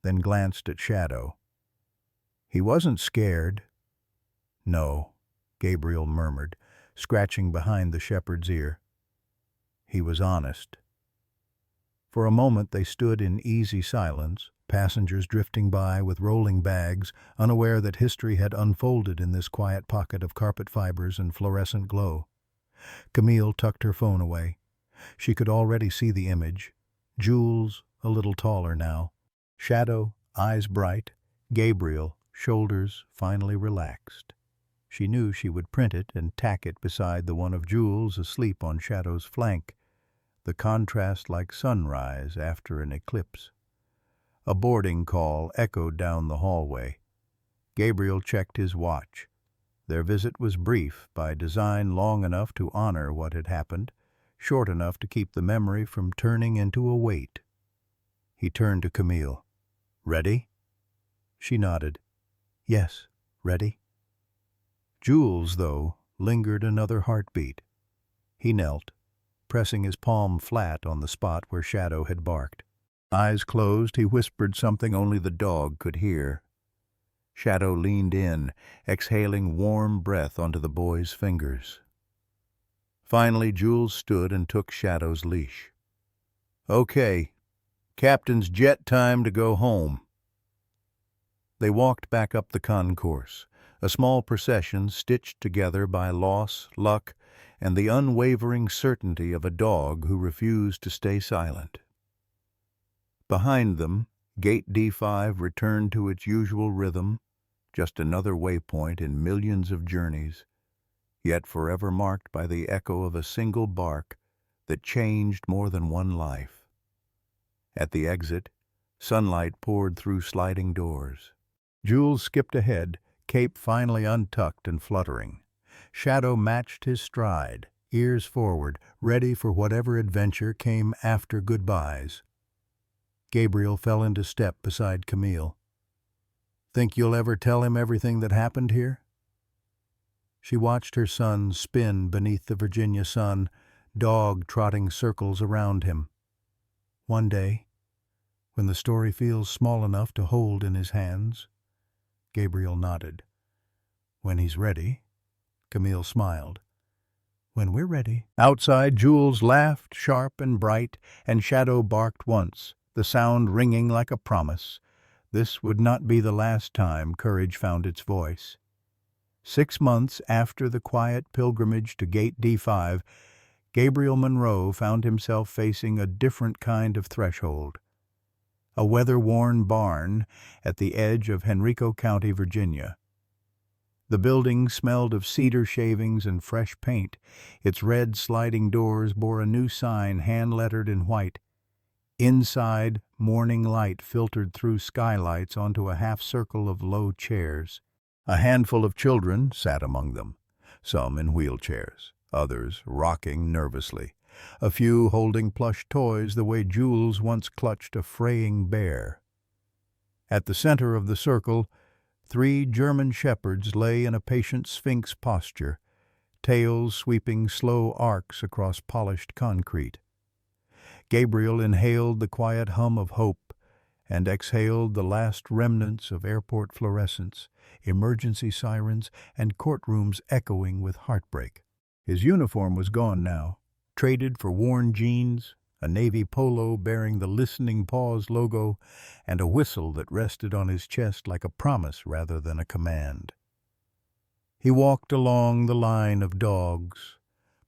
then glanced at Shadow. He wasn't scared. "No," Gabriel murmured, scratching behind the shepherd's ear. He was honest. For a moment they stood in easy silence, passengers drifting by with rolling bags, unaware that history had unfolded in this quiet pocket of carpet fibers and fluorescent glow. Camille tucked her phone away. She could already see the image. Jules, a little taller now. Shadow, eyes bright. Gabriel, shoulders finally relaxed. She knew she would print it and tack it beside the one of Jules asleep on Shadow's flank. The contrast like sunrise after an eclipse. A boarding call echoed down the hallway. Gabriel checked his watch. Their visit was brief, by design long enough to honor what had happened, short enough to keep the memory from turning into a weight. He turned to Camille. "Ready?" She nodded. "Yes, ready." Jules, though, lingered another heartbeat. He knelt, pressing his palm flat on the spot where Shadow had barked. Eyes closed, he whispered something only the dog could hear. Shadow leaned in, exhaling warm breath onto the boy's fingers. Finally, Jules stood and took Shadow's leash. "Okay, Captain's jet time to go home." They walked back up the concourse, a small procession stitched together by loss, luck, and the unwavering certainty of a dog who refused to stay silent. Behind them, Gate D5 returned to its usual rhythm, just another waypoint in millions of journeys, yet forever marked by the echo of a single bark that changed more than one life. At the exit, sunlight poured through sliding doors. Jules skipped ahead, cape finally untucked and fluttering. Shadow matched his stride, ears forward, ready for whatever adventure came after goodbyes. Gabriel fell into step beside Camille. "Think you'll ever tell him everything that happened here?" She watched her son spin beneath the Virginia sun, dog trotting circles around him. "One day, when the story feels small enough to hold in his hands." Gabriel nodded. "When he's ready." Camille smiled. "When we're ready." Outside, Jules laughed, sharp and bright, and Shadow barked once, the sound ringing like a promise. This would not be the last time courage found its voice. 6 months after the quiet pilgrimage to Gate D5, Gabriel Monroe found himself facing a different kind of threshold. A weather-worn barn at the edge of Henrico County, Virginia. The building smelled of cedar shavings and fresh paint. Its red sliding doors bore a new sign hand-lettered in white. Inside, morning light filtered through skylights onto a half-circle of low chairs. A handful of children sat among them, some in wheelchairs, others rocking nervously, a few holding plush toys the way Jules once clutched a fraying bear. At the center of the circle, 3 German shepherds lay in a patient sphinx posture, tails sweeping slow arcs across polished concrete. Gabriel inhaled the quiet hum of hope and exhaled the last remnants of airport fluorescence, emergency sirens, and courtrooms echoing with heartbreak. His uniform was gone now, traded for worn jeans, a navy polo bearing the Listening Pause logo, and a whistle that rested on his chest like a promise rather than a command. He walked along the line of dogs,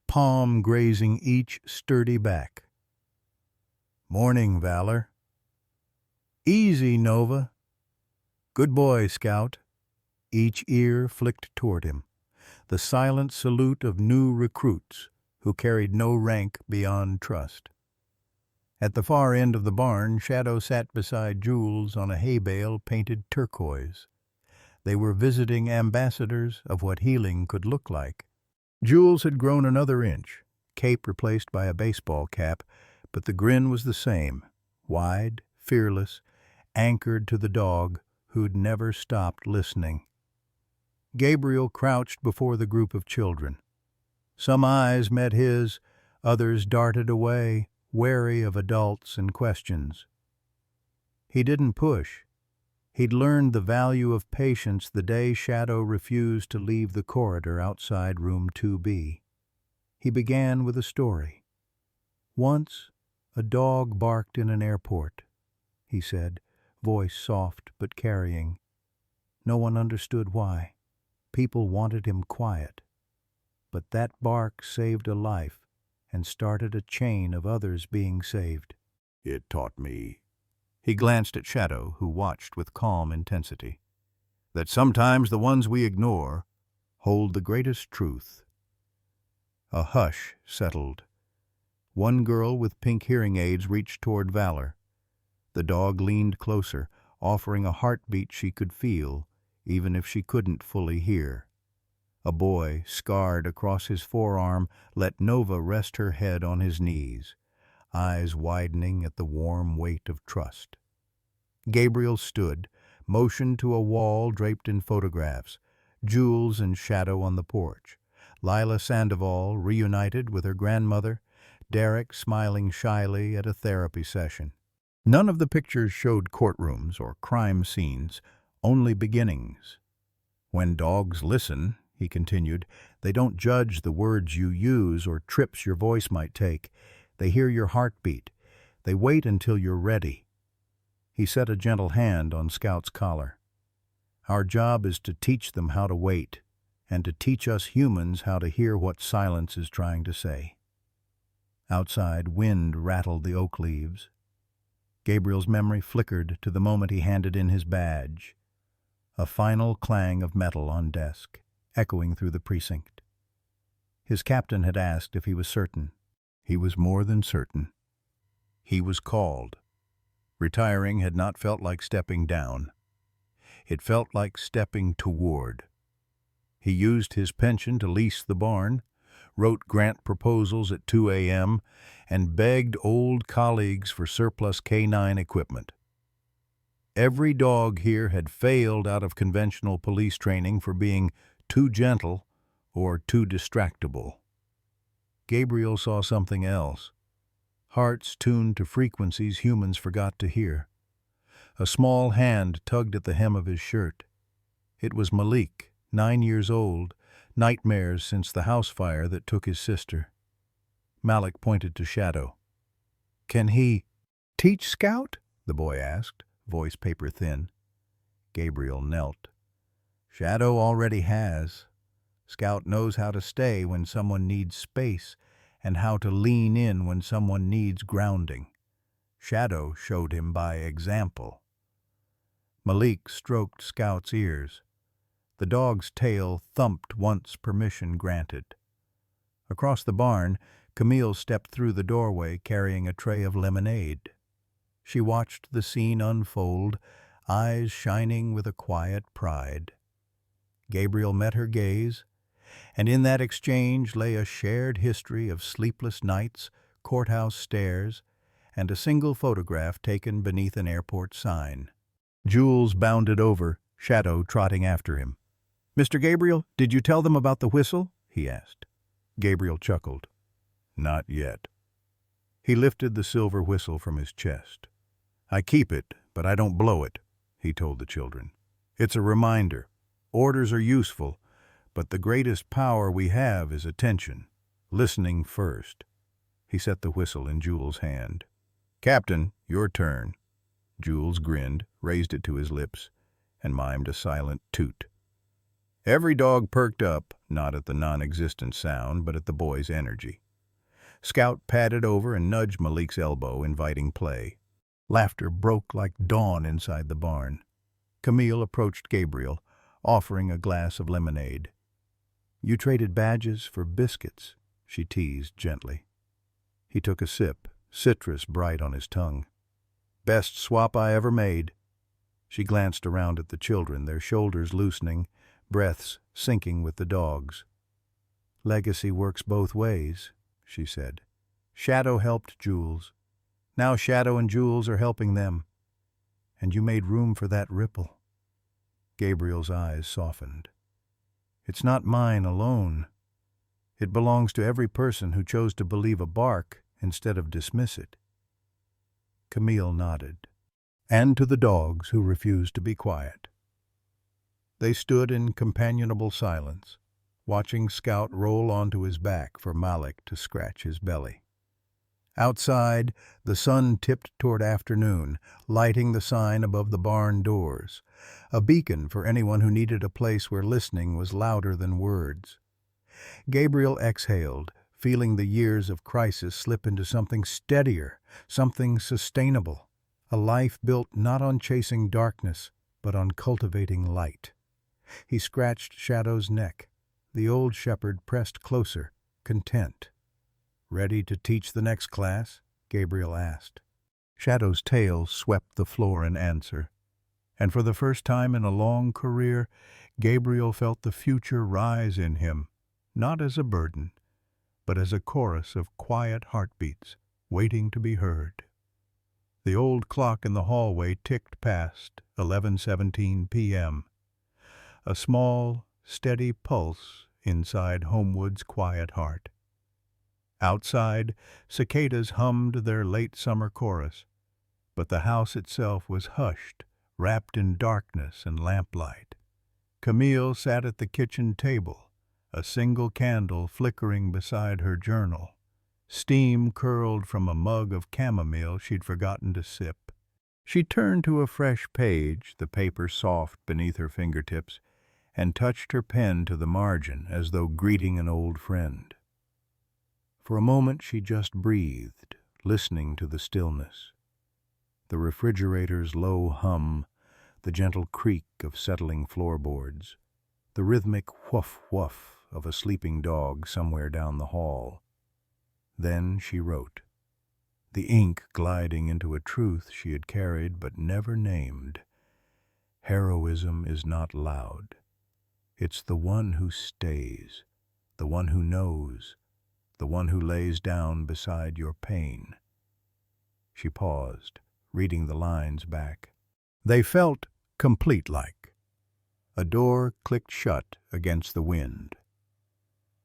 palm grazing each sturdy back. "Morning, Valor." "Easy, Nova." "Good boy, Scout." Each ear flicked toward him, the silent salute of new recruits who carried no rank beyond trust. At the far end of the barn, Shadow sat beside Jules on a hay bale painted turquoise. They were visiting ambassadors of what healing could look like. Jules had grown another inch, cape replaced by a baseball cap, but the grin was the same, wide, fearless, anchored to the dog who'd never stopped listening. Gabriel crouched before the group of children. Some eyes met his, others darted away, wary of adults and questions. He didn't push. He'd learned the value of patience the day Shadow refused to leave the corridor outside room 2B. He began with a story. "Once, a dog barked in an airport," he said, voice soft but carrying. "No one understood why. People wanted him quiet. But that bark saved a life and started a chain of others being saved. It taught me." He glanced at Shadow, who watched with calm intensity. "That sometimes the ones we ignore hold the greatest truth." A hush settled. One girl with pink hearing aids reached toward Valor. The dog leaned closer, offering a heartbeat she could feel, even if she couldn't fully hear. A boy, scarred across his forearm, let Nova rest her head on his knees, eyes widening at the warm weight of trust. Gabriel stood, motioned to a wall draped in photographs, Jules and Shadow on the porch, Lila Sandoval reunited with her grandmother, Derek smiling shyly at a therapy session. None of the pictures showed courtrooms or crime scenes, only beginnings. "When dogs listen," he continued, "they don't judge the words you use or trips your voice might take. They hear your heartbeat. They wait until you're ready." He set a gentle hand on Scout's collar. "Our job is to teach them how to wait, and to teach us humans how to hear what silence is trying to say." Outside, wind rattled the oak leaves. Gabriel's memory flickered to the moment he handed in his badge. A final clang of metal on desk, echoing through the precinct. His captain had asked if he was certain. He was more than certain. He was called. Retiring had not felt like stepping down. It felt like stepping toward. He used his pension to lease the barn, wrote grant proposals at 2 a.m., and begged old colleagues for surplus canine equipment. Every dog here had failed out of conventional police training for being too gentle or too distractible. Gabriel saw something else. Hearts tuned to frequencies humans forgot to hear. A small hand tugged at the hem of his shirt. It was Malik, 9 years old, nightmares since the house fire that took his sister. Malik pointed to Shadow. "Can he teach Scout?" the boy asked, voice paper thin. Gabriel knelt. "Shadow already has. Scout knows how to stay when someone needs space, and how to lean in when someone needs grounding. Shadow showed him by example." Malik stroked Scout's ears. The dog's tail thumped once permission granted. Across the barn, Camille stepped through the doorway carrying a tray of lemonade. She watched the scene unfold, eyes shining with a quiet pride. Gabriel met her gaze, and in that exchange lay a shared history of sleepless nights, courthouse stairs, and a single photograph taken beneath an airport sign. Jules bounded over, Shadow trotting after him. "Mr. Gabriel, did you tell them about the whistle?" he asked. Gabriel chuckled. "Not yet." He lifted the silver whistle from his chest. "I keep it, but I don't blow it," he told the children. "It's a reminder. Orders are useful, but the greatest power we have is attention, listening first." He set the whistle in Jules' hand. "Captain, your turn." Jules grinned, raised it to his lips, and mimed a silent toot. Every dog perked up, not at the non-existent sound, but at the boy's energy. Scout padded over and nudged Malik's elbow, inviting play. Laughter broke like dawn inside the barn. Camille approached Gabriel, offering a glass of lemonade. "You traded badges for biscuits," she teased gently. He took a sip, citrus bright on his tongue. "Best swap I ever made." She glanced around at the children, their shoulders loosening, breaths sinking with the dogs. "Legacy works both ways," she said. "Shadow helped Jules. Now Shadow and Jules are helping them. And you made room for that ripple." Gabriel's eyes softened. "It's not mine alone. It belongs to every person who chose to believe a bark instead of dismiss it." Camille nodded. "And to the dogs who refused to be quiet." They stood in companionable silence, watching Scout roll onto his back for Malik to scratch his belly. Outside, the sun tipped toward afternoon, lighting the sign above the barn doors, a beacon for anyone who needed a place where listening was louder than words. Gabriel exhaled, feeling the years of crisis slip into something steadier, something sustainable, a life built not on chasing darkness, but on cultivating light. He scratched Shadow's neck. The old shepherd pressed closer, content. "Ready to teach the next class?" Gabriel asked. Shadow's tail swept the floor in answer, and for the first time in a long career, Gabriel felt the future rise in him, not as a burden, but as a chorus of quiet heartbeats waiting to be heard. The old clock in the hallway ticked past 11:17 p.m., a small, steady pulse inside Homewood's quiet heart. Outside, cicadas hummed their late summer chorus, but the house itself was hushed, wrapped in darkness and lamplight. Camille sat at the kitchen table, a single candle flickering beside her journal, Steam curled from a mug of chamomile she'd forgotten to sip. She turned to a fresh page, the paper soft beneath her fingertips, and touched her pen to the margin as though greeting an old friend. For a moment she just breathed, listening to the stillness. The refrigerator's low hum, the gentle creak of settling floorboards, the rhythmic woof-woof of a sleeping dog somewhere down the hall. Then she wrote, the ink gliding into a truth she had carried but never named. Heroism is not loud. It's the one who stays, the one who knows, the one who lays down beside your pain. She paused, reading the lines back. They felt complete-like. A door clicked shut against the wind.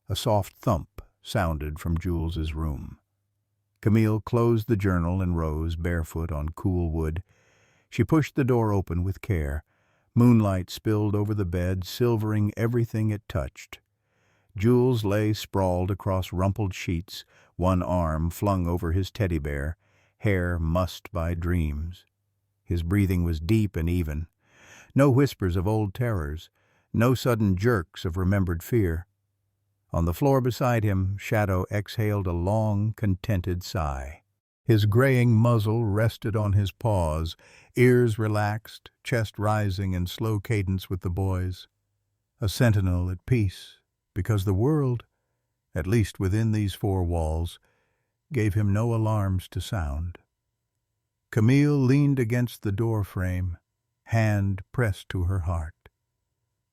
A soft thump sounded from Jules's room. Camille closed the journal and rose, barefoot on cool wood. She pushed the door open with care. Moonlight spilled over the bed, silvering everything it touched. Jules lay sprawled across rumpled sheets, one arm flung over his teddy bear, hair mussed by dreams. His breathing was deep and even. No whispers of old terrors, no sudden jerks of remembered fear. On the floor beside him, Shadow exhaled a long, contented sigh. His graying muzzle rested on his paws, ears relaxed, chest rising in slow cadence with the boys. A sentinel at peace, because the world, at least within these four walls, gave him no alarms to sound. Camille leaned against the door frame, hand pressed to her heart.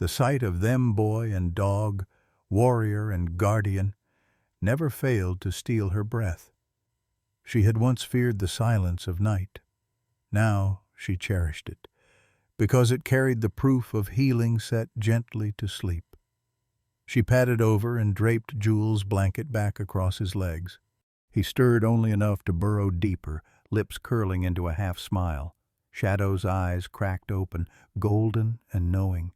The sight of them boy and dog, warrior and guardian, never failed to steal her breath. She had once feared the silence of night. Now she cherished it, because it carried the proof of healing set gently to sleep. She padded over and draped Jules' blanket back across his legs. He stirred only enough to burrow deeper, lips curling into a half-smile. Shadow's eyes cracked open, golden and knowing.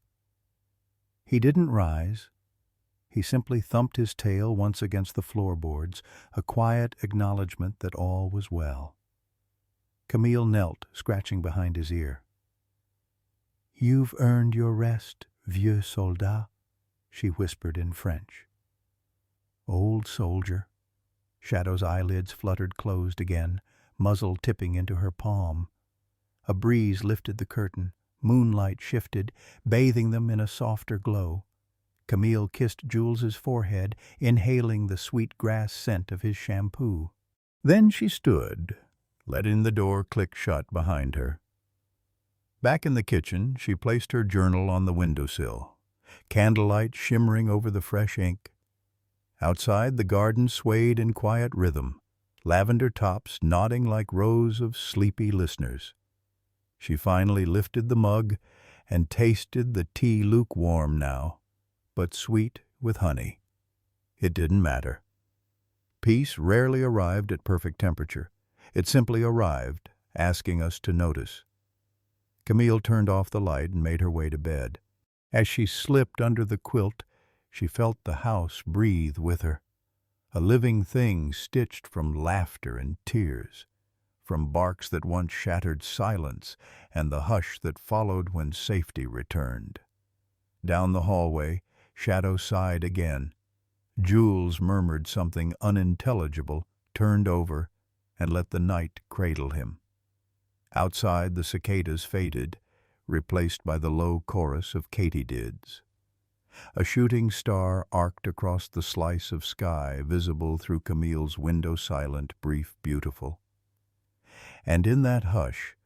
He didn't rise. He simply thumped his tail once against the floorboards, a quiet acknowledgment that all was well. Camille knelt, scratching behind his ear. "You've earned your rest, vieux soldat," she whispered in French. "Old soldier." Shadow's eyelids fluttered closed again, muzzle tipping into her palm. A breeze lifted the curtain, moonlight shifted, bathing them in a softer glow. Camille kissed Jules's forehead, inhaling the sweet grass scent of his shampoo. Then she stood, letting the door click shut behind her. Back in the kitchen, she placed her journal on the windowsill, candlelight shimmering over the fresh ink. Outside, the garden swayed in quiet rhythm, lavender tops nodding like rows of sleepy listeners. She finally lifted the mug and tasted the tea, lukewarm now, but sweet with honey. It didn't matter. Peace rarely arrived at perfect temperature. It simply arrived, asking us to notice. Camille turned off the light and made her way to bed. As she slipped under the quilt, she felt the house breathe with her, a living thing stitched from laughter and tears, from barks that once shattered silence and the hush that followed when safety returned. Down the hallway, Shadow sighed again. Jules murmured something unintelligible, turned over, and let the night cradle him. Outside, the cicadas faded, replaced by the low chorus of katydids. A shooting star arced across the slice of sky visible through Camille's window-silent, brief, beautiful. And in that hush,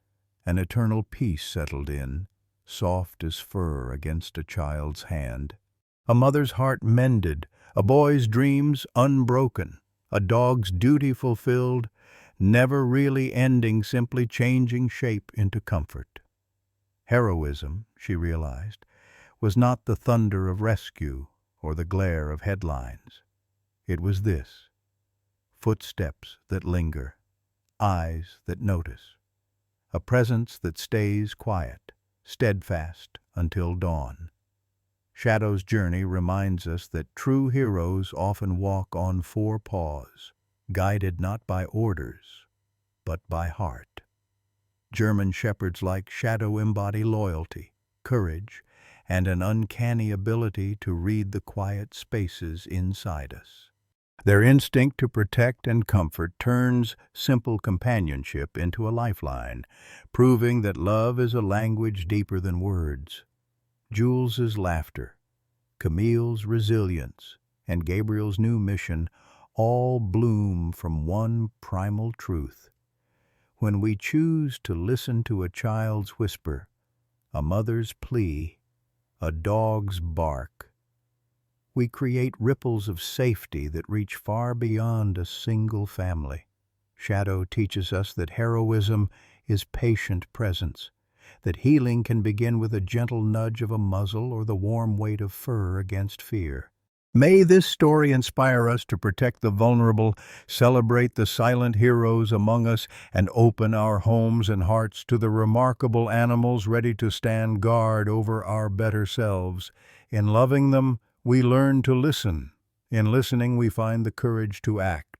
an eternal peace settled in, soft as fur against a child's hand. A mother's heart mended, a boy's dreams unbroken, a dog's duty fulfilled, never really ending, simply changing shape into comfort. Heroism, she realized, was not the thunder of rescue or the glare of headlines. It was this: footsteps that linger, eyes that notice, a presence that stays quiet, steadfast until dawn. Shadow's journey reminds us that true heroes often walk on four paws: guided not by orders, but by heart. German shepherds like Shadow embody loyalty, courage, and an uncanny ability to read the quiet spaces inside us. Their instinct to protect and comfort turns simple companionship into a lifeline, proving that love is a language deeper than words. Jules's laughter, Camille's resilience, and Gabriel's new mission all bloom from one primal truth. When we choose to listen to a child's whisper, a mother's plea, a dog's bark, we create ripples of safety that reach far beyond a single family. Shadow teaches us that heroism is patient presence, that healing can begin with a gentle nudge of a muzzle or the warm weight of fur against fear. May this story inspire us to protect the vulnerable, celebrate the silent heroes among us, and open our homes and hearts to the remarkable animals ready to stand guard over our better selves. In loving them, we learn to listen. In listening, we find the courage to act.